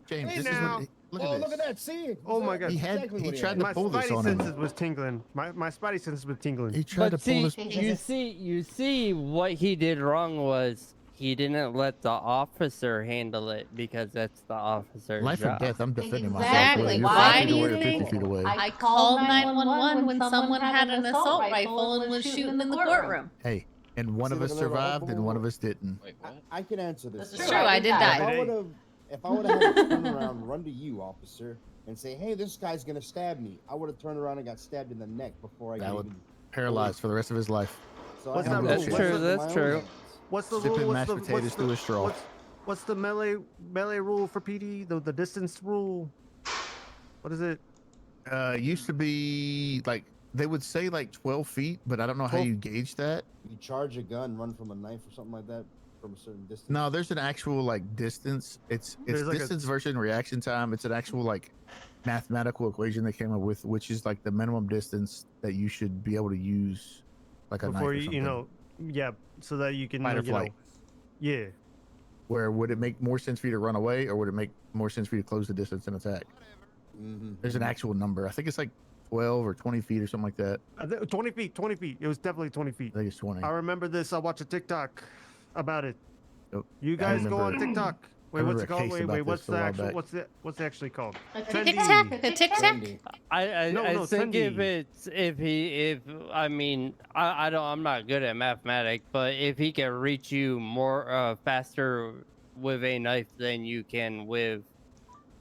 James, Hey, this now. is what. Look Oh, at this. look at that! See? Oh my God. He had. Exactly He what tried had. to My pull this spidey on him. senses was tingling. My spidey senses was tingling. He tried But to pull see, this. you see what he did wrong was he didn't let the officer handle it because that's the officer's Life or job. death, I'm defending myself. Exactly. whether you're Why 5 do feet away you or 50 think feet away. I called 911 when someone had an assault rifle and was shooting in the courtroom? Hey, and one of us survived and one of us didn't. Wait, what? I can answer this. It's true, I did die. If I would have had to turn around, run to you, officer, and say, "Hey, this guy's gonna stab me," I would have turned around and got stabbed in the neck before I That could would even paralyzed for the rest of his life. So What's I have that no rule? That's weapons true. of That's my own true. hands. What's the Sipping rule? mashed potatoes through a straw. What's the melee rule for PD? The distance rule. What is it? Used to be like they would say like 12 feet, but I don't know how you gauge that. You charge a gun, run from a knife or something like that from a certain distance. No, there's an actual like distance. It's There's like distance versus reaction time. It's an actual like mathematical equation they came up with, which is like the minimum distance that you should be able to use, like a knife Before or you, something. yeah, so that you can Fight or you know, flight. yeah. Where would it make more sense for you to run away, or would it make more sense for you to close the distance and attack? There's an actual number. I think it's like 12 or 20 feet or something like that. 20 feet. 20 feet. It was definitely 20 feet. I think it's 20. I remember this. I watched a TikTok about it. Oh, You I guys go on remember- TikTok. I Wait, what's remember it a called? case Wait, about wait. What's this a the while actual? back. What's it actually called? The tic tac. The tic tac. I think trendy. I'm not good at mathematics, but if he can reach you more faster with a knife than you can with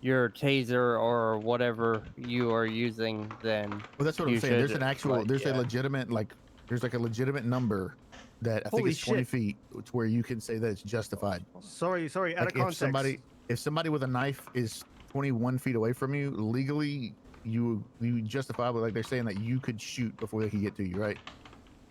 your taser or whatever you are using, then Well, that's what I'm you saying. There's should, an actual, like, there's yeah. a legitimate, like, there's like a legitimate number that I think Holy is 20 shit. feet, to where you can say that it's justified. Sorry. Out Like of if context. somebody with a knife is 21 feet away from you, legally, you justifiably, like they're saying that you could shoot before they could get to you, right?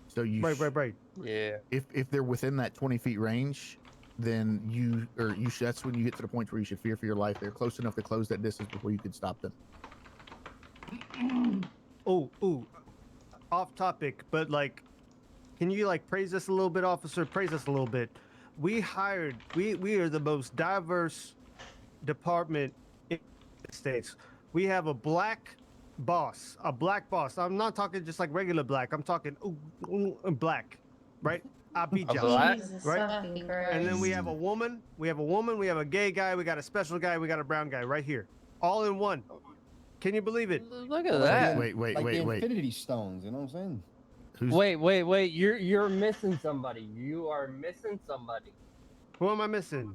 So you Right. Yeah. If they're within that 20 feet range, then you should, that's when you get to the point where you should fear for your life. They're close enough to close that distance before you could stop them. Ooh. Off topic, but like, can you like praise us a little bit, officer? Praise us a little bit. We are the most diverse department in the States. We have a black boss. I'm not talking just like regular black. I'm talking black, right? Abijah, black? right? And then we have a woman. We have a gay guy. We got a special guy. We got a brown guy right here, all in one. Can you believe it? Look at that. Wait. the Infinity Stones, you know what I'm saying? Wait. You're missing somebody. You are missing somebody. Who am I missing?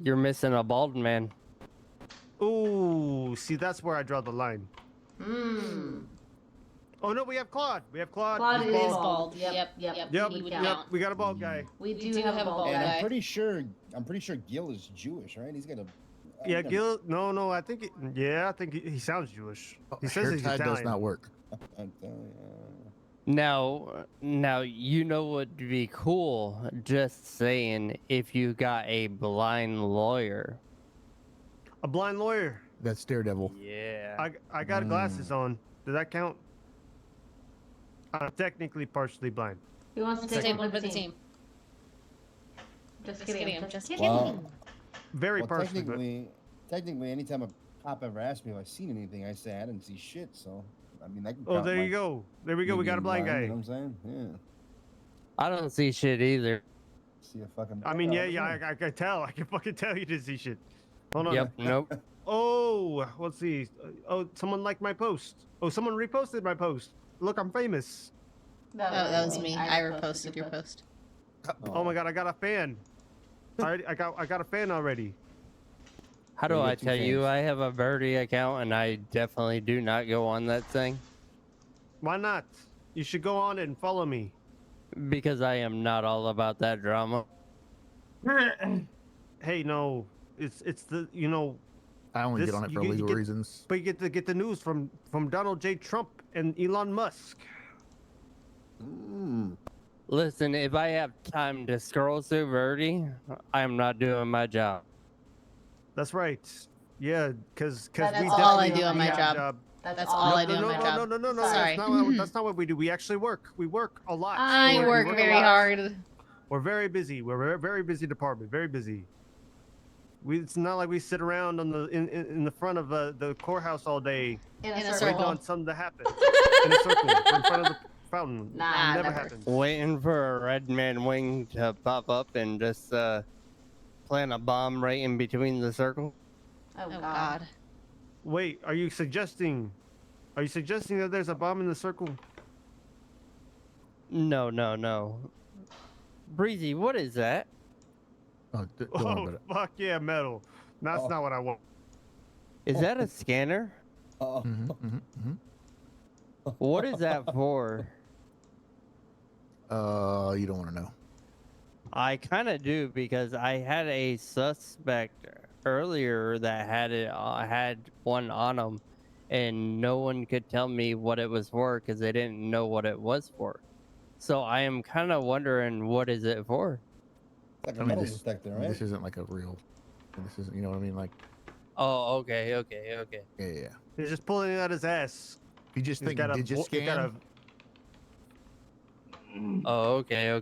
You're missing a bald man. Ooh, see, that's where I draw the line. Oh no, we have Claude. Claude He's is bald. bald. Yep. Yep. We got a bald guy. We do have a bald And guy. I'm pretty sure Gil is Jewish, right? He's got a. Yeah, Gil. No. I think. I think he sounds Jewish. He says Hair he's tie Italian. does not work. Now, you know what would be cool? Just saying, if you got a blind lawyer. A blind lawyer. That's Daredevil. Yeah. I got glasses on. Does that count? I'm technically partially blind. Who wants to Take take one for the team. Just kidding. I'm just kidding. kidding. Very partially. But technically, anytime a cop ever asks me if I've seen anything, I say I didn't see shit. So, I mean, I can. oh, there you go. There we go. We got a blind guy. You know what I'm saying? Yeah. I don't see shit either. See a fucking. I mean, yeah. I can tell. I can fucking tell you didn't see shit. Hold on. Yep. Nope. Oh, let's see. Oh, someone liked my post. Oh, someone reposted my post. Look, I'm famous. That was me. I reposted your post. Oh my god, I got a fan. I got a fan already. How do You I get two tell you? fans. I have a Birdie account, and I definitely do not go on that thing Why not? You should go on and follow me. because I am not all about that drama. Hey, no, it's the I only This- get on it you for get- you legal get- reasons. but you get the news from Donald J. Trump and Elon Musk. Listen, if I have time to scroll through Birdie, I am not doing my job. That's right. Yeah, because That's we all I definitely do on my have job. That's all I do on my job. No. Sorry. That's not what we do. We actually work. We work a lot. I We work a very lot. hard. We're very busy. We're a very busy department. Very busy. It's not like we sit around on in the front of the courthouse all day In a waiting circle. on something to happen. In a circle in front fountain. Nah, never never. happens. Waiting for a red man wing to pop up and just plant a bomb right in between the circle. Oh God. Wait, are you suggesting that there's a bomb in the circle? No, no, no. Breezy, what is that? Oh, don't worry about it. Fuck yeah, metal. That's not what I want. Is that a scanner? What is that for? You don't want to know. I kind of do because I had a suspect earlier that had one on him, and no one could tell me what it was for because they didn't know what it was for. So I am kind of wondering, what is it for? Like a I mean, metal this, detector, I mean, right? this isn't like a real. This isn't. You know what I mean? Like. Oh, okay. Yeah. He's just pulling it out his ass. If you just He's think got a digit scan. Oh, okay.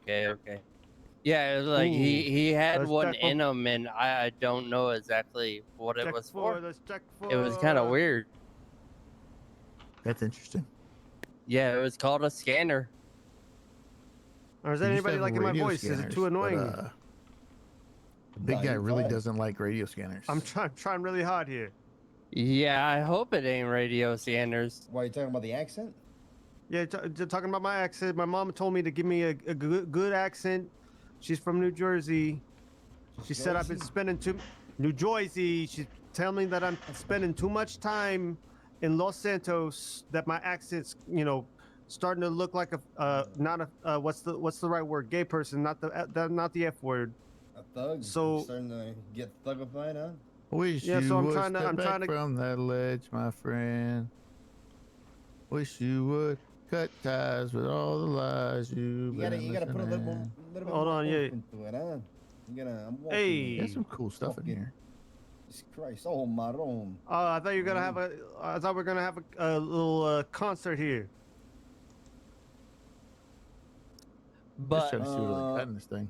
Yeah, it was like he had Let's one check for- in him, and I don't know exactly what it Check was for. for. Let's check for. It was kind of weird. That's interesting. Yeah, it was called a scanner. Or is We used to anybody have liking my radio voice? Is it scanners, too but, annoying? the big guy you're really fine. doesn't like radio scanners. I'm trying really hard here. Yeah, I hope it ain't radio scanners. Why are you talking about the accent? Yeah, talking about my accent. My mom told me to give me a good accent. She's from New Jersey. She said I've been spending New Jersey. She's telling me that I'm spending too much time in Los Santos. That my accent's, starting to look like not a what's the right word? Gay person, not the F word. A thug. So- You're starting to get thugified, huh? Wish Yeah, you so I'm would trying to- step I'm back trying to- from that ledge, my friend. Wish you would cut ties with all the lies you've You gotta been put a little listening. bit Hold more on, yeah. oomph into it, huh? I'm walking. Hey. There's some cool stuff in here. Jesus Christ! Oh my Rome. Oh, I thought you were gonna have I thought we were gonna have a little concert here. Just But trying to see what I'm cutting this thing.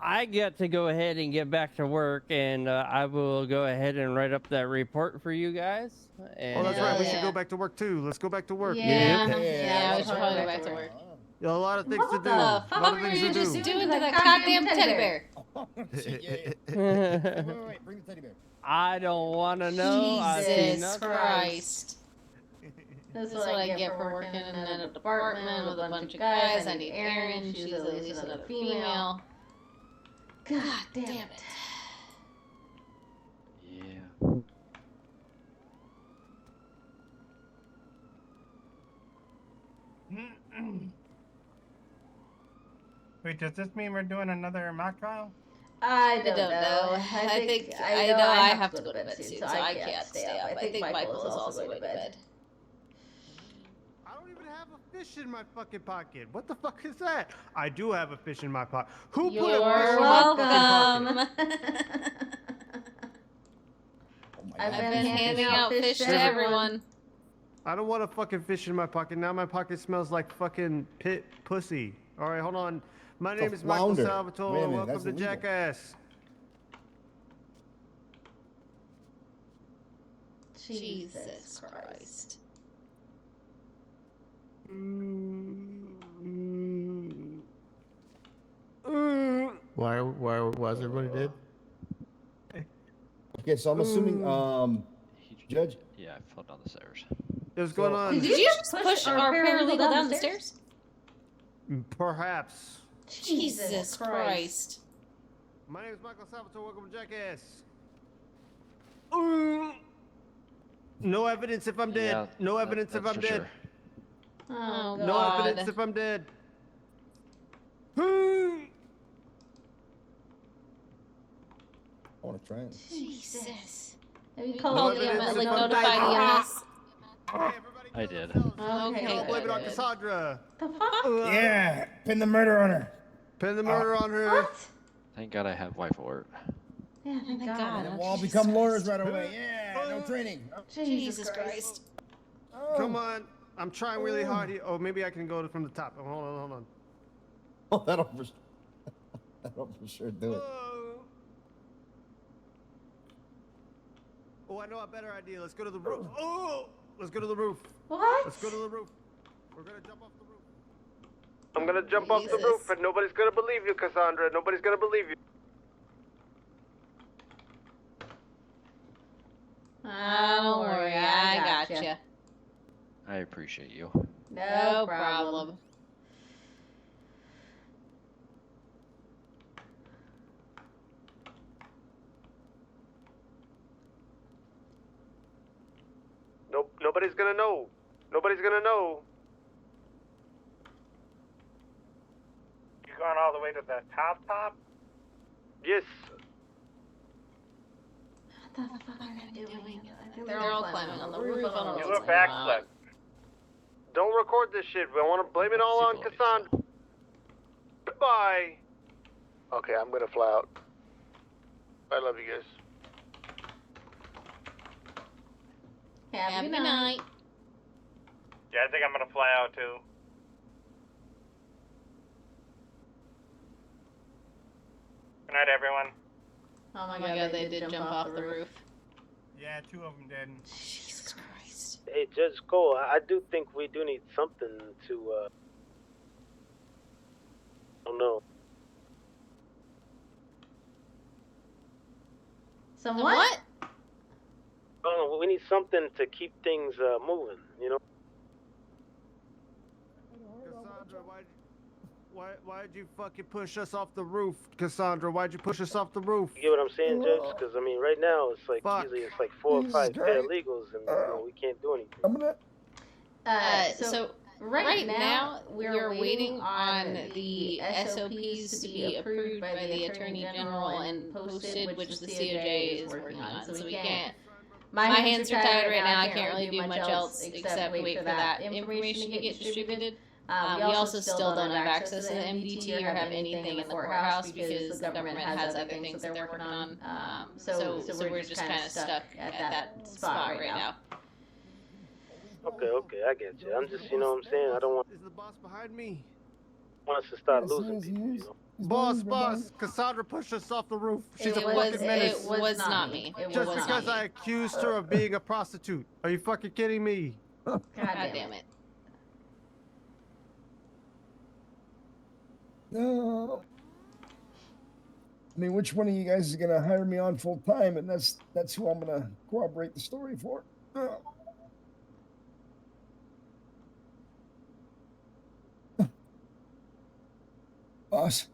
I got to go ahead and get back to work, and I will go ahead and write up that report for you guys. And, Oh, that's right. We should yeah. go back to work too. Let's go back to work. Yeah. Yeah, we let's should go probably go back back to to work. work. Yeah, a lot of things to What do. the A fuck lot of were things you to just do. doing Doing to to that that goddamn goddamn teddy bear. Wait, bring the teddy bear. I don't want to know. I see Jesus nothing. Christ. That's That's what I get for working in a department with a bunch of guys. I need Erin. She's at least another female. God damn it. Yeah. Wait, does this mean we're doing another mock trial? I I don't know. I think I know I have to go to bed soon, so I can't stay up. I think Michael is also going to bed. I don't even have a fish in my fucking pocket. What the fuck is that? I do have a fish in my pocket. Who put a fish You're in my fucking welcome. pocket? I've been handing out fish to everyone. I don't want a fucking fish in my pocket. Now my pocket smells like fucking pit pussy. All right, hold on. My name is Michael flounder. Salvatore. Wait a minute, Welcome that's to illegal. Jackass. Jesus Christ. Why is everybody dead? Okay, so I'm assuming, Judge. Yeah, I fell down the stairs. What's going on? Did you just push our paralegal down the stairs? Perhaps. Jesus Christ. My name is Michael Salvatore. Welcome to Jackass. No evidence if I'm dead. Yeah, no evidence if that's I'm for dead. sure. Oh, No God. evidence if I'm dead. I want to try it. Jesus. Have you No called the evidence like if I'm notified dead. EMS? I did. Okay, Don't blame it on good. Cassandra. The fuck? Yeah, pin the murder on her. Pin the murder on her. What? Thank God I have wife alert. Yeah, thank God. And we'll all become lawyers right away. Yeah, no training. Jesus Christ. Come on. I'm trying really hard here. Oh, maybe I can go from the top. Oh, hold on. Oh, that'll for sure do it. Oh, I know a better idea. Let's go to the roof. Oh, let's go to the roof. What? Let's go to the roof. We're gonna jump off the roof. I'm gonna jump off the roof and nobody's gonna believe you, Cassandra. Nobody's gonna believe you. Don't worry, I gotcha. I appreciate you. No problem. Nope, nobody's gonna know. Nobody's gonna know. You going all the way to the top? Yes. What the fuck are they doing? They're all climbing on the roof. I don't know You what's look going on. backflip. Don't record this shit. We want to blame it all on Cassandra. Goodbye. Okay, I'm gonna fly out. I love you guys. Have a good night. Yeah, I think I'm gonna fly out too. Good night, everyone. Oh my god, they did jump off the roof. Yeah, 2 of them did. Jesus Christ. Hey, Judge Cole, I do think we do need something to, I don't know. Some what? Oh, we need something to keep things moving, you know? Cassandra, why'd you fucking push us off the roof? Cassandra, why'd you push us off the roof? You get what I'm saying, Judge? Because, I mean, right now, it's like, Fuck. easily, it's like 4 or 5 paralegals, and, you know, we can't do anything. I'm gonna. So right now we're waiting on the SOPs to be approved by the Attorney General and posted, which the DOJ is working on. So we can't. My hands are tied right now. I can't really do much else except wait for that information to get distributed. We also still don't have access to the MDT or have anything in the courthouse because the government has other things that they're working on. So we're just kind of stuck at that spot right now. Okay, I get you. I'm just, you know what I'm saying? I don't want... Is the boss behind me? Want us to start losing people, you know? Boss, Cassandra pushed us off the roof. She's a fucking menace. It was not me. Just because I accused her of being a prostitute. Are you fucking kidding me? God damn it. No. I mean, which one of you guys is gonna hire me on full time, and that's who I'm gonna corroborate the story for. Boss.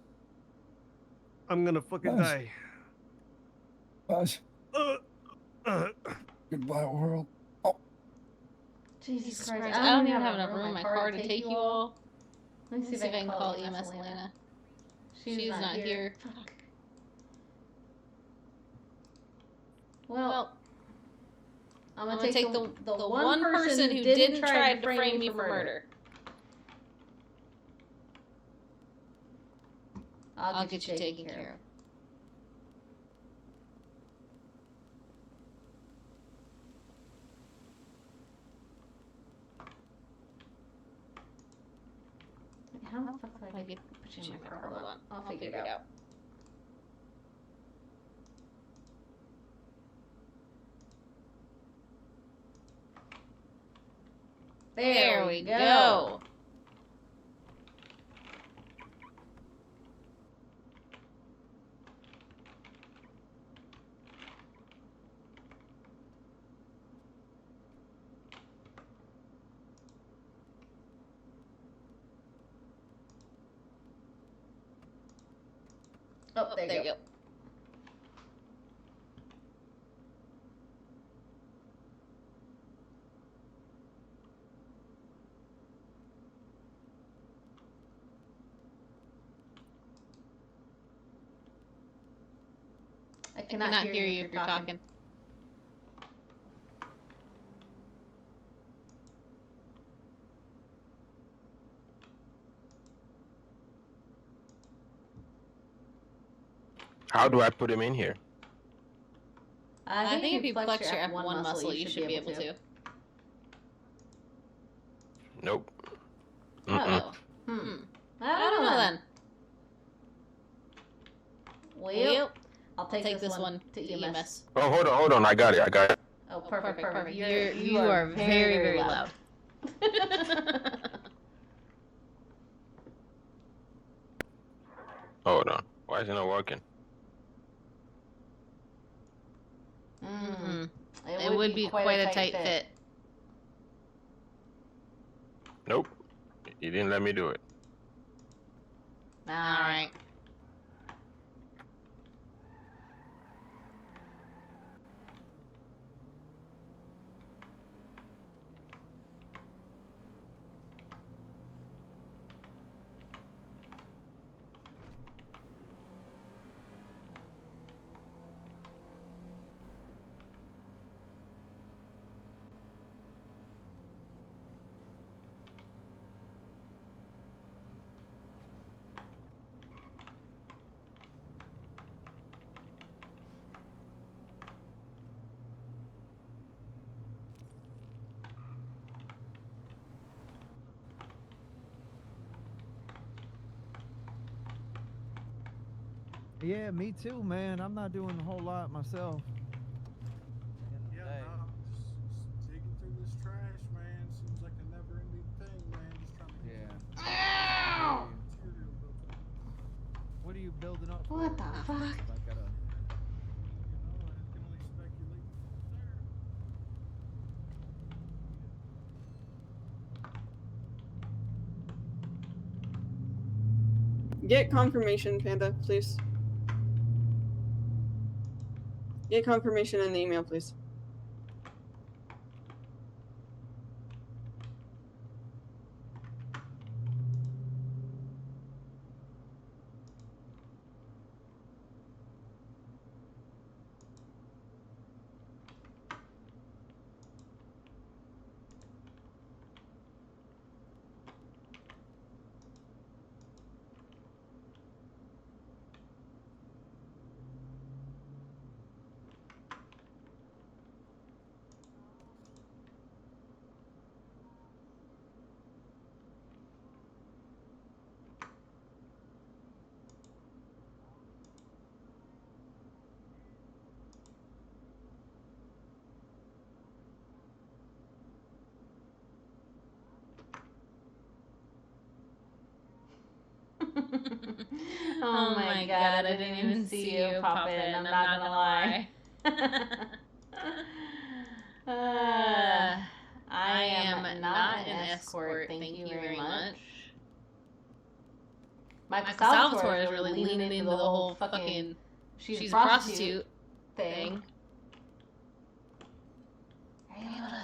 I'm gonna fucking die. Boss. Goodbye, world. Jesus Christ. I don't even have enough room in my car to take you all. Let me see if I can call EMS Elena. She's not here. Fuck. Well, I'm gonna take the one person who didn't try to frame me for murder. I'll get you taken care of. How the fuck do I get put you in my car? Hold on. I'll figure it out. There we go. Oh, there you go. I cannot hear you if you're talking. How do I put him in here? I think if you flex your F1 muscle, you should be able to. Nope. Oh. I don't know then. Well, I'll take this one to EMS. Oh, hold on. I got it. Oh, perfect. You are very, very loud. Hold on. Why is it not working? It would be quite a tight fit. Nope. You didn't let me do it. Alright. Yeah, me too, man. I'm not doing a whole lot myself. Yeah, no, just digging through this trash, man. Seems like a never-ending thing, man. Just trying to get Ow! material built up. What are you building up What for? the fuck? I gotta. You know, I can only speculate. Get confirmation, Panda, please. Get confirmation in the email, please. Oh my god, I didn't even see you pop in. I'm not gonna lie. I am not an escort. Thank you very much. Michael Salvatore is really leaning into the whole fucking she's a prostitute thing.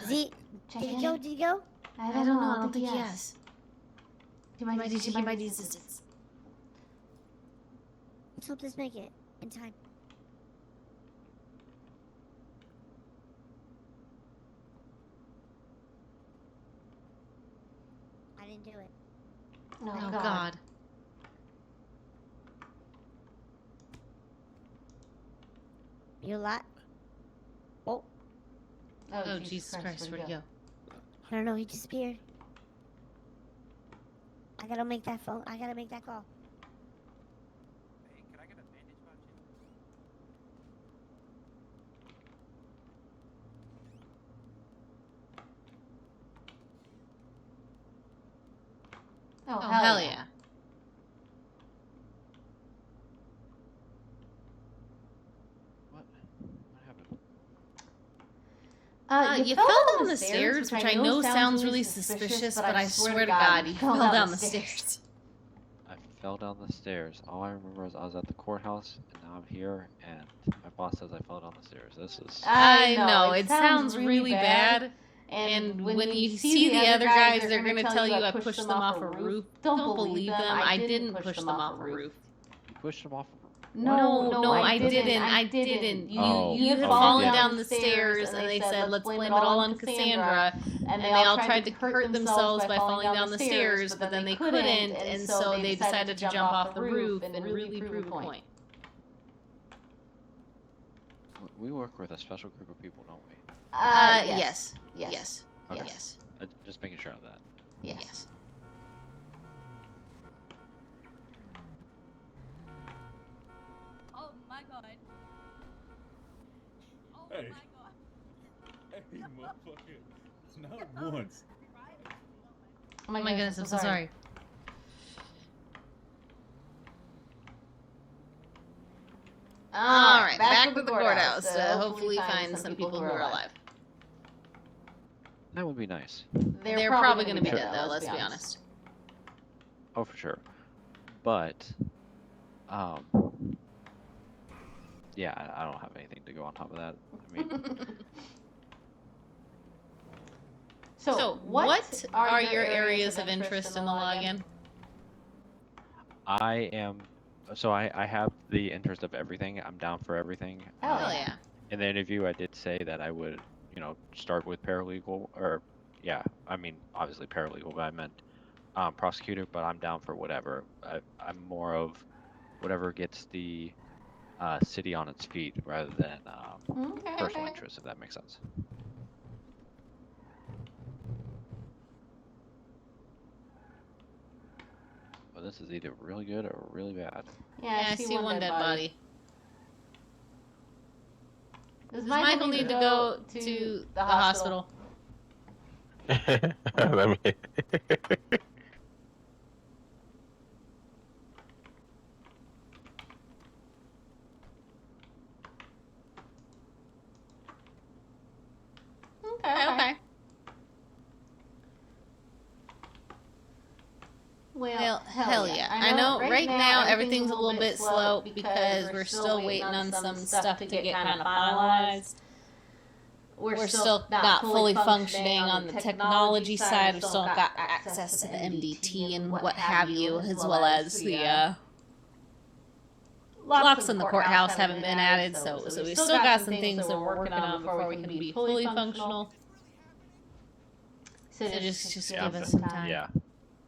Did he go? Did he go? I don't know. I don't think he has. He might need assistance. Let's hope this make it in time. I didn't do it. Oh god. You a lot? Oh. Oh, Jesus Christ, where'd he go? I don't know, he disappeared. I gotta make that phone. I gotta make that call. Hey, can I get a bandage box? Oh, hell yeah. What happened? You fell down the stairs, which I know sounds really suspicious, but I swear to God, you fell down the stairs. I fell down the stairs. All I remember is I was at the courthouse, and now I'm here, and my boss says I fell down the stairs. This is... I know, it sounds really bad. And when you see the other guys, they're gonna tell you I pushed them off a roof. Don't believe them. I didn't push them off a roof. You pushed them off a roof? No, I didn't. You had fallen down the stairs, and they said, let's blame it all on Cassandra. And they all tried to hurt themselves by falling down the stairs, but then they couldn't, and so they decided to jump off the roof and really prove a point. We work with a special group of people, don't we? Yes. Okay. Yes. Just making sure of that. Yes. Oh my god. Oh Hey. my god. Hey, motherfucker. Not once. Oh my goodness, I'm so sorry. Alright, back to the courthouse to hopefully find some people who are alive. That would be nice. They're probably going to be dead, though, let's be honest. Oh, for sure. But, yeah, I don't have anything to go on top of that. I mean, So, what are your areas of interest in the login? I have the interest of everything. I'm down for everything. Hell yeah. In the interview, I did say that I would, start with paralegal, or, yeah, I mean, obviously paralegal, but I meant prosecutor, but I'm down for whatever. I'm more of whatever gets the city on its feet rather than personal interest, if that makes sense. Well, this is either really good or really bad. Yeah, I see one dead body. Does Michael need to go to the hospital? Let me. Okay. Well, hell yeah. I know right now everything's a little bit slow because we're still waiting on some stuff to get kind of finalized. We're still not fully functioning on the technology side. We've still got access to the MDT and what have you, as well as the locks in the courthouse haven't been added, so we've still got some things that we're working on before we can be fully functional. So just give us some time. Yeah.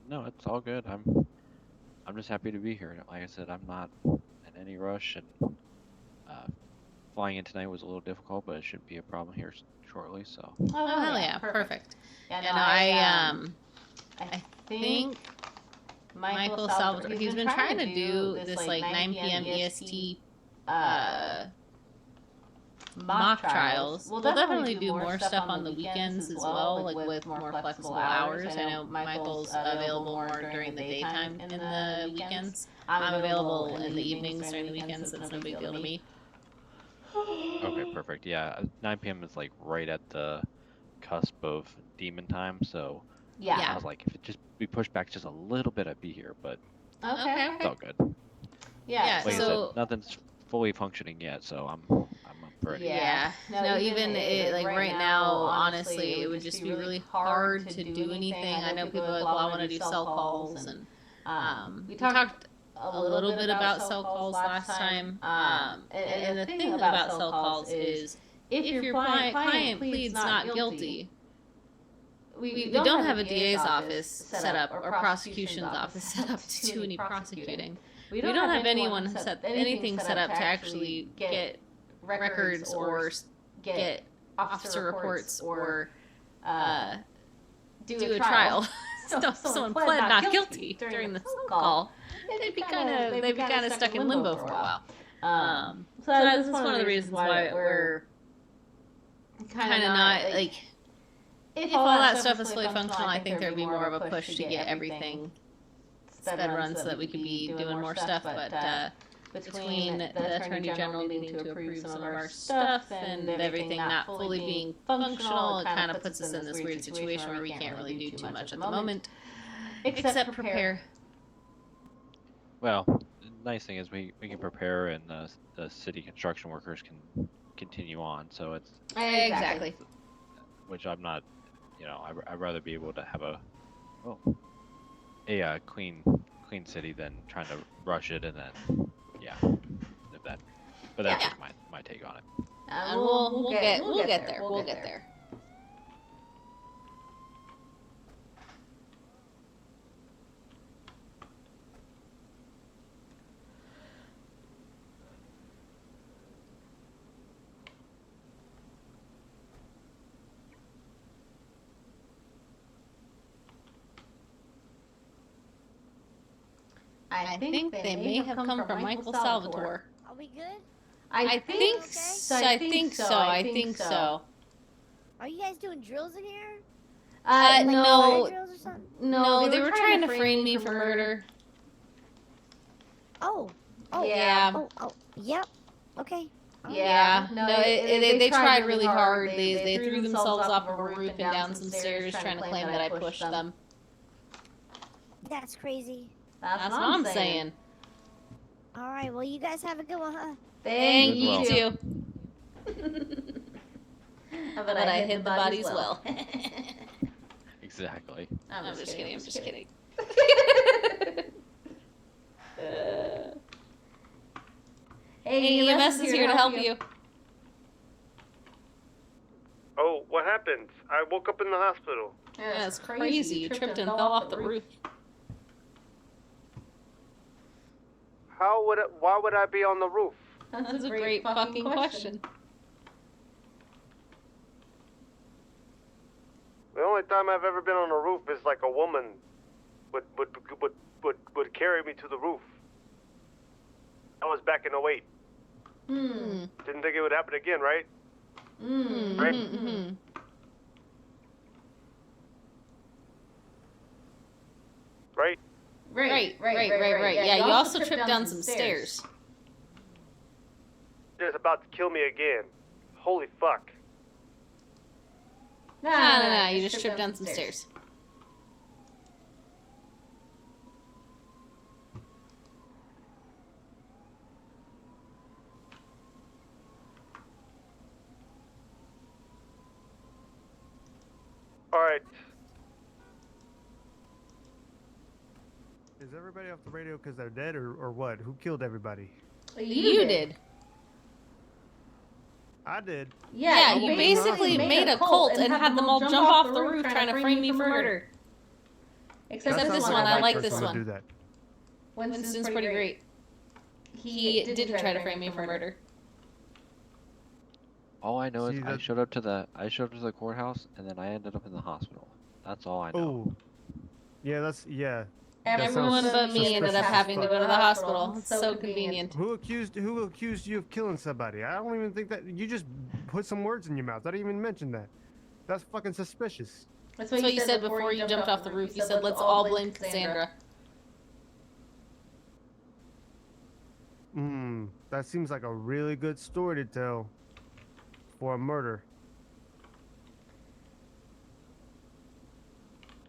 No, it's all good. I'm just happy to be here. Like I said, I'm not in any rush, and flying in tonight was a little difficult, but it shouldn't be a problem here shortly. So. Oh hell yeah, perfect. Yeah, no, I think Michael Salvatore, he's been trying to do this like 9 p.m. EST mock trials. We'll definitely do more stuff on the weekends as well, like with more flexible hours. I know Michael's available more during the daytime in the weekends. I'm available in the evenings during the weekends, so it's no big deal to me. Okay, perfect. Yeah, 9 p.m. is like right at the cusp of demon time, so yeah. I was like, if it just be pushed back just a little bit, I'd be here, but okay. It's all good. Yeah, like so I said, nothing's fully functioning yet, so I'm up for it. Yeah. No, even like right now, honestly, it would just be really hard to do anything. I know people are like, well, I want to do cell calls, and we talked a little bit about cell calls last time. And the thing about cell calls is if your client pleads not guilty, we don't have a DA's office set up or prosecution's office set up to do any prosecuting. We don't have anything set up to actually get records or get officer reports or do a trial. So if someone pled not guilty during the phone call, they'd be kind of stuck in limbo for a while. So that's one of the reasons why we're kind of not like. If all that stuff is fully functional, I think there'd be more of a push to get everything sped run so that we could be doing more stuff. But between the Attorney General needing to approve some of our stuff and everything not fully being functional, it kind of puts us in this weird situation where we can't really do too much at the moment, except prepare. Well, the nice thing is we can prepare, and the city construction workers can continue on. So it's exactly. Which I'm not. I'd rather be able to have a clean city than trying to rush it and then but that's just my take on it. And we'll get there. We'll get there. I think they may have come from Michael Salvatore. Are we good? I think so. I think so. Are you guys doing drills in here? No. Drills or something? No, they were trying to frame me for murder. Oh. Yeah. Oh, yep. Okay. Yeah, no, they tried really hard. They threw themselves off of a roof and down some stairs trying to claim that I pushed them. That's crazy. That's what I'm saying. All right, well, you guys have a good one, huh? Thank you you. too. But I hit the bodies well. Exactly. I'm just kidding. I'm just kidding. Hey, EMS is here to help you. Oh, what happened? I woke up in the hospital. Yeah, that's crazy. You tripped and fell off the roof. Why would I be on the roof? That's a great fucking question. The only time I've ever been on a roof is like a woman would carry me to the roof. That was back in 08. Didn't think it would happen again, right? Right? Right? Right. Yeah, you also tripped down some stairs. They're about to kill me again. Holy fuck. No, you just tripped down some stairs. Alright. Is everybody off the radio because they're dead or what? Who killed everybody? You did. I did. Yeah, you basically made a cult and had them all jump off the roof trying to frame me for murder. Except this one, I like this one. Do that. Winston's pretty great. He didn't try to frame me for murder. All I know is I showed up to the courthouse and then I ended up in the hospital. That's all I know. Oh. Yeah, Everyone but me ended up having to go to the hospital. It's so convenient. Who accused you of killing somebody? I don't even think that you just put some words in your mouth. I didn't even mention that. That's fucking suspicious. That's what you said before you jumped off the roof. You said, let's all blame Cassandra. That seems like a really good story to tell for a murder.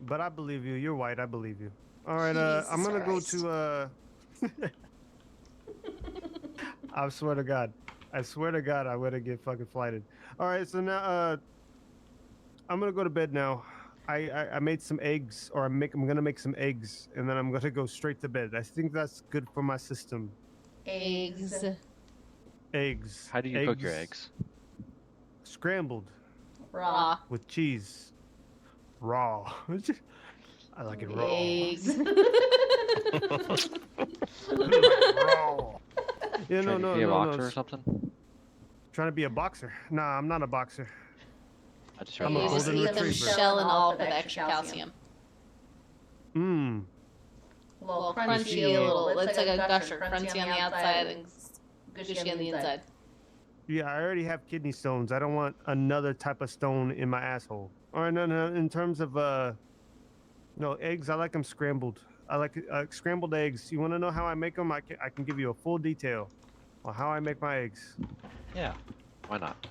But I believe you. You're white. I believe you. All right, I'm gonna go to I swear to God, I'm gonna get fucking flighted. All right, so now I'm gonna go to bed now. I made some eggs, or I'm gonna make some eggs, and then I'm gonna go straight to bed. I think that's good for my system. Eggs. How do you cook your eggs? Scrambled. Raw. With cheese. Raw. I like it raw. Eggs. Raw. Yeah, Trying to be a boxer or something? Trying to be a boxer? Nah, I'm not a boxer. I'm a golden retriever. Shell and all with extra calcium. Well, crunchy a little. It's like a gusher. Crunchy on the outside and gushy on the inside. Yeah, I already have kidney stones. I don't want another type of stone in my asshole. All right, no. In terms of no eggs, I like them scrambled. I like scrambled eggs. You want to know how I make them? I can give you a full detail on how I make my eggs. Yeah, why not?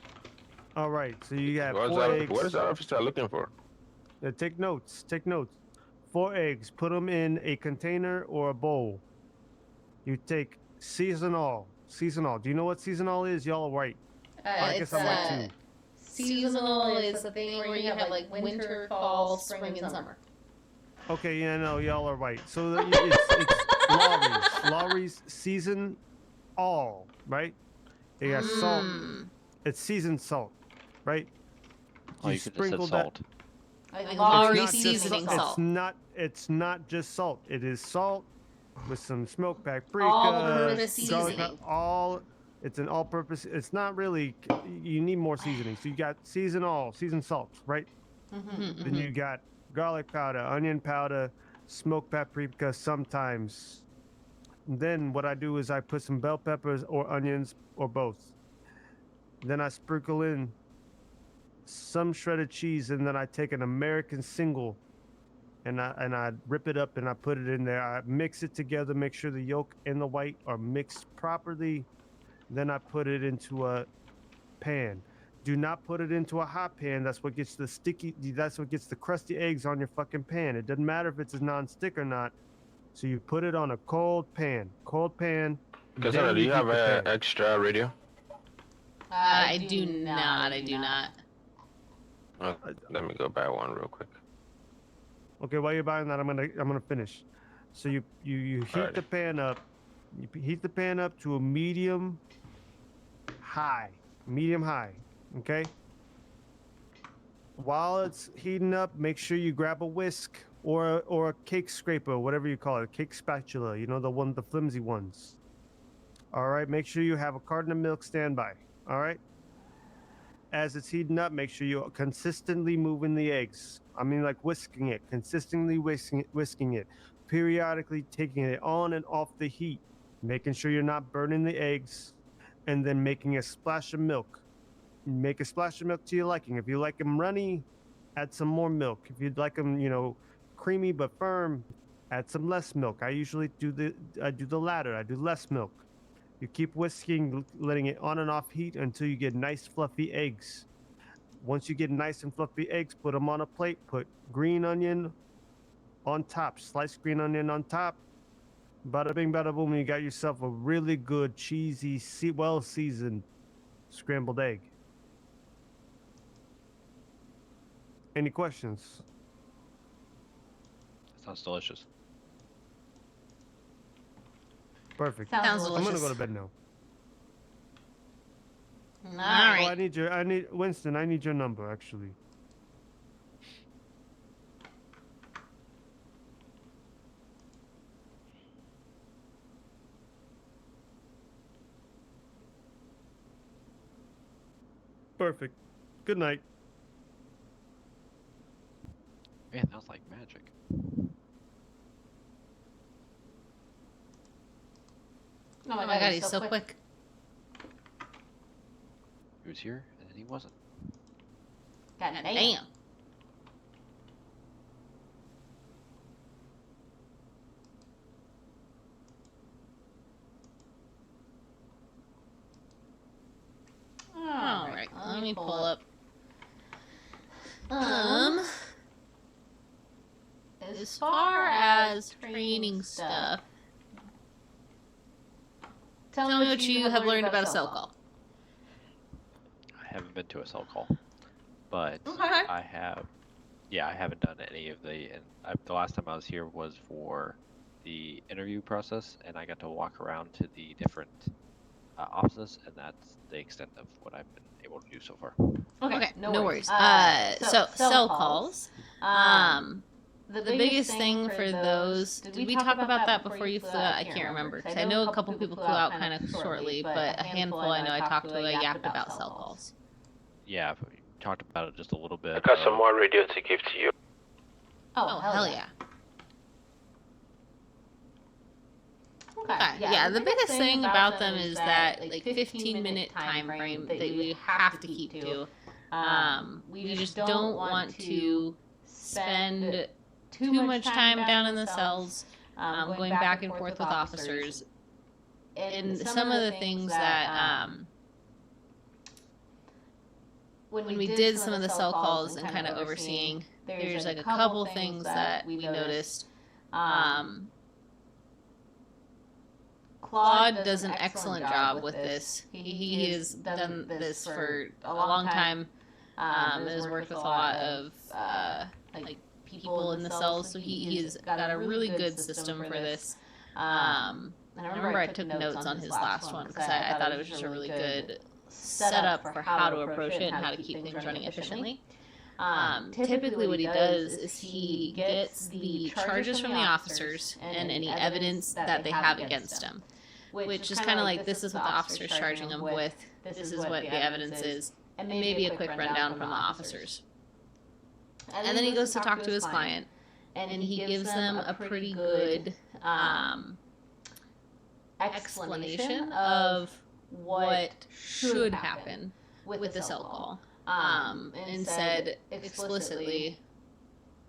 All right, so you have What 4 eggs. What is that officer looking for? Take notes. 4 eggs. Put them in a container or a bowl. You take seasonal. Do you know what seasonal is? Y'all are white. I guess I'm white too. Seasonal is the thing where you have like winter, fall, spring, and summer. Okay, yeah, no, y'all are white. So it's Lowry's season all, right? You got salt. It's seasoned salt, right? Oh, you could just say salt. Lowry seasoning salt. It's not just salt. It is salt with some smoked paprika, all-purpose seasoning. It's an all-purpose. It's not really. You need more seasoning. So you got seasoned salts, right? Then you got garlic powder, onion powder, smoked paprika sometimes. Then what I do is I put some bell peppers or onions or both. Then I sprinkle in some shredded cheese, and then I take an American single and I rip it up and I put it in there. I mix it together, make sure the yolk and the white are mixed properly. Then I put it into a pan. Do not put it into a hot pan. That's what gets the crusty eggs on your fucking pan. It doesn't matter if it's a non-stick or not. So you put it on a cold pan. Cassandra, do you have an extra radio? I do not. I do not. Let me go buy one real quick. Okay, while you're buying that, I'm gonna finish. So you heat the pan up. You heat the pan up to a medium high. Okay. While it's heating up, make sure you grab a whisk or a cake scraper, whatever you call it, cake spatula. You know, the flimsy ones. All right. Make sure you have a carton of milk standby. All right. As it's heating up, make sure you're consistently moving the eggs. I mean, like whisking it, consistently whisking it, periodically taking it on and off the heat, making sure you're not burning the eggs, and then making a splash of milk. Make a splash of milk to your liking. If you like them runny, add some more milk. If you'd like them, creamy but firm, add some less milk. I usually do the latter. I do less milk. You keep whisking, letting it on and off heat until you get nice fluffy eggs. Once you get nice and fluffy eggs, put them on a plate. Put green onion on top, sliced green onion on top. Bada bing, bada boom, you got yourself a really good, cheesy, well-seasoned scrambled egg. Any questions? Sounds delicious. Perfect. Sounds I'm delicious. gonna go to bed now. All right. Oh, Winston, I need your number, actually. Perfect. Good night. Man, that was like magic. Oh my god, he's so quick. He was here, and then he wasn't. God damn. All right, let me pull up. As far as training stuff, tell me what you have learned about a cell call. I haven't been to a cell call, but Okay. I haven't done any of the. And the last time I was here was for the interview process, and I got to walk around to the different offices, and that's the extent of what I've been able to do so far. Okay, no worries. So cell calls. The biggest thing for those. Did we talk about that before you flew out? I can't remember because I know a couple people flew out kind of shortly, but a handful I know I talked to yapped about cell calls. Yeah, we talked about it just a little bit. I got some more radio to give to you. Oh hell yeah. Okay. Yeah, the biggest thing about them is that like 15-minute time frame that you have to keep to. We just don't want to spend too much time down in the cells, going back and forth with officers. And some of the things that when we did some of the cell calls and kind of overseeing, there's like a couple things that we noticed. Claude does an excellent job with this. He has done this for a long time. Has worked with a lot of like people in the cells, so he has got a really good system for this. And I remember I took notes on his last one because I thought it was just a really good setup for how to approach it and how to keep things running efficiently. Typically what he does is he gets the charges from the officers and any evidence that they have against him, which is kind of like, this is what the officer's charging him with, this is what the evidence is, and maybe a quick rundown from the officers. And then he goes to talk to his client, and he gives them a pretty good explanation of what should happen with the cell call. And said explicitly,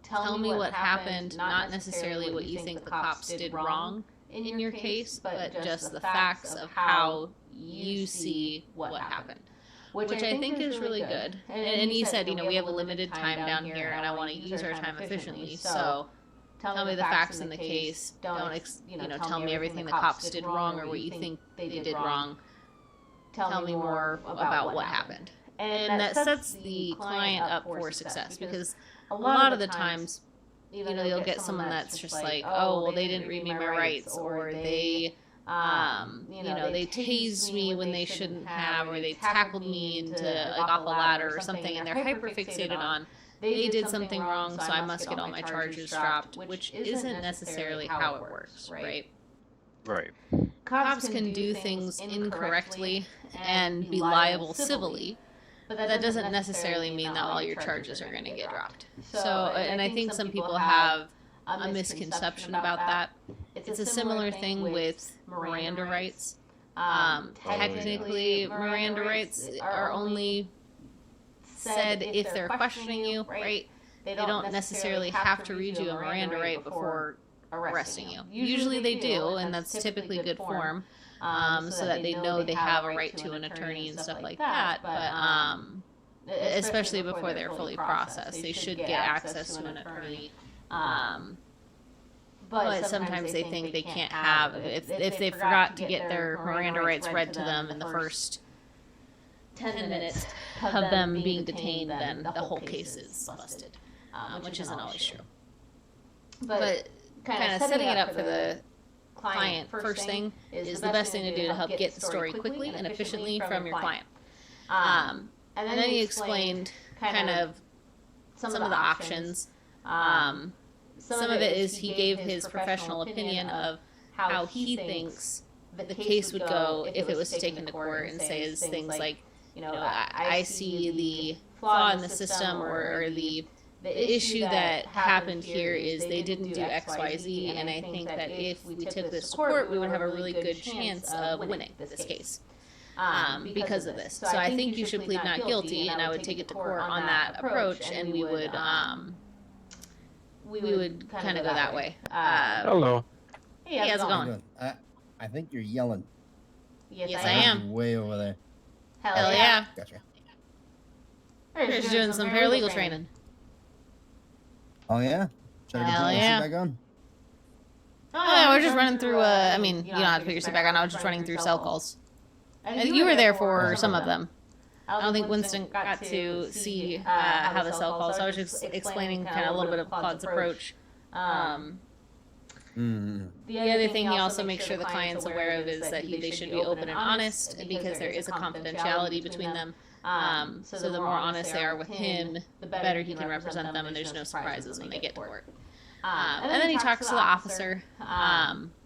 tell me what happened, not necessarily what you think the cops did wrong. in your case, but just the facts of how you see what happened. Which I think is really good. And he said, we have a limited time down here, and I want to use our time efficiently. So tell me the facts in the case. Don't tell me everything the cops did wrong or what you think they did wrong. Tell me more about what happened. And that sets the client up for success, because a lot of the times, you'll get someone that's just like, oh, well, they didn't read me my rights, or they they tased me when they shouldn't have, or they tackled me into like off a ladder or something, and they're hyper fixated on they did something wrong, so I must get all my charges dropped, which isn't necessarily how it works, right? Right. Cops can do things incorrectly and be liable civilly, but that doesn't necessarily mean that all your charges are going to get dropped. So, and I think some people have a misconception about that. It's a similar thing with Miranda rights. Technically, Miranda rights are only said if they're questioning you, right? They don't necessarily have to read you a Miranda right before arresting you. Usually they do, and that's typically good form, so that they know they have a right to an attorney and stuff like that. But especially before they're fully processed, they should get access to an attorney. But sometimes they think they can't have, if they forgot to get their Miranda rights read to them in the first 10 minutes of them being detained, then the whole case is busted, which isn't always true. But kind of setting it up for the client, first thing is the best thing to do to help get the story quickly and efficiently from your client. And then he explained kind of some of the options. Some of it is he gave his professional opinion of how he thinks the case would go if it was taken to court, and says things like, I see the flaw in the system, or the issue that happened here is they didn't do X, Y, Z, and I think that if we took this to court, we would have a really good chance of winning this case because of this. So I think you should plead not guilty, and I would take it to court on that approach, and we would kind of go that way. Hello. Hey, how's it going? I think you're yelling. Yes, I am. Way over there. Hell yeah. Gotcha. We're just doing some paralegal training. Oh yeah. Should I get Hell your yeah. seat back on? Oh yeah, we're just running through. I mean, you don't have to put your seat back on. I was just running through cell calls. I think you were there for some of them. I don't think Winston got to see how the cell calls. So I was just explaining kind of a little bit of Claude's approach. The other thing he also makes sure the client's aware of is that they should be open and honest, because there is a confidentiality between them. So the more honest they are with him, the better he can represent them, and there's no surprises when they get to court. And then he talks to the officer,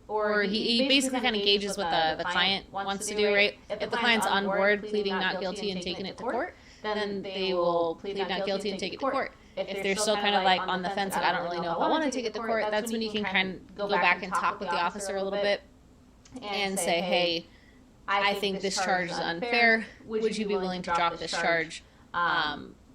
or he basically kind of gauges what the client wants to do, right? If the client's on board pleading not guilty and taking it to court, then they will plead not guilty and take it to court. If they're still kind of like on the fence, like, I don't really know if I want to take it to court, that's when you can kind of go back and talk with the officer a little bit and say, hey, I think this charge is unfair. Would you be willing to drop this charge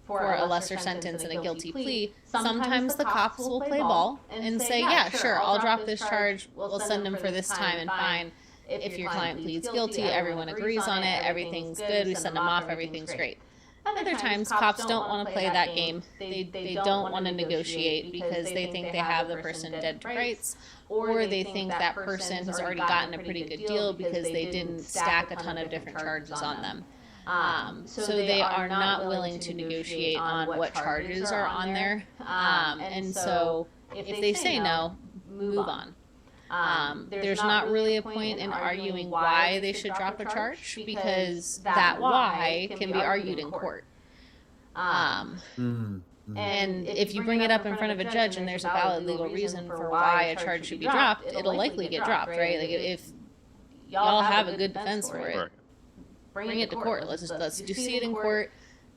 for a lesser sentence and a guilty plea? Sometimes the cops will play ball and say, yeah, sure, I'll drop this charge. We'll send them for this time and fine. If your client pleads guilty, everyone agrees on it, everything's good, we send them off, everything's great. Other times, cops don't want to play that game. They don't want to negotiate because they think they have the person dead to rights, or they think that person has already gotten a pretty good deal because they didn't stack a ton of different charges on them. So they are not willing to negotiate on what charges are on there. And so if they say no, move on. There's not really a point in arguing why they should drop a charge, because that why can be argued in court. And if you bring it up in front of a judge and there's a valid legal reason for why a charge should be dropped, it'll likely get dropped, right? Like if y'all have a good defense for it, bring it to court. Let's just see it in court.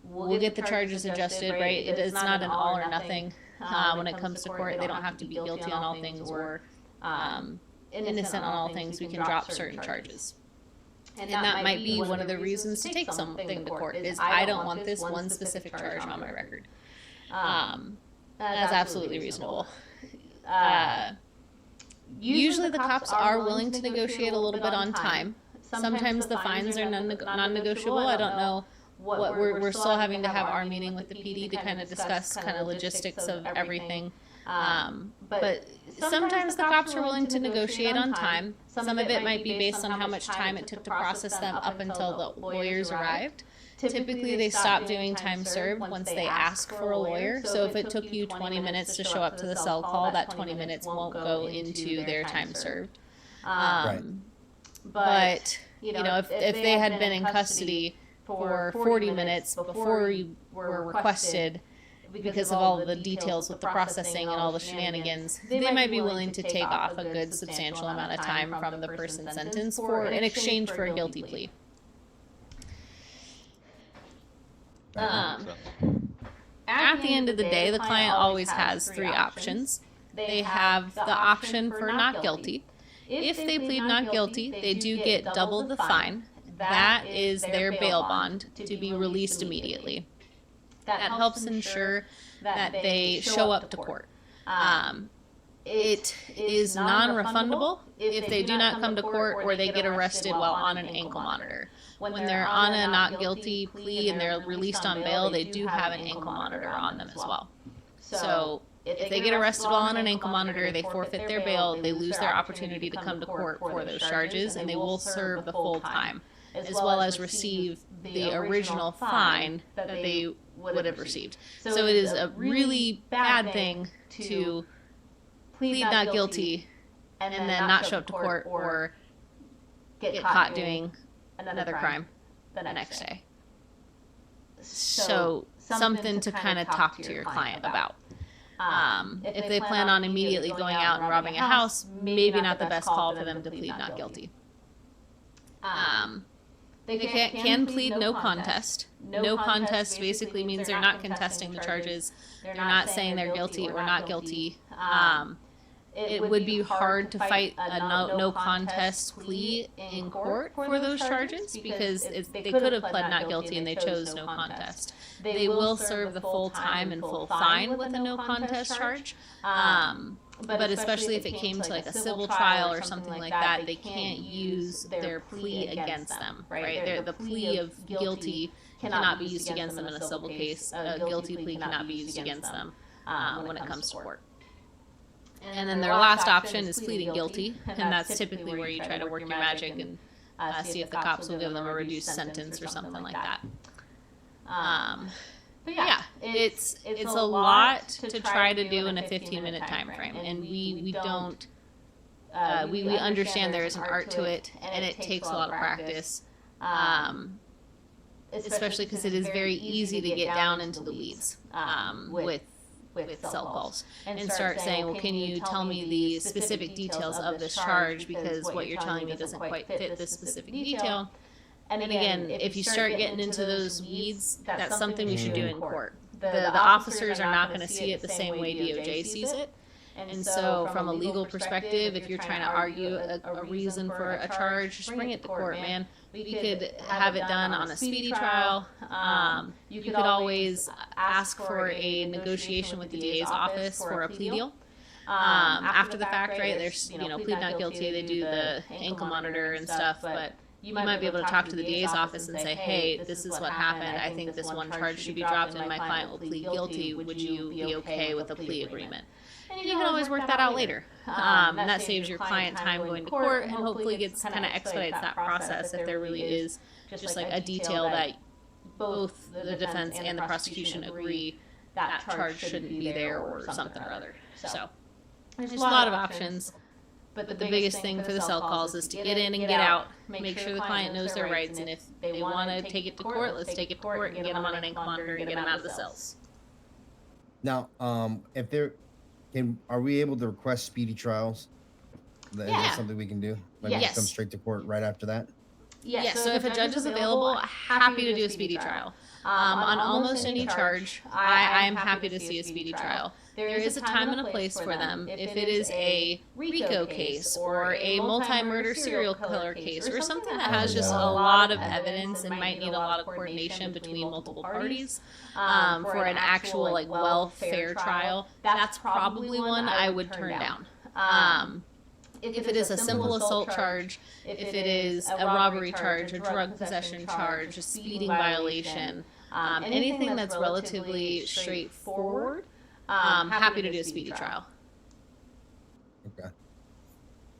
We'll get the charges adjusted, right? It's not an all or nothing. When it comes to court, they don't have to be guilty on all things or innocent on all things. We can drop certain charges. And that might be one of the reasons to take something to court, is I don't want this one specific charge on my record. That's absolutely reasonable. Usually the cops are willing to negotiate a little bit on time. Sometimes the fines are non-negotiable. I don't know what we're still having to have our meeting with the PD to kind of discuss kind of logistics of everything. But sometimes the cops are willing to negotiate on time. Some of it might be based on how much time it took to process them up until the lawyers arrived. Typically, they stop doing time served once they ask for a lawyer. So if it took you 20 minutes to show up to the cell call, that 20 minutes won't go into their time served. But, you know, if they had been in custody for 40 minutes before you were requested, because of all of the details with the processing and all the shenanigans, they might be willing to take off a good substantial amount of time from the person's sentence for in exchange for a guilty plea. At the end of the day, the client always has three options. They have the option for not guilty. If they plead not guilty, they do get double the fine. That is their bail bond to be released immediately. That helps ensure that they show up to court. It is non-refundable if they do not come to court or they get arrested while on an ankle monitor. When they're on a not guilty plea and they're released on bail, they do have an ankle monitor on them as well. So if they get arrested while on an ankle monitor, they forfeit their bail, they lose their opportunity to come to court for those charges, and they will serve the full time, as well as receive the original fine that they would have received. So it is a really bad thing to plead not guilty and then not show up to court or get caught doing another crime the next day. So something to kind of talk to your client about. If they plan on immediately going out and robbing a house, maybe not the best call for them to plead not guilty. They can plead no contest. No contest basically means they're not contesting the charges. They're not saying they're guilty or not guilty. It would be hard to fight a no contest plea in court for those charges because they could have pled not guilty and they chose no contest. They will serve the full time and full fine with a no contest charge. But especially if it came to like a civil trial or something like that, they can't use their plea against them, right? The plea of guilty cannot be used against them in a civil case. A guilty plea cannot be used against them when it comes to court. And then their last option is pleading guilty, and that's typically where you try to work your magic and see if the cops will give them a reduced sentence or something like that. But yeah, it's a lot to try to do in a 15-minute time frame, and we don't we understand there is an art to it, and it takes a lot of practice, especially because it is very easy to get down into the weeds with cell calls and start saying, well, can you tell me the specific details of this charge, because what you're telling me doesn't quite fit this specific detail. And again, if you start getting into those weeds, that's something we should do in court. The officers are not going to see it the same way DOJ sees it. And so from a legal perspective, if you're trying to argue a reason for a charge, just bring it to court, man. We could have it done on a speedy trial. You could always ask for a negotiation with the DA's office for a plea deal. After the fact, right, there's, plead not guilty, they do the ankle monitor and stuff, but you might be able to talk to the DA's office and say, hey, this is what happened. I think this one charge should be dropped and my client will plead guilty. Would you be okay with a plea agreement? And you can always work that out later. And that saves your client time going to court and hopefully kind of expedites that process if there really is just like a detail that both the defense and the prosecution agree that charge shouldn't be there or something or other. So there's a lot of options. But the biggest thing for the cell calls is to get in and get out, make sure the client knows their rights, and if they want to take it to court, let's take it to court and get them on an ankle monitor and get them out of the cells. Now, if there are we able to request speedy trials? Is that something we can do? Like yes. Come straight to court right after that? Yes, so if a judge is available, happy to do a speedy trial. On almost any charge, I am happy to see a speedy trial. There is a time and a place for them. If it is a RICO case or a multi-murder serial killer case or something that has just a lot of evidence and might need a lot of coordination between multiple parties for an actual welfare trial, that's probably one I would turn down. if it is a simple assault charge, if it is a robbery charge, a drug possession charge, a speeding violation, anything that's relatively straightforward, happy to do a speedy trial. Okay.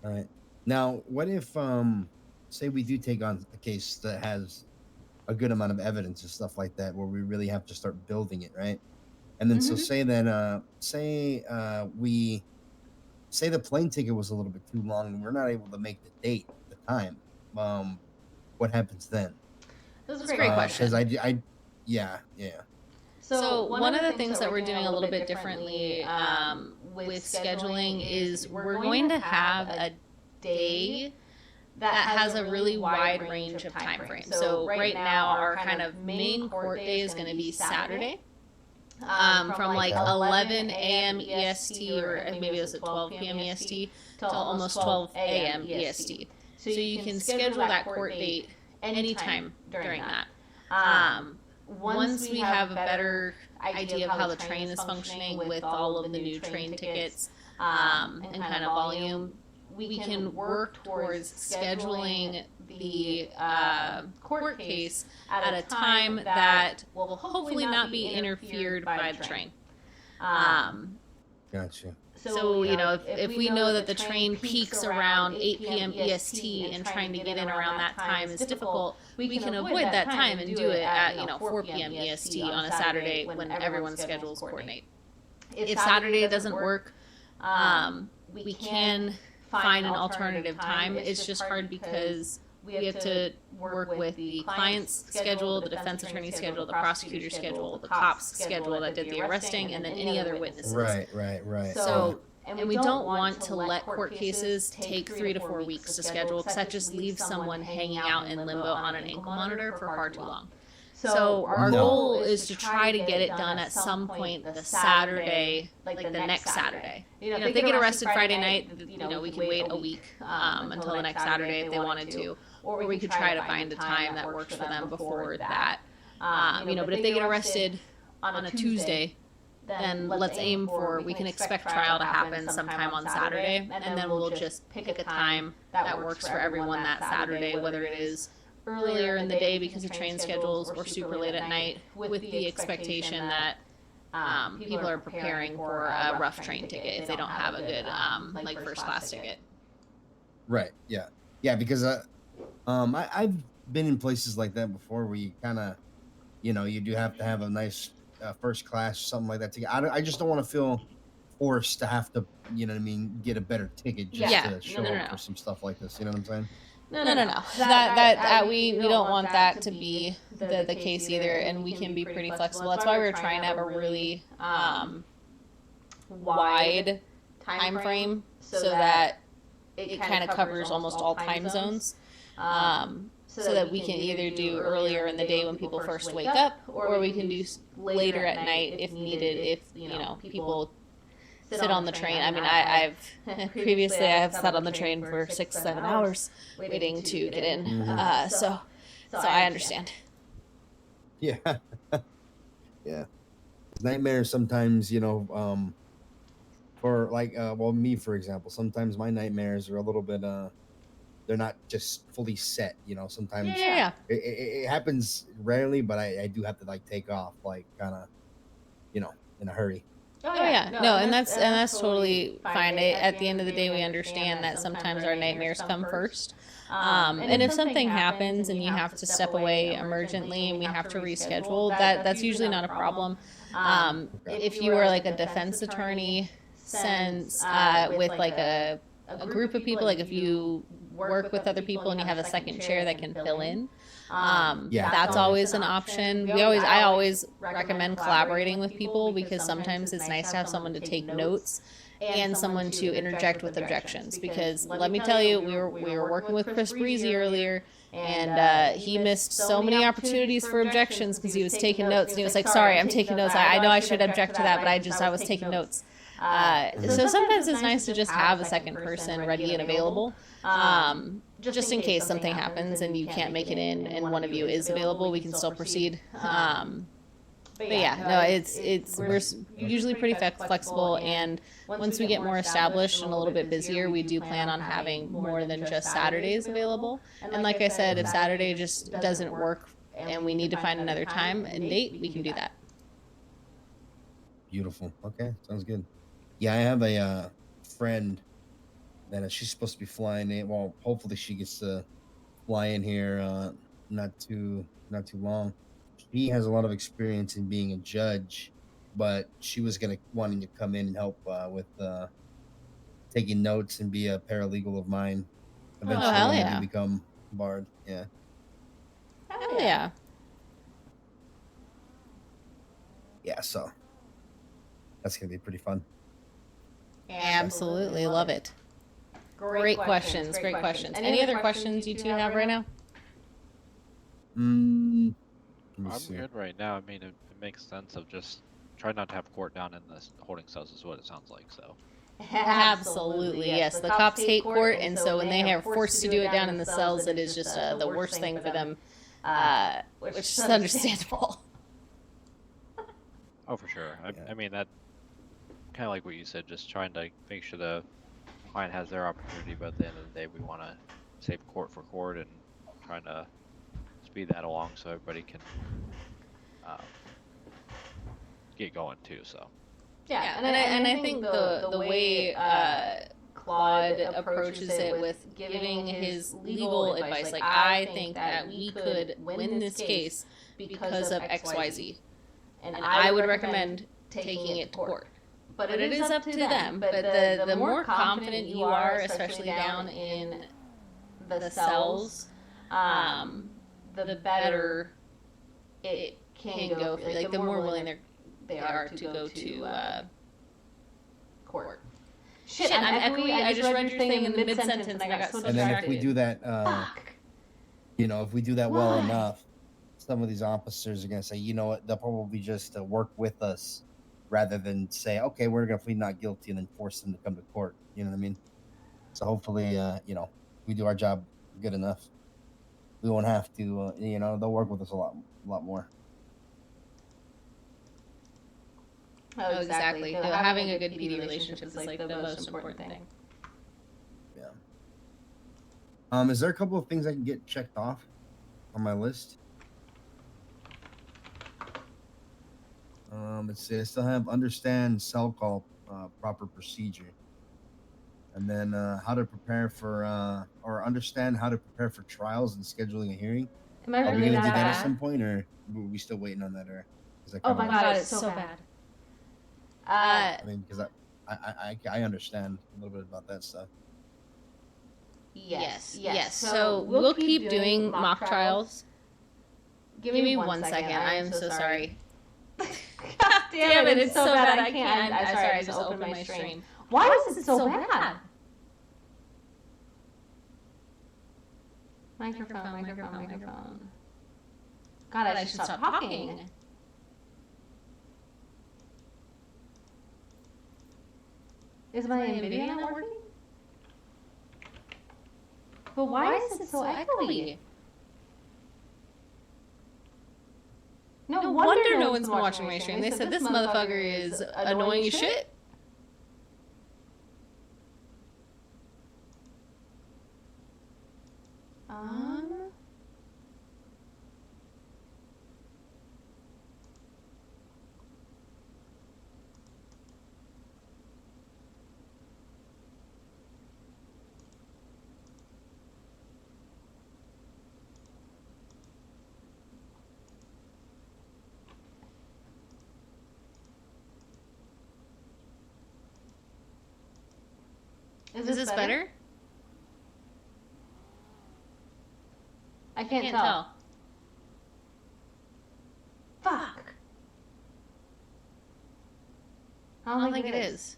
All right. Now, what if, say we do take on a case that has a good amount of evidence and stuff like that, where we really have to start building it, right? And then, so say that, we say the plane ticket was a little bit too long and we're not able to make the date, the time. What happens then? That's a great question. Because yeah. So one of the things that we're doing a little bit differently with scheduling is we're going to have a day that has a really wide range of time frames. So right now our kind of main court day is going to be Saturday. From like 11 a.m. EST, or maybe it was at 12 p.m. EST, till almost 12 a.m. EST. So you can schedule that court date anytime during that. Once we have a better idea of how the train is functioning with all of the new train tickets and kind of volume, we can work towards scheduling the court case at a time that will hopefully not be interfered by the train. Gotcha. So, you know, if we know that the train peaks around 8 p.m. EST and trying to get in around that time is difficult, we can avoid that time and do it at, 4 p.m. EST on a Saturday when everyone's schedules coordinate. If Saturday doesn't work, we can find an alternative time. It's just hard because we have to work with the client's schedule, the defense attorney's schedule, the prosecutor's schedule, the cop's schedule that did the arresting, and then any other witnesses. Right. So, and we don't want to let court cases take 3 to 4 weeks to schedule, because that just leaves someone hanging out in limbo on an ankle monitor for far too long. So our goal is to try to get it done at some point the Saturday, like the next Saturday. If they get arrested Friday night, we can wait a week until the next Saturday if they wanted to, or we could try to find a time that works for them before that. But if they get arrested on a Tuesday, then let's aim for, we can expect trial to happen sometime on Saturday, and then we'll just pick a time that works for everyone that Saturday, whether it is earlier in the day because of train schedules or super late at night, with the expectation that people are preparing for a rough train ticket if they don't have a good like first class ticket. Right. Yeah. Because I've been in places like that before where you kind of, you do have to have a nice first class, something like that ticket. I just don't want to feel forced to have to, get a better ticket just to show up for some stuff like this. You know what I'm saying? No. That we don't want that to be the case either, and we can be pretty flexible. That's why we're trying to have a really wide time frame so that it kind of covers almost all time zones, so that we can either do earlier in the day when people first wake up, or we can do later at night if needed, if people sit on the train. I mean, I've previously I have sat on the train for 6-7 hours waiting to get in. So I understand. Yeah. Nightmares sometimes, for like, me, for example, sometimes my nightmares are a little bit, they're not just fully set, sometimes it happens rarely, but I do have to like take off, like kind of, in a hurry. Oh yeah, no, and that's totally fine. At the end of the day, we understand that sometimes our nightmares come first. And if something happens and you have to step away emergently and we have to reschedule, that's usually not a problem. If you are like a defense attorney, since with like a group of people, like if you work with other people and you have a second chair that can fill in, that's always an option. I always recommend collaborating with people, because sometimes it's nice to have someone to take notes and someone to interject with objections, because let me tell you, we were working with Chris Breezy earlier, and he missed so many opportunities for objections because he was taking notes, and he was like, sorry, I'm taking notes, I know I should object to that, but I was taking notes. So sometimes it's nice to just have a second person ready and available, just in case something happens and you can't make it in and one of you is available, we can still proceed. But yeah, no, we're usually pretty flexible, and once we get more established and a little bit busier, we do plan on having more than just Saturdays available. And like I said, if Saturday just doesn't work and we need to find another time and date, we can do that. Beautiful. Okay, sounds good. Yeah, I have a friend that she's supposed to be flying in. Well, hopefully she gets to fly in here not too long. She has a lot of experience in being a judge, but she was wanting to come in and help with taking notes and be a paralegal of mine. Eventually, hell when yeah. we do become barred. Yeah. Hell yeah. Yeah. So that's gonna be pretty fun. Absolutely love it. Great questions. Great questions. Any other questions you two have right now? I'm good right now. I mean, it makes sense of just try not to have court down in the holding cells is what it sounds like. So. Absolutely, yes. The cops hate court, and so when they are forced to do it down in the cells, it is just the worst thing for them, which is understandable. Oh, for sure. I mean, that kind of like what you said, just trying to make sure the client has their opportunity, but at the end of the day, we want to save court for court and trying to speed that along so everybody can get going too. So. Yeah, and I think the way Claude approaches it with giving his legal advice, like I think that we could win this case because of XYZ, and I would recommend taking it to court. But it is up to them. But the more confident you are, especially down in the cells, the better it can go. Like the more willing they are to go to court. Shit, I'm echoey. I just read your thing in the mid-sentence and I got so distracted. And then if we do that, if we do that well enough, some of these officers are going to say, you know what, they'll probably just work with us rather than say, okay, we're going to plead not guilty and then force them to come to court. You know what I mean? So hopefully, we do our job good enough. We won't have to, they'll work with us a lot more. Oh, exactly. Having a good PD relationship is like the most important thing. Yeah. Is there a couple of things I can get checked off on my list? Let's see. I still have understand cell call proper procedure, and then how to prepare for or understand how to prepare for trials and scheduling a hearing. Are we gonna do that at some point, or are we still waiting on that? Or is that oh my god, it's so bad. I mean, because I understand a little bit about that stuff. Yes. So we'll keep doing mock trials. Give me 1 second. I am so sorry. God damn it, it's so bad. I can't. I'm sorry, I just opened my stream. Why is it so bad? Microphone. God, I should stop talking. Is my NVIDIA not working? But why is it so echoey? No wonder no one's been watching my stream. They said this motherfucker is annoying as shit. Is this better? I can't tell. Fuck. I don't think it is.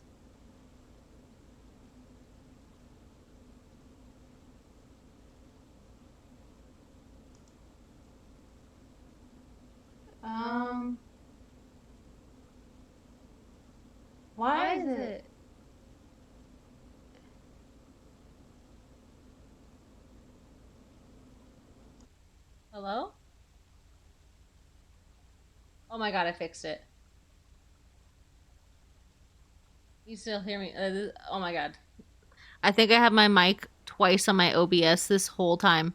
Why is it? Hello? Oh my god, I fixed it. You still hear me? Oh my god. I think I have my mic twice on my OBS this whole time.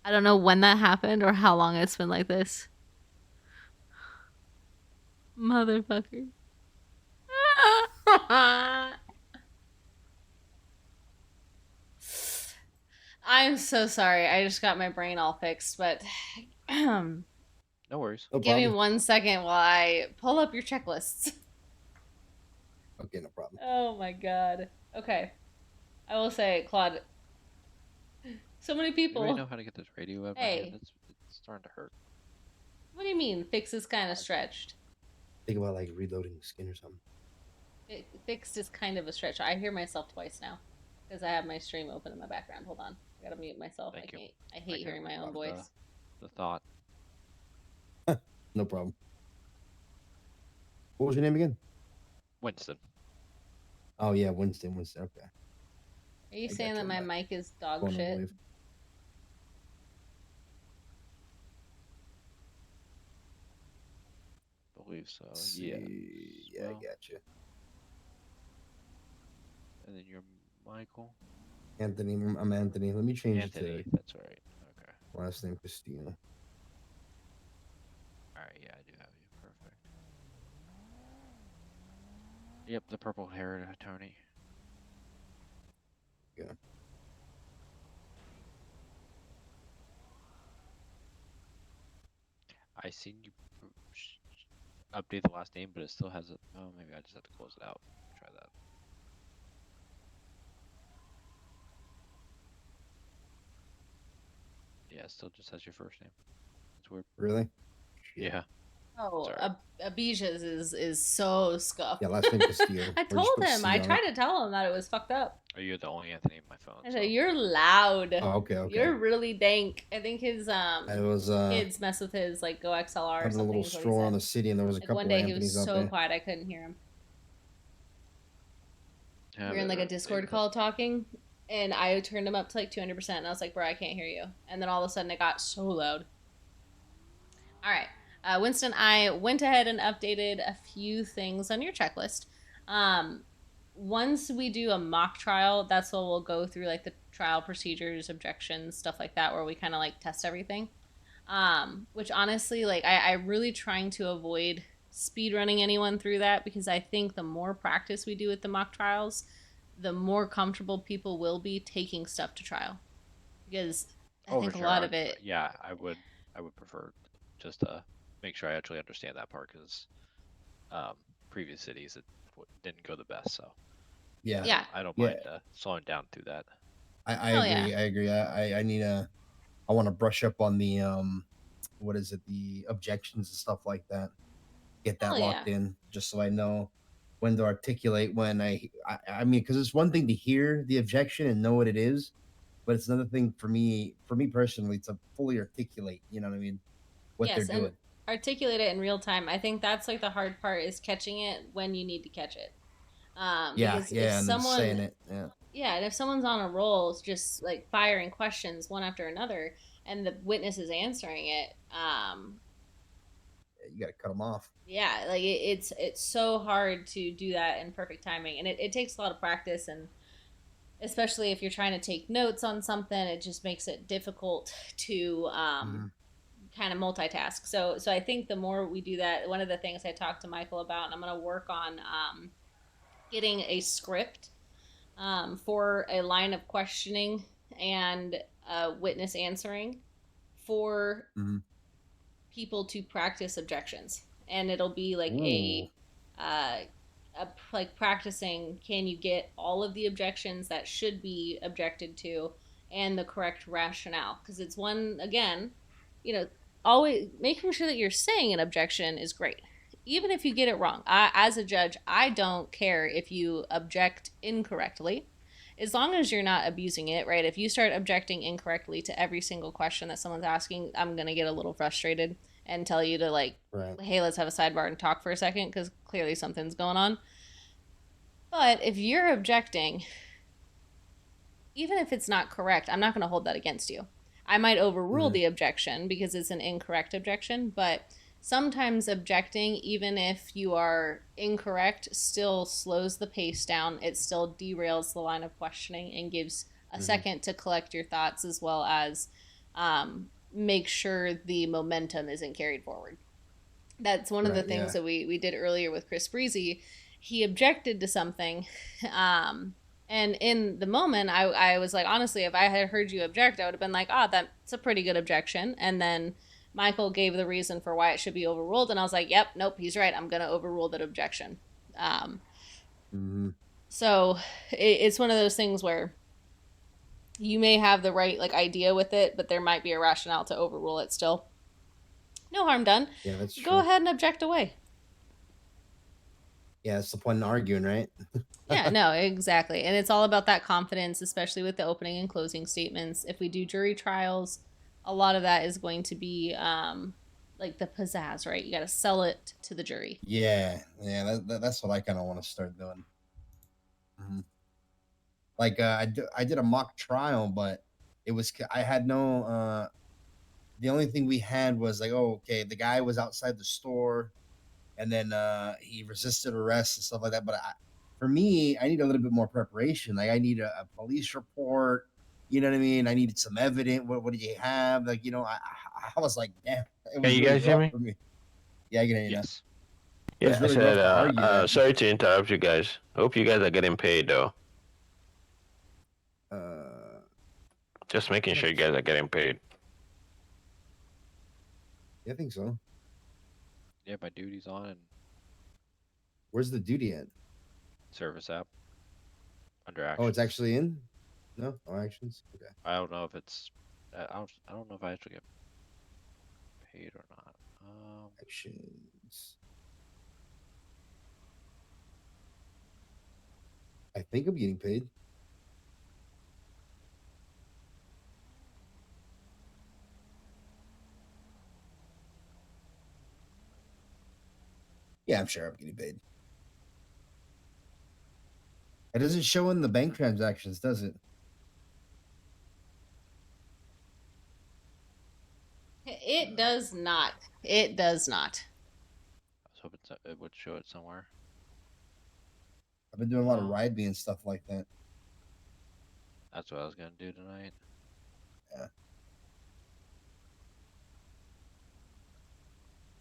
I don't know when that happened or how long it's been like this. Motherfucker. I'm so sorry. I just got my brain all fixed, but No worries. No give me problem. 1 second while I pull up your checklists. Okay, no problem. Oh my god. Okay. I will say, Claude, so many people. Anybody know how to get this radio out of my hand? It's starting to hurt. What do you mean? Fix is kind of stretched. Think about like reloading the skin or something. Fixed is kind of a stretch. I hear myself twice now because I have my stream open in the background. Hold on, I gotta mute myself. Thank you. I hate hearing my own voice. The thought. No problem. What was your name again? Winston. Oh yeah, Winston. Okay. Are you saying that my mic is dog Going on shit? wave. Believe so. Yeah, I Well, got you. and then you're Michael. Anthony, I'm Anthony. Let me change Anthony. it to That's right. Okay. last name Christina. All right. Yeah, I do have you. Perfect. Yep, the purple-haired attorney. Yeah. I seen you update the last name, but it still has it. Oh, maybe I just have to close it out. Try that. Yeah, it still just has your first name. It's weird. Really? Yeah. Oh, Abijah's is so scuffed. Yeah, last name Castillo. I told him. I tried to tell him that it was fucked up. Oh, you're the only Anthony in my phone. I said, "You're loud. Oh, okay. You're really dank." I think his It was kids mess with his like Go XLR or having a something. little is what he stroll said. on the city, and there was a Like couple one of day he Anthony's was out so there. quiet I couldn't hear him. Yeah, We were in like a Discord call talking, and I turned him up to like 200%, and I was like, "Bro, I can't hear you." And then all of a sudden it got so loud. All right. Winston, I went ahead and updated a few things on your checklist. Once we do a mock trial, that's when we'll go through like the trial procedures, objections, stuff like that, where we kind of like test everything. Which honestly, like I'm really trying to avoid speed running anyone through that, because I think the more practice we do with the mock trials, the more comfortable people will be taking stuff to trial. Because I think a lot of it. Yeah, I would prefer just to make sure I actually understand that part, because previous cities it didn't go the best. So Yeah. I don't mind slowing down through that. I agree. I agree. I need I want to brush up on the what is it? The objections and stuff like that. Get that locked in, just so I know when to articulate when I mean, because it's one thing to hear the objection and know what it is, but it's another thing for me personally to fully articulate. You know what I mean? What they're doing. And articulate it in real time. I think that's like the hard part, is catching it when you need to catch it. And then saying it. Yeah, and if someone's on a roll, just like firing questions one after another, and the witness is answering it, you got to cut them off. Yeah, like it's so hard to do that in perfect timing, and it takes a lot of practice, and especially if you're trying to take notes on something, it just makes it difficult to kind of multitask. So I think the more we do that, one of the things I talked to Michael about, and I'm going to work on getting a script for a line of questioning and witness answering for people to practice objections. And it'll be like like practicing, can you get all of the objections that should be objected to and the correct rationale? Because it's one, again, always making sure that you're saying an objection is great. Even if you get it wrong, as a judge, I don't care if you object incorrectly, as long as you're not abusing it, right? If you start objecting incorrectly to every single question that someone's asking, I'm going to get a little frustrated and tell you to hey, let's have a sidebar and talk for a second, because clearly something's going on. But if you're objecting, even if it's not correct, I'm not going to hold that against you. I might overrule the objection because it's an incorrect objection, but sometimes objecting, even if you are incorrect, still slows the pace down. It still derails the line of questioning and gives a second to collect your thoughts, as well as make sure the momentum isn't carried forward. That's one of the things that we did earlier with Chris Breezy. He objected to something, and in the moment, I was like, honestly, if I had heard you object, I would have been like, that's a pretty good objection. And then Michael gave the reason for why it should be overruled, and I was like, yep, nope, he's right. I'm going to overrule that objection. So it's one of those things where you may have the right idea with it, but there might be a rationale to overrule it still. No harm done. Yeah, that's true. Go ahead and object away. Yeah, that's the point in arguing, right? Yeah, no, exactly. And it's all about that confidence, especially with the opening and closing statements. If we do jury trials, a lot of that is going to be like the pizzazz, right? You got to sell it to the jury. Yeah, that's what I kind of want to start doing. Like I did a mock trial, but I had no. The only thing we had was like, oh, okay, the guy was outside the store, and then he resisted arrest and stuff like that. But for me, I need a little bit more preparation. Like I need a police report. You know what I mean? I needed some evidence. What do you have? Like, you know, I was like, damn. Can you guys hear me? For me. Yeah, I can hear you now. Yeah, It was really rough to argue that. sorry to interrupt you guys. Hope you guys are getting paid though. Just making sure you guys are getting paid. Yeah, I think so. Yeah, my duty's on and Where's the duty at? service app. Under actions. Oh, it's actually in? No actions? Okay. I don't know if it's I don't know if I actually get paid or not. Actions. I think I'm getting paid. Yeah, I'm sure I'm getting paid. It doesn't show in the bank transactions, does it? It does not. It does not. I was hoping it would show it somewhere. I've been doing a lot of ride me and stuff like that. That's what I was gonna do tonight. Yeah.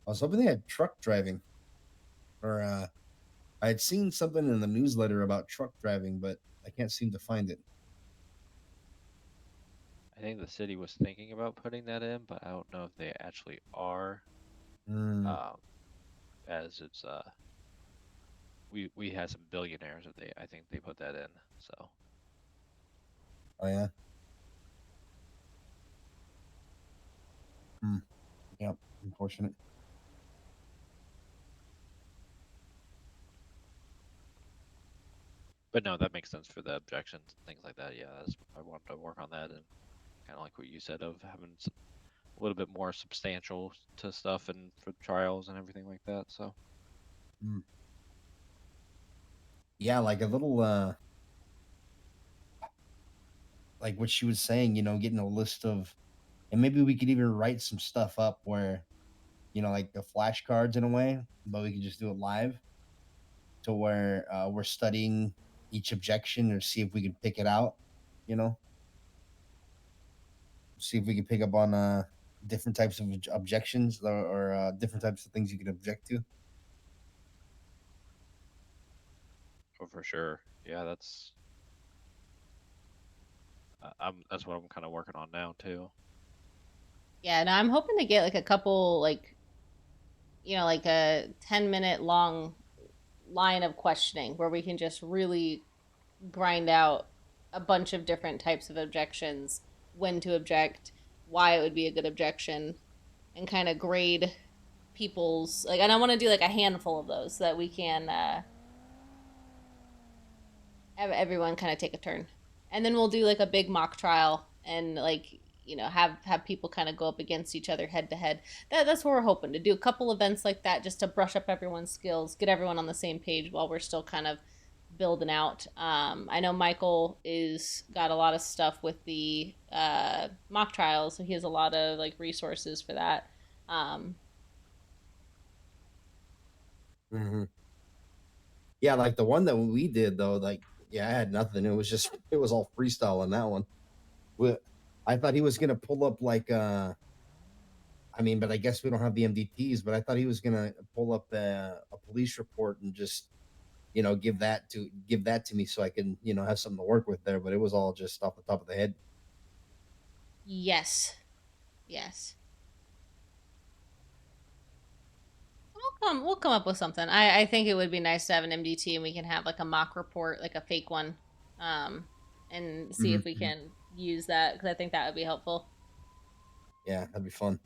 I was hoping they had truck driving. Or I had seen something in the newsletter about truck driving, but I can't seem to find it. I think the city was thinking about putting that in, but I don't know if they actually are. As it's we had some billionaires that I think they put that in. So. Oh yeah. Yep. Unfortunate. But no, that makes sense for the objections and things like that. Yeah, I wanted to work on that and kind of like what you said of having a little bit more substantial to stuff and for trials and everything like that. So. Yeah, like a little like what she was saying, you know, getting a list of, and maybe we could even write some stuff up where, you know, like the flashcards in a way, but we could just do it live to where we're studying each objection or see if we can pick it out, you know, see if we can pick up on different types of objections or different types of things you could object to. Oh, for sure. Yeah, that's what I'm kind of working on now too. Yeah, and I'm hoping to get like a couple like a 10-minute long line of questioning where we can just really grind out a bunch of different types of objections, when to object, why it would be a good objection, and kind of grade people's and I want to do like a handful of those so that we can have everyone kind of take a turn, and then we'll do like a big mock trial and have people kind of go up against each other head to head. That's what we're hoping to do. A couple events like that just to brush up everyone's skills, get everyone on the same page while we're still kind of building out. I know Michael is got a lot of stuff with the mock trials, so he has a lot of like resources for that. Yeah, like the one that we did though, like I had nothing. It was all freestyle on that one. I thought he was gonna pull up like I mean, but I guess we don't have the MDTs, but I thought he was gonna pull up a police report and just give that to me so I can have something to work with there. But it was all just off the top of the head. Yes. We'll come up with something. I think it would be nice to have an MDT and we can have like a mock report, like a fake one, and see if we can use that, because I think that would be helpful. Yeah, that'd be fun.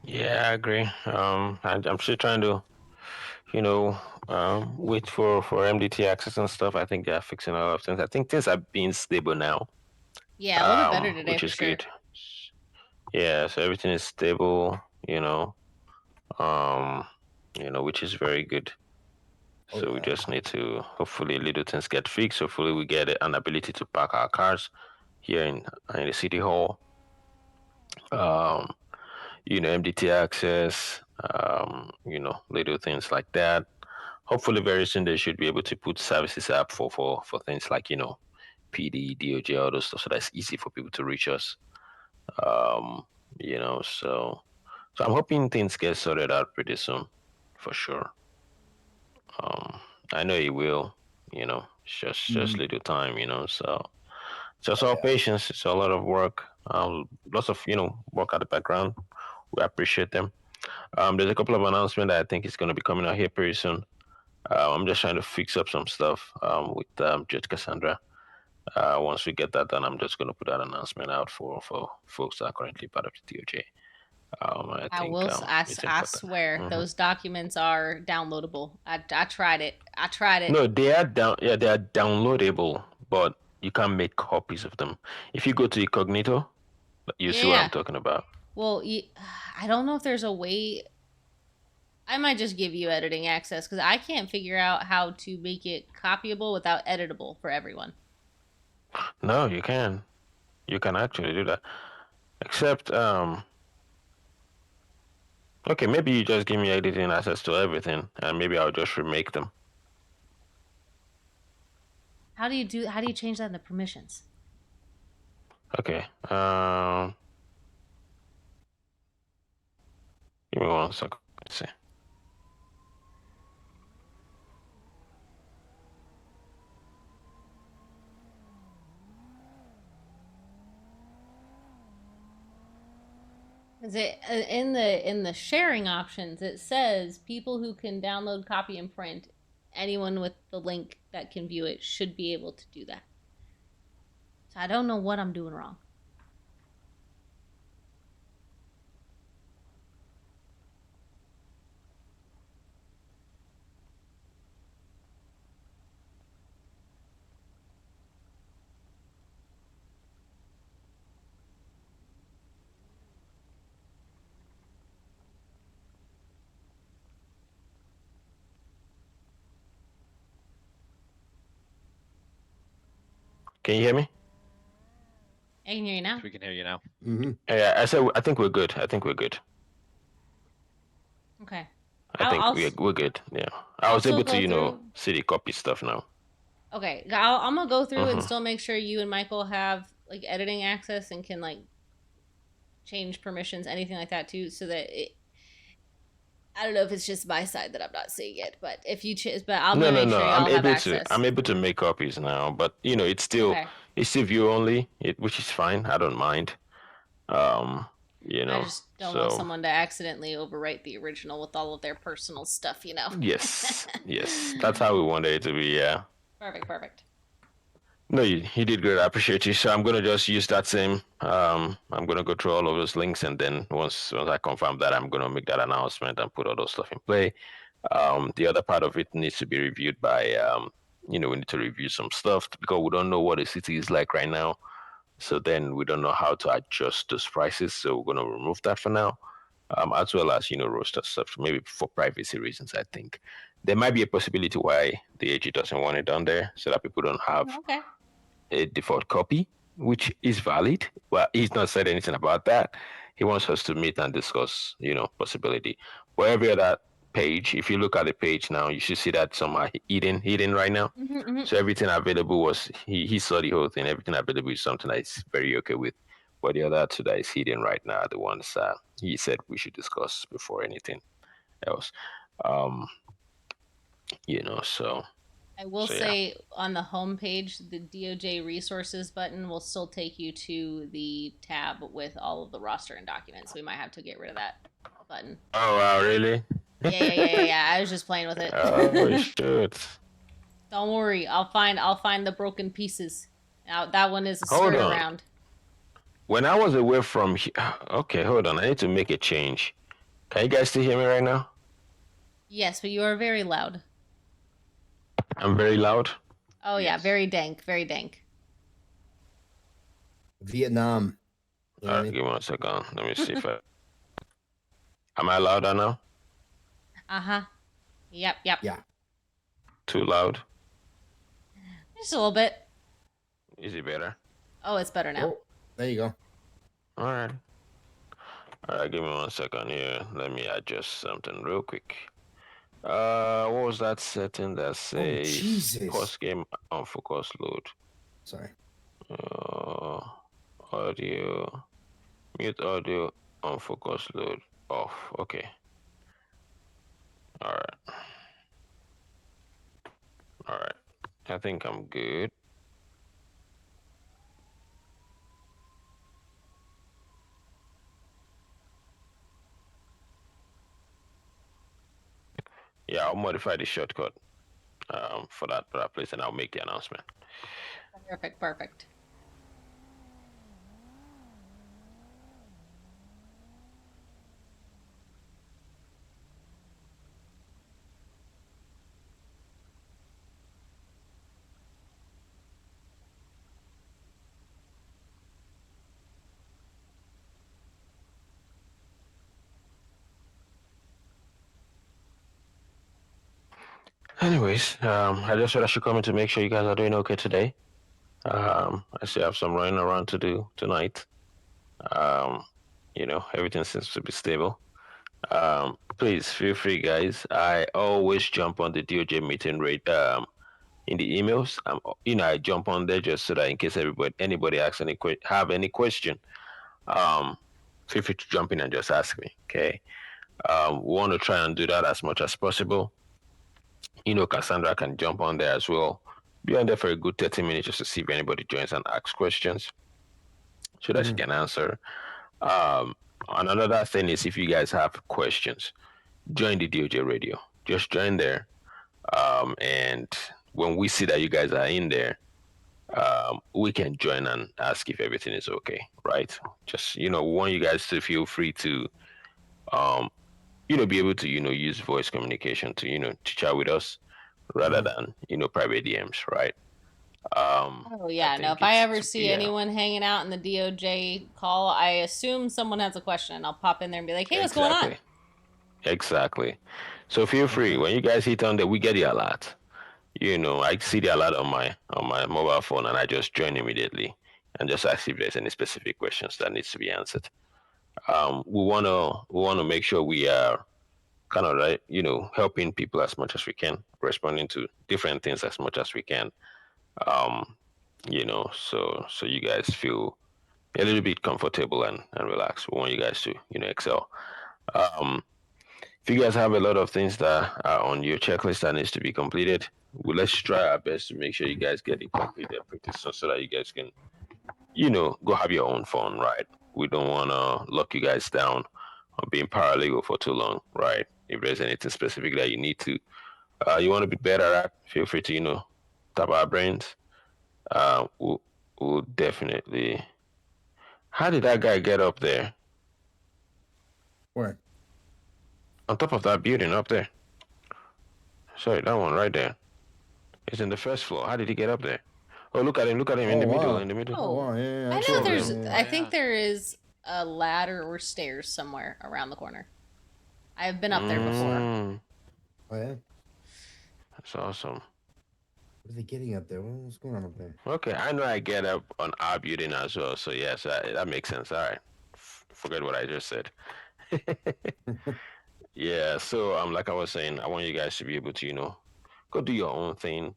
Yeah, I agree. I'm still trying to, wait for MDT access and stuff. I think they're fixing a lot of things. I think things are being stable now. Yeah, a little bit better today, which for is sure. good. Yeah, so everything is stable, which is very good. So we just need to, hopefully little things get fixed. Hopefully we get an ability to park our cars here in the city hall. MDT access, little things like that. Hopefully very soon they should be able to put services up for things like, PD, DOJ, all those stuff, so that's easy for people to reach us. So I'm hoping things get sorted out pretty soon, for sure. I know it will, it's just little time, so just all patience. It's a lot of work, lots of, work at the background. We appreciate them. There's a couple of announcements that I think is going to be coming out here pretty soon. I'm just trying to fix up some stuff with Judge Cassandra. Once we get that done, I'm just going to put that announcement out for folks that are currently part of the DOJ. I swear those documents are downloadable. I tried it. No, they are they are downloadable, but you can't make copies of them. If you go to Incognito, you see what I'm talking about. Well, I don't know if there's a way. I might just give you editing access, because I can't figure out how to make it copyable without editable for everyone. No, you can. You can actually do that. Except, okay, maybe you just give me editing access to everything, and maybe I'll just remake them. How do you change that in the permissions? Okay. Give me 1 second. Let's see. Is it in the sharing options? It says people who can download, copy, and print. Anyone with the link that can view it should be able to do that. So I don't know what I'm doing wrong. Can you hear me? I can hear you now. We can hear you now. Yeah, I said I think we're good. I think we're good. Okay. I think we're good. Yeah, I was able to see the copy stuff now. Okay, I'm gonna go through and still make sure you and Michael have like editing access and can like change permissions, anything like that too, so that I don't know if it's just my side that I'm not seeing it, but if you but I'm gonna make sure y'all have access. I'm able to make copies now, but it's still view only, which is fine. I don't mind. I just don't want someone to accidentally overwrite the original with all of their personal stuff, Yes, that's how we wanted it to be. Yeah. Perfect. No, you did great. I appreciate you. So I'm gonna just use that same. I'm gonna go through all of those links, and then once I confirm that, I'm gonna make that announcement and put all those stuff in play. The other part of it needs to be reviewed by. We need to review some stuff because we don't know what the city is like right now. So then we don't know how to adjust those prices. So we're gonna remove that for now, as well as roaster stuff, maybe for privacy reasons, I think. there might be a possibility why the AG doesn't want it on there, so that people don't have Okay. a default copy, which is valid. Well, he's not said anything about that. He wants us to meet and discuss, possibility. But every other page, if you look at the page now, you should see that some are hidden right now. So everything available was he saw the whole thing. Everything available is something that he's very okay with. But the other two that is hidden right now, are the ones he said we should discuss before anything else. So I will yeah. say on the home page, the DOJ resources button will still take you to the tab with all of the roster and documents. We might have to get rid of that button. Oh wow, really? Yeah. I was just playing with it. Oh shit. Don't worry, I'll find the broken pieces. Now that one is a Hold skirt on. around. When I was away from okay, hold on. I need to make a change. Can you guys still hear me right now? Yes, but you are very loud. I'm very loud. Oh yeah, very dank, very dank. Vietnam. All right, give me 1 second. Let me see if I. Am I louder now? Yep. Yeah. Too loud? Just a little bit. Is it better? Oh, it's better now. Oh, there you go. All right. Give me 1 second here. Let me adjust something real quick. What was that setting that says post game on focus load? Sorry. Audio, mute audio on focus load off. Okay. All right. I think I'm good. Yeah, I'll modify the shortcut for that place, and I'll make the announcement. Perfect. Anyways, I just said I should come in to make sure you guys are doing okay today. I still have some running around to do tonight. Everything seems to be stable. Please feel free, guys. I always jump on the DOJ meeting rate in the emails. I jump on there just so that in case anybody asks have any question, feel free to jump in and just ask me. Okay. We want to try and do that as much as possible. Cassandra can jump on there as well. Be on there for a good 30 minutes just to see if anybody joins and asks questions so that she can answer. And another thing is if you guys have questions, join the DOJ radio. Just join there. And when we see that you guys are in there, we can join and ask if everything is okay, right? Just, we want you guys to feel free to, be able to, use voice communication to, to chat with us rather than, private DMs, right? Oh yeah, no. If I ever see anyone hanging out in the DOJ call, I assume someone has a question, and I'll pop in there and be like, "Hey, what's going on?" Exactly. So feel free. When you guys hit on there, we get the alert. I see the alert on my mobile phone, and I just join immediately and just ask if there's any specific questions that needs to be answered. We wanna make sure we are kind of helping people as much as we can, responding to different things as much as we can. So you guys feel a little bit comfortable and relaxed. We want you guys to excel. If you guys have a lot of things that are on your checklist that needs to be completed, let's try our best to make sure you guys get it completed pretty soon so that you guys can, go have your own fun, right? We don't want to lock you guys down on being paralegal for too long, right? If there's anything specific that you need to, you want to be better at, feel free to, tap our brains. We'll definitely. How did that guy get up there? Where? On top of that building up there. Sorry, that one right there. It's in the first floor. How did he get up there? Oh, look at him in the middle. In the middle. Oh, wow. Yeah, I know there's. I think there is a ladder or stairs somewhere around the corner. I've been up there before. Oh yeah. It's awesome. What are they getting up there? What's going on up there? Okay, I know I get up on our building as well, so yes, that makes sense. All right, forget what I just said. Yeah, so like I was saying, I want you guys to be able to, go do your own thing.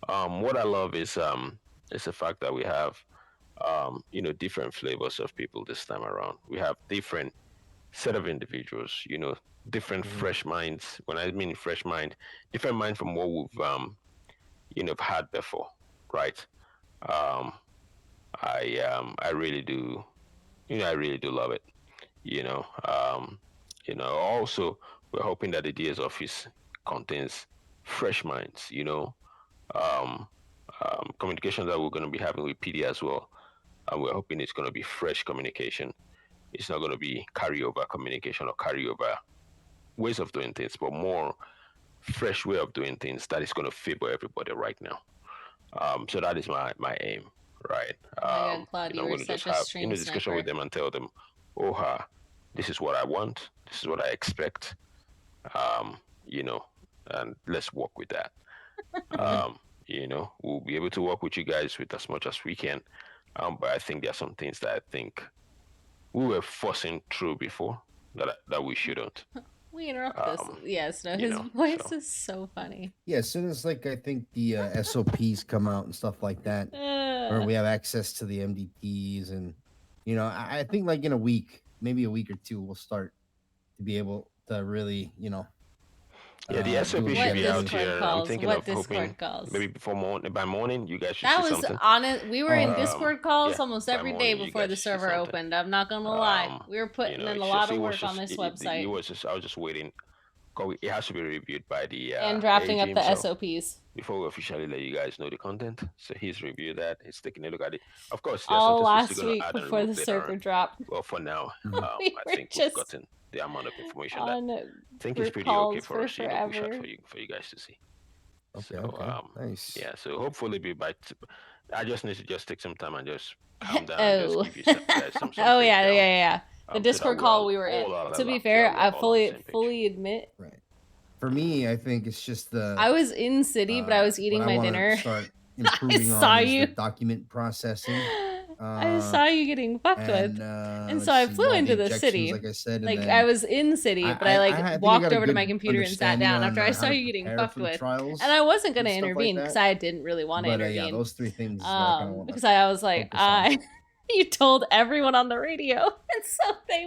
What I love is the fact that we have different flavors of people this time around. We have different set of individuals, different fresh minds. When I mean fresh mind, different mind from what we've had before, right? Um, I really do, I really do love it. Also we're hoping that the DA's office contains fresh minds. Communication that we're going to be having with PD as well. And we're hoping it's going to be fresh communication. It's not going to be carryover communication or carryover ways of doing things, but more fresh way of doing things that is going to favor everybody right now. So that is my aim, right? Oh my God, Claude, I'm going to just have discussion with them and tell them, this is what I want, this is what I expect, and let's work with that. We'll be able to work with you guys with as much as we can. But I think there are some things that I think we were forcing through before that we shouldn't. We interrupt this. Yes, no, his voice is so funny. Yeah, as soon as I think the SOPs come out and stuff like that, or we have access to the MDPs, and I think in a week, maybe a week or two, we'll start to be able to really, Yeah, the SOP should be out here. I'm thinking of hoping maybe by morning you guys should see something. That was honest. We were in Discord calls almost every day before the server opened. I'm not gonna lie. We were putting in a lot of work on this website. I was just waiting. It has to be reviewed by the and drafting up the SOPs before we officially let you guys know the content. So he's reviewed that. He's taking a look at it. Of course, all last week before the server dropped. Well, for now, I think we've gotten the amount of information that I think is pretty okay for us to push out for you guys to see. Okay, okay. Nice. Yeah, so hopefully I just need to take some time and just calm down and just give you some oh yeah. The Discord call we were in. To be fair, I fully admit. Right. For me, I think it's just the. I was in city, but I was eating my dinner. Start improving the document processing. I saw you getting fucked with, and so I flew into the city. Like I said, I was in city, but I walked over to my computer and sat down after I saw you getting fucked with, and I wasn't gonna intervene because I didn't really want to intervene. Yeah, those three things. Because I was like, you told everyone on the radio, and so they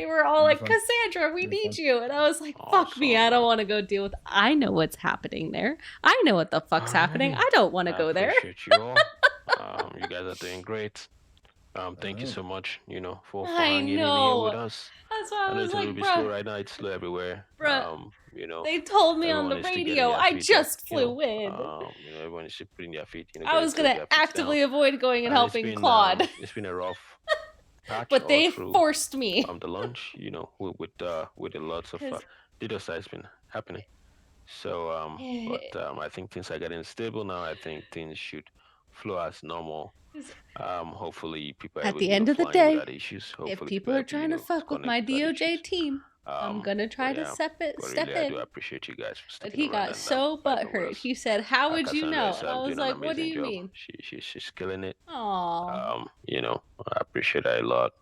were all like, Cassandra, we need you. And I was like, fuck me, I don't want to go deal with. I know what's happening there. I know what the fuck's happening. I don't want to go there. Appreciate you all. You guys are doing great. Thank you so much, for hanging in here with us. That's why I was like, bro. Slow right now. It's slow everywhere. Bro, they told me on the radio. I just flew in. Everyone is putting their feet. I was gonna actively avoid going and helping Claude. It's been a rough patch, but they forced me. The lunch, with the lots of DDoS has been happening. So, I think things are getting stable now. I think things should flow as normal. Hopefully people are at the end of the day, if people are trying to fuck with my DOJ team, I'm gonna try to step in. I do appreciate you guys for but he got so butthurt. He said, "How would you know?" And I was like, "What do you mean?" She's killing it. Aww. I appreciate her a lot.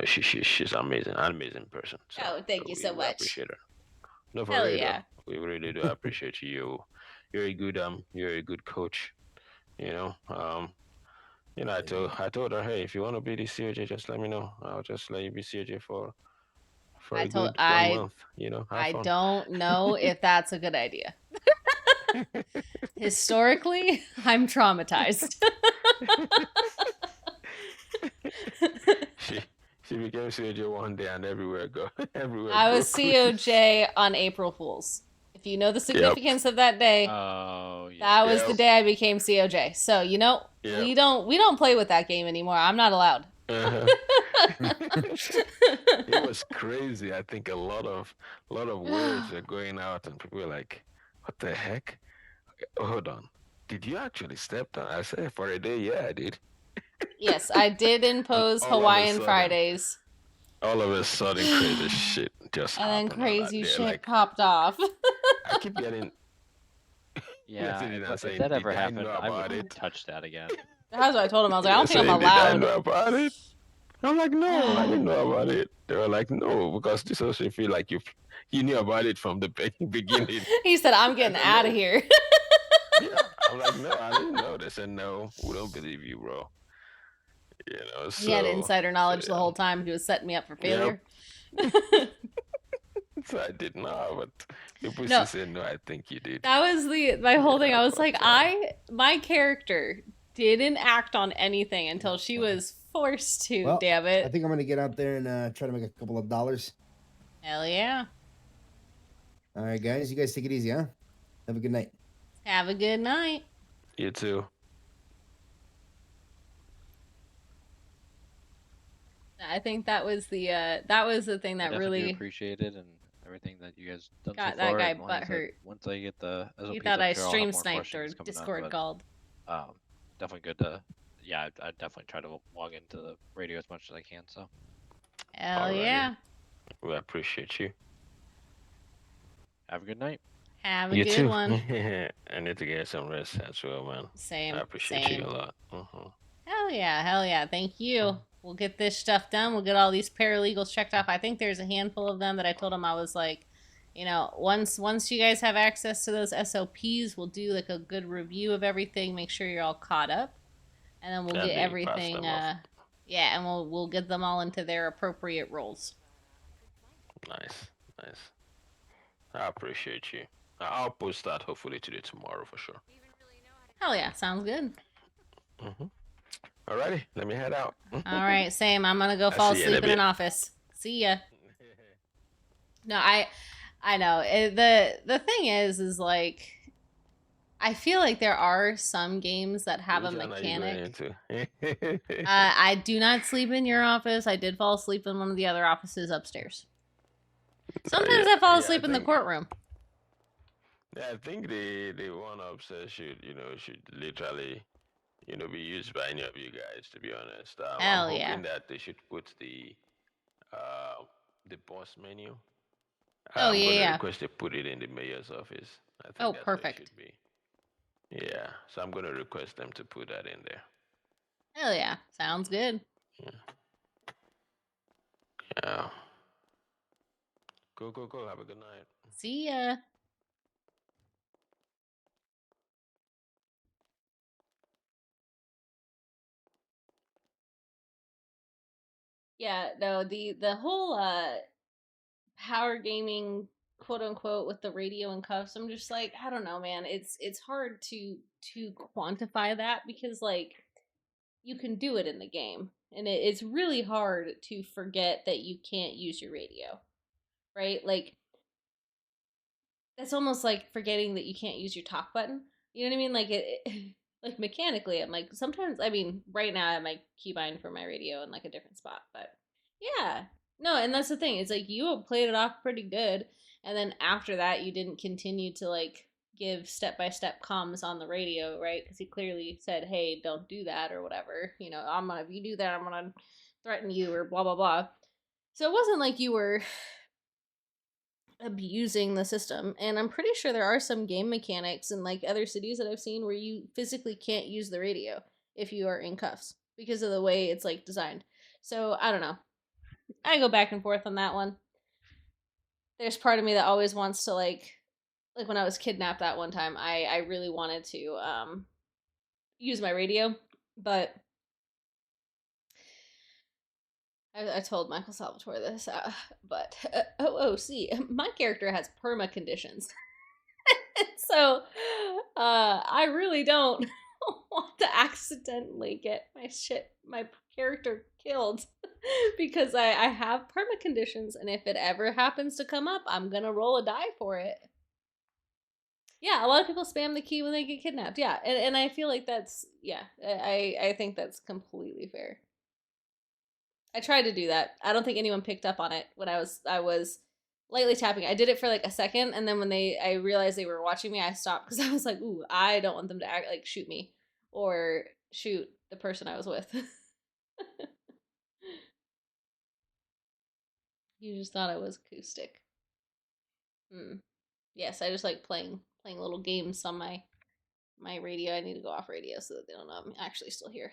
She's amazing, an amazing person. So, thank you so much. Appreciate her. No, for Hell real, yeah. we really do appreciate you. You're a good coach. I told her, hey, if you want to be the COJ, just let me know. I'll just let you be COJ for a good 1 month. I don't know if that's a good idea. Historically, I'm traumatized. She became COJ one day and everywhere go. I was COJ on April Fools. If you know the significance of that day, that was the day I became COJ. So we don't play with that game anymore. I'm not allowed. It was crazy. I think a lot of words are going out, and people were like, "What the heck? Hold on, did you actually step down?" I said, "For a day, yeah, I did." Yes, I did impose Hawaiian Fridays. all of a sudden, crazy shit just And then happened on that crazy day. shit Like, popped off. I keep getting. Yeah, Sitting there if saying, that ever "Did I know happened, I about wouldn't it?" touch that again. That's what I told him. I was like, I don't think I'm Saying, "Did I allowed. know about it?" I'm like, "No, I didn't know about it." They were like, "No, because this also feel like you knew about it from the beginning." He said, I'm getting said, out of "No." here. Yeah, I'm like, "No, I didn't know." They said, "No, we don't believe you, bro." You know, He had so insider knowledge the yeah. whole time. He was setting me up for failure. So I did not, but people No. still say, "No, I think you did." That was my whole thing. Yeah, I was but, like, my character didn't act on anything until she was forced to, Well, damn I it. think I'm gonna get out there and try to make a couple of dollars. Hell yeah. All right, guys. You guys take it easy, huh? Have a good night. Have a good night. You too. I think that was the thing I that definitely really do appreciate it and everything that you guys done got so that far. guy And like I said, butthurt. once I get the SOPs, He thought I'm I sure I'll stream have more sniped or questions coming Discord up. called. But definitely good to. Yeah, I definitely try to log into the radio as much as I can. So. Hell yeah. We appreciate you. Have a good night. Have a You good too. one. I need to get some rest as well, man. Same. I appreciate you Same. a lot. Hell yeah. Hell yeah. Thank you. We'll get this stuff done. We'll get all these paralegals checked off. I think there's a handful of them that I told them I was like, you know, once you guys have access to those SOPs, we'll do like a good review of everything, make sure you're all caught up, and then we'll And get they pass everything them off. yeah, and we'll get them all into their appropriate roles. Nice. I appreciate you. I'll post that hopefully today, tomorrow for sure. Hell yeah, sounds good. Alrighty, let me head out. All right, same. I'm gonna go fall asleep in an office. See ya. No, I know. The thing is like, I feel like there are some games that have Which a one are you going mechanic. into? I do not sleep in your office. I did fall asleep in one of the other offices upstairs. Sometimes I fall asleep in the courtroom. Yeah, I think the one upstairs should literally be used by any of you guys. To be honest, Hell I'm hoping yeah. that they should put the boss menu. Oh, I'm gonna yeah. request they put it in the mayor's office. I think Oh, that's perfect. Where it should be. Yeah, so I'm gonna request them to put that in there. Hell yeah. Sounds good. Yeah. Go. Have a good night. See ya. Yeah, no, the whole power gaming, quote unquote, with the radio and cuffs, I'm just like, I don't know, man. It's hard to quantify that because like you can do it in the game, and it's really hard to forget that you can't use your radio, right? Like that's almost like forgetting that you can't use your talk button. You know what I mean? Like like mechanically, I'm like sometimes. I mean, right now I have my keybind for my radio in like a different spot, but yeah, no. And that's the thing. It's like you played it off pretty good, and then after that, you didn't continue to like give step by step comms on the radio, right? Because he clearly said, "Hey, don't do that" or whatever. You know, if you do that, I'm gonna threaten you or blah blah blah. So it wasn't like you were abusing the system, and I'm pretty sure there are some game mechanics in like other cities that I've seen where you physically can't use the radio if you are in cuffs because of the way it's like designed. So I don't know, I go back and forth on that one. There's part of me that always wants to like when I was kidnapped that one time, I really wanted to use my radio, but I told Michael Salvatore this, but my character has perma conditions. So, I really don't want to accidentally get my character killed because I have perma conditions, and if it ever happens to come up, I'm gonna roll a die for it. Yeah, a lot of people spam the key when they get kidnapped. Yeah, and I feel like that's I think that's completely fair. I tried to do that. I don't think anyone picked up on it when I was lightly tapping. I did it for like a second, and then when I realized they were watching me, I stopped because I was like, "Ooh, I don't want them to shoot me or shoot the person I was with." You just thought I was acoustic. Yes, I just like playing little games on my radio. I need to go off radio so that they don't know I'm actually still here.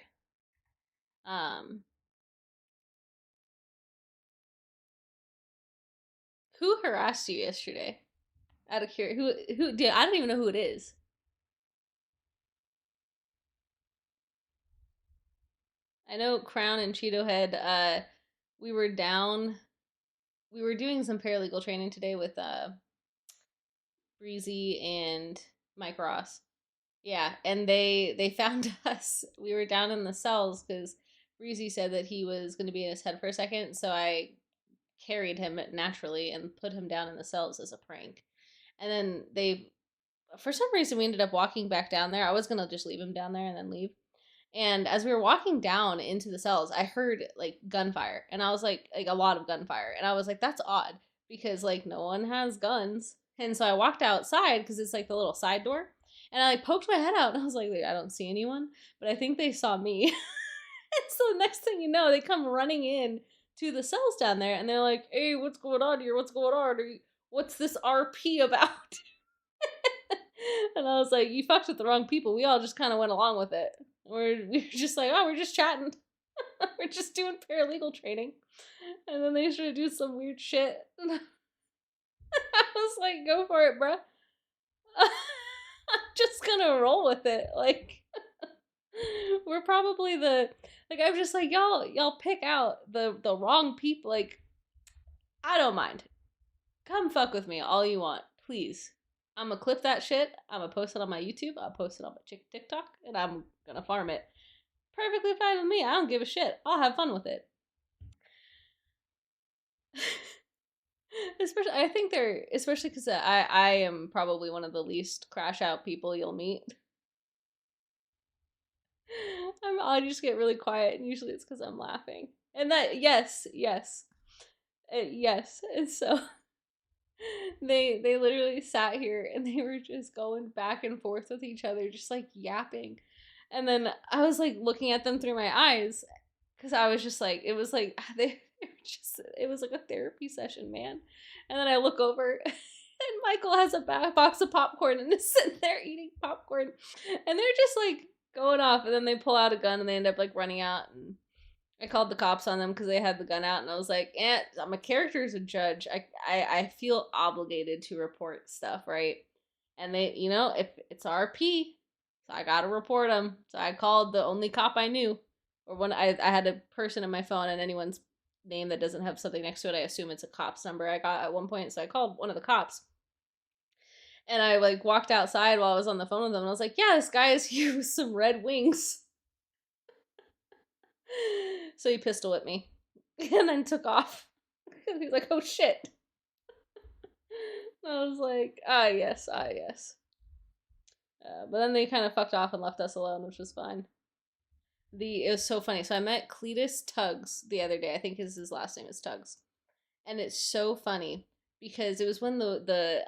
Who harassed you yesterday? Out of curiosity, who did? I don't even know who it is. I know Crown and Cheeto Head. We were down. We were doing some paralegal training today with Breezy and Mike Ross. Yeah, and they found us. We were down in the cells because Breezy said that he was going to be in his head for a second, so I carried him naturally and put him down in the cells as a prank. And then for some reason, we ended up walking back down there. I was gonna just leave him down there and then leave. And as we were walking down into the cells, I heard like gunfire, and I was like a lot of gunfire, and I was like, that's odd because like no one has guns. And so I walked outside because it's like the little side door, and I like poked my head out, and I was like, I don't see anyone, but I think they saw me. And so the next thing you know, they come running in to the cells down there, and they're like, "Hey, what's going on here? What's going on? What's this RP about?" And I was like, "You fucked with the wrong people. We all just kind of went along with it. We're just like, oh, we're just chatting. We're just doing paralegal training." And then they started to do some weird shit. And I was like, "Go for it, bruh. I'm just gonna roll with it." Like, we're probably I'm just like, y'all pick out the wrong people. Like, I don't mind. Come fuck with me all you want, please. I'm gonna clip that shit. I'm gonna post it on my YouTube. I'll post it on my TikTok, and I'm gonna farm it. Perfectly fine with me. I don't give a shit. I'll have fun with it. Especially because I am probably one of the least crash out people you'll meet. I just get really quiet, and usually it's because I'm laughing. And that yes. And so they literally sat here and they were just going back and forth with each other, just like yapping. And then I was like looking at them through my eyes because I was just like, it was like it was like a therapy session, man. And then I look over and Michael has a box of popcorn and is sitting there eating popcorn, and they're just like going off. And then they pull out a gun and they end up like running out, and I called the cops on them because they had the gun out, and I was like, I'm a character as a judge. I feel obligated to report stuff, right? And they, if it's RP, so I gotta report them. So I called the only cop I knew, or when I had a person in my phone, and anyone's name that doesn't have something next to it, I assume it's a cop's number I got at one point. So I called one of the cops. And I like walked outside while I was on the phone with them, and I was like, yeah, this guy is here with some red wings. So he pistol whipped me and then took off. He's like, oh shit. I was like, yes. But then they kind of fucked off and left us alone, which was fine. It was so funny. So I met Cletus Tuggs the other day. I think his last name is Tuggs. And it's so funny because it was when the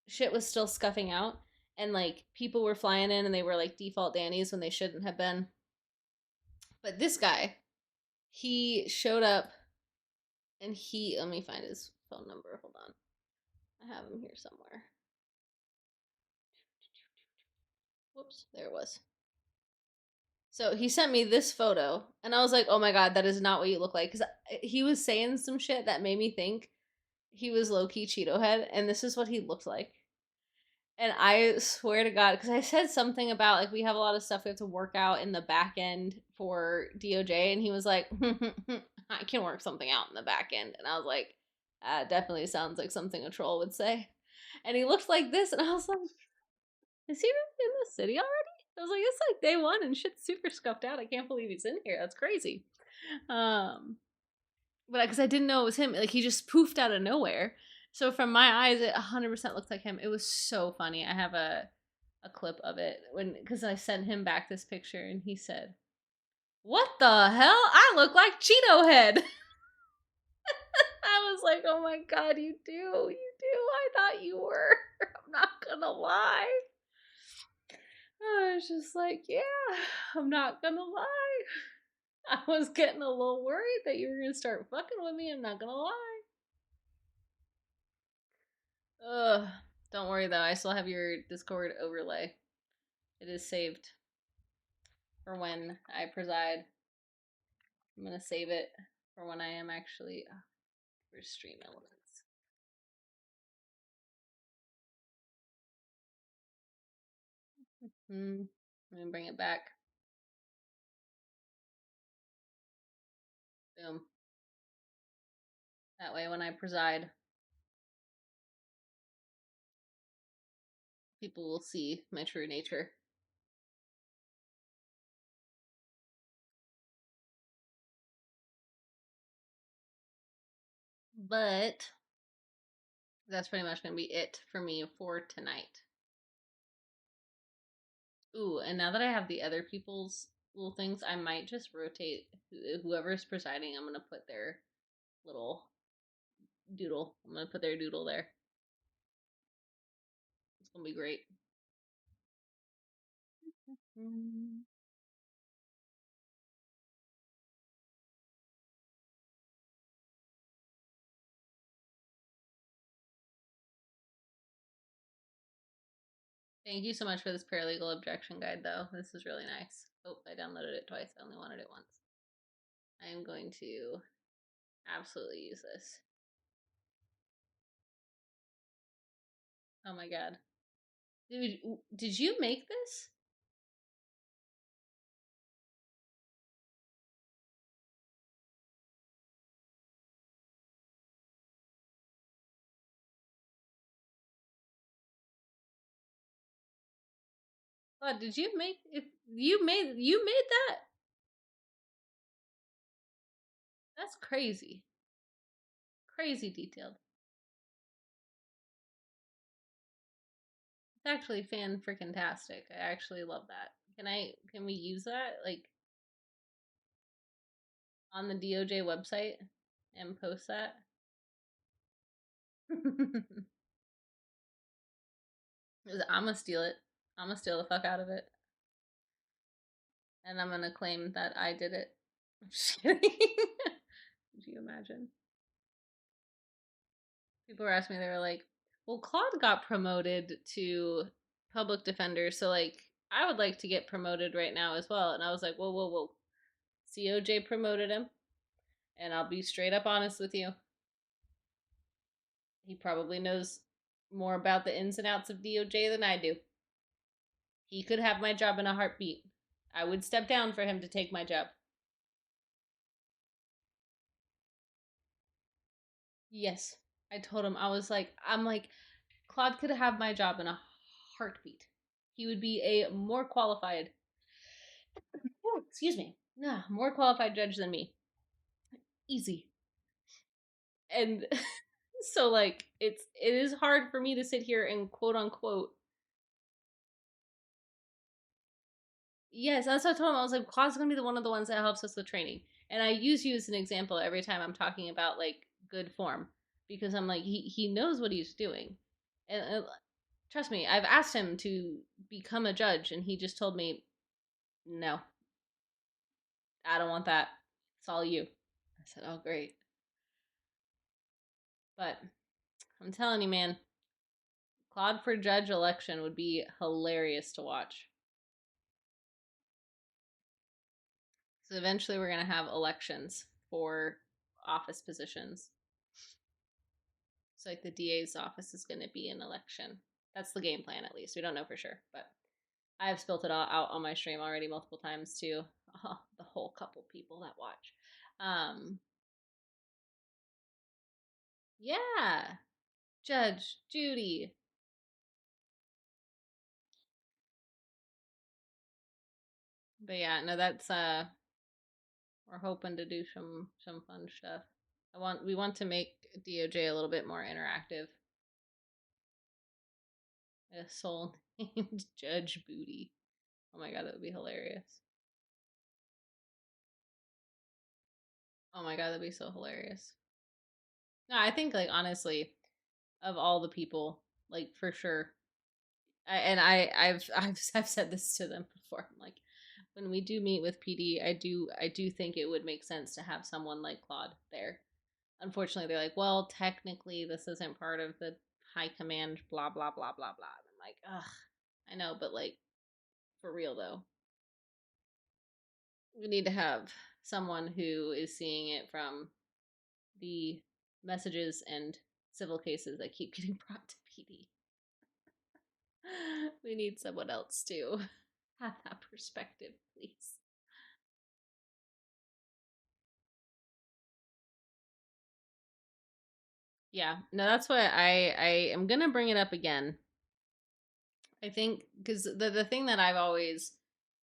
shit was still scuffing out, and like people were flying in and they were like default Dannies when they shouldn't have been. But this guy, he showed up, and let me find his phone number. Hold on. I have him here somewhere. Whoops, there it was. So he sent me this photo, and I was like, oh my god, that is not what you look like. Because he was saying some shit that made me think he was low-key Cheeto Head, and this is what he looked like. And I swear to God, because I said something about, like, we have a lot of stuff we have to work out in the back end for DOJ, and he was like, I can work something out in the back end. And I was like, definitely sounds like something a troll would say. And he looked like this, and I was like, is he in the city already? I was like, it's like day one, and shit's super scuffed out. I can't believe he's in here. That's crazy. But because I didn't know it was him, like, he just poofed out of nowhere. So from my eyes, it 100% looked like him. It was so funny. I have a clip of it because I sent him back this picture, and he said, "What the hell? I look like Cheeto Head." I was like, "Oh my god, you do! I thought you were. I'm not gonna lie." I was just like, "Yeah, I'm not gonna lie." I was getting a little worried that you were gonna start fucking with me. I'm not gonna lie. Ugh. Don't worry though. I still have your Discord overlay. It is saved for when I preside. I'm gonna save it for when I am actually for stream elements. I'm gonna bring it back. Boom. That way, when I preside, people will see my true nature. But that's pretty much gonna be it for me for tonight. Ooh, and now that I have the other people's little things, I might just rotate whoever's presiding. I'm gonna put their little doodle. I'm gonna put their doodle there. It's gonna be great. Thank you so much for this paralegal objection guide, though. This is really nice. Oh, I downloaded it twice. I only wanted it once. I am going to absolutely use this. Oh my god. Dude, did you make this? God, did you make if you made that? That's crazy. Crazy detailed. It's actually fan-freaking-tastic. I actually love that. Can we use that like on the DOJ website and post that? I'm gonna steal it. I'm gonna steal the fuck out of it. And I'm gonna claim that I did it. I'm just kidding. Could you imagine? People were asking me, they were like, well, Claude got promoted to public defender, so like I would like to get promoted right now as well. And I was like, whoa, whoa, whoa. COJ promoted him. And I'll be straight up honest with you. He probably knows more about the ins and outs of DOJ than I do. He could have my job in a heartbeat. I would step down for him to take my job. Yes. I told him, I'm like, Claude could have my job in a heartbeat. He would be a more qualified, excuse me, more qualified judge than me. Easy. And so like, it is hard for me to sit here and quote unquote. Yes, that's what I told him. I was like, Claude's gonna be one of the ones that helps us with training. And I use you as an example every time I'm talking about like good form. Because I'm like, he knows what he's doing. And trust me, I've asked him to become a judge, and he just told me, no, I don't want that. It's all you. I said, oh, great. But I'm telling you, man, Claude for judge election would be hilarious to watch. So eventually we're going to have elections for office positions. So like the DA's office is going to be an election. That's the game plan, at least. We don't know for sure, but I've spilled it all out on my stream already multiple times to the whole couple people that watch. Yeah, Judge Judy. But yeah, no, that's we're hoping to do some fun stuff. We want to make DOJ a little bit more interactive. A soul named Judge Booty. Oh my god, that would be hilarious. Oh my god, that'd be so hilarious. No, I think like honestly, of all the people, like for sure. I've said this to them before. I'm like, when we do meet with PD, I do think it would make sense to have someone like Claude there. Unfortunately, they're like, well, technically this isn't part of the high command, blah blah blah blah blah. And I'm like, ugh, I know, but like, for real though, we need to have someone who is seeing it from the messages and civil cases that keep getting brought to PD. We need someone else to have that perspective, please. Yeah, no, that's why I am gonna bring it up again. I think because the thing that I've always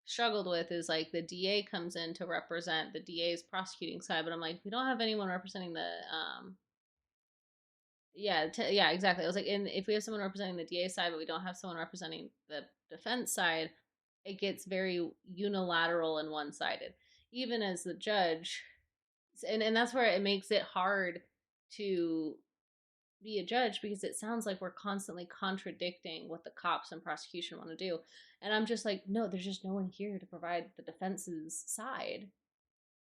struggled with is like the DA comes in to represent the DA's prosecuting side, but I'm like, we don't have anyone representing the yeah, exactly. I was like, and if we have someone representing the DA side, but we don't have someone representing the defense side, it gets very unilateral and one-sided. Even as the judge, and that's where it makes it hard to be a judge because it sounds like we're constantly contradicting what the cops and prosecution want to do. And I'm just like, no, there's just no one here to provide the defense's side.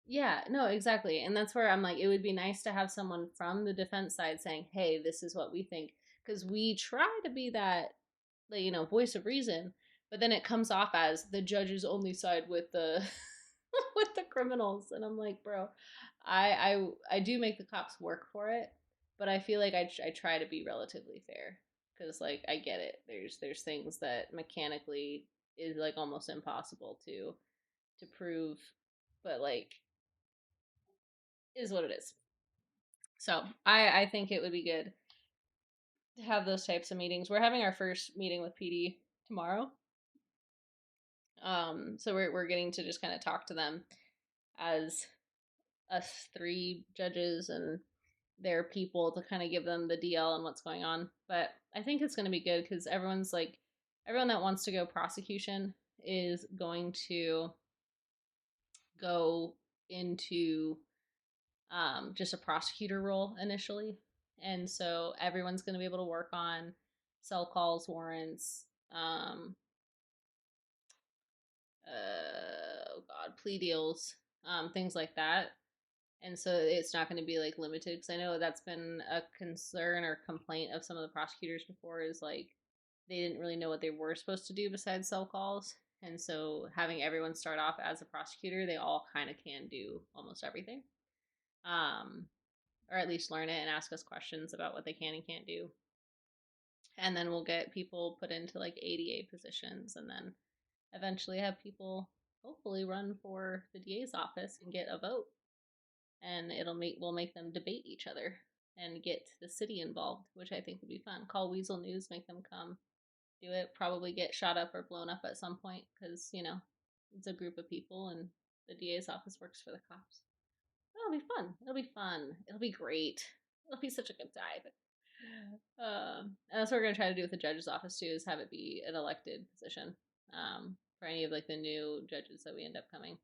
Yeah, no, exactly. And that's where I'm like, it would be nice to have someone from the defense side saying, hey, this is what we think. Because we try to be that, voice of reason, but then it comes off as the judges only side with the with the criminals. And I'm like, bro, I do make the cops work for it, but I feel like I try to be relatively fair. Because, like, I get it. There's things that mechanically is, like, almost impossible to prove, but, like, is what it is. So I think it would be good to have those types of meetings. We're having our first meeting with PD tomorrow. So we're getting to just kind of talk to them as us 3 judges and their people to kind of give them the DL and what's going on. But I think it's going to be good because everyone that wants to go prosecution is going to go into just a prosecutor role initially. And so everyone's going to be able to work on cell calls, warrants, plea deals, things like that. And so it's not going to be like limited because I know that's been a concern or complaint of some of the prosecutors before is like they didn't really know what they were supposed to do besides cell calls. And so having everyone start off as a prosecutor, they all kind of can do almost everything. Or at least learn it and ask us questions about what they can and can't do. And then we'll get people put into like ADA positions and then eventually have people hopefully run for the DA's office and get a vote. And we'll make them debate each other and get the city involved, which I think would be fun. Call Weasel News, make them come do it, probably get shot up or blown up at some point because, it's a group of people and the DA's office works for the cops. It'll be fun. It'll be fun. It'll be great. It'll be such a good time. And that's what we're gonna try to do with the judge's office too, is have it be an elected position for any of like the new judges that we end up coming.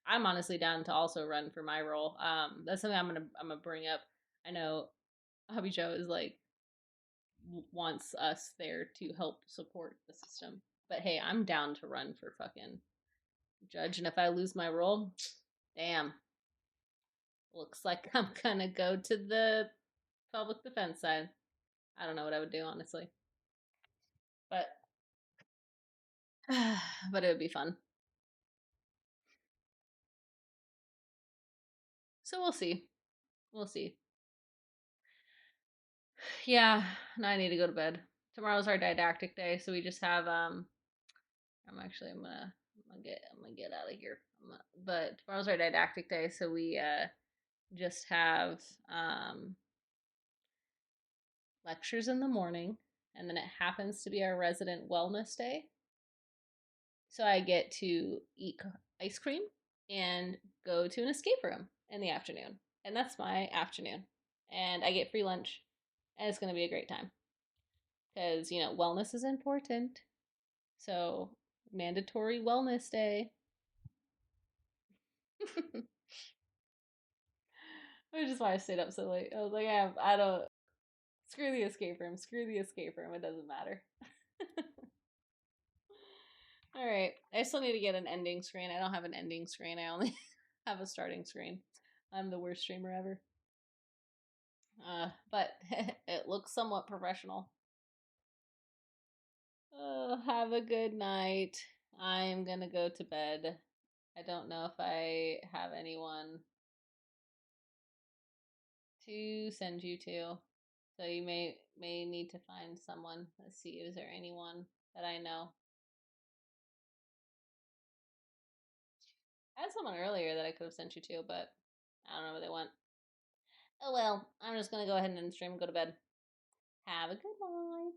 I'm honestly down to also run for my role. That's something I'm gonna bring up. I know Hubby Joe is like wants us there to help support the system, but hey, I'm down to run for fucking judge. And if I lose my role, damn. Looks like I'm gonna go to the public defense side. I don't know what I would do, honestly. But it would be fun. So we'll see. We'll see. Yeah, now I need to go to bed. Tomorrow's our didactic day, so we just have I'm gonna get out of here. But tomorrow's our didactic day, so we just have lectures in the morning, and then it happens to be our resident wellness day. So I get to eat ice cream and go to an escape room in the afternoon. And that's my afternoon. And I get free lunch. And it's going to be a great time. Because, wellness is important. So, mandatory wellness day. Which is why I stayed up so late. I was like, I don't. Screw the escape room. Screw the escape room. It doesn't matter. Alright. I still need to get an ending screen. I don't have an ending screen. I only have a starting screen. I'm the worst streamer ever. But it looks somewhat professional. Have a good night. I'm gonna go to bed. I don't know if I have anyone to send you to. So you may need to find someone. Let's see, is there anyone that I know? I had someone earlier that I could have sent you to, but I don't know where they went. Oh well, I'm just gonna go ahead and end stream and go to bed. Have a good night.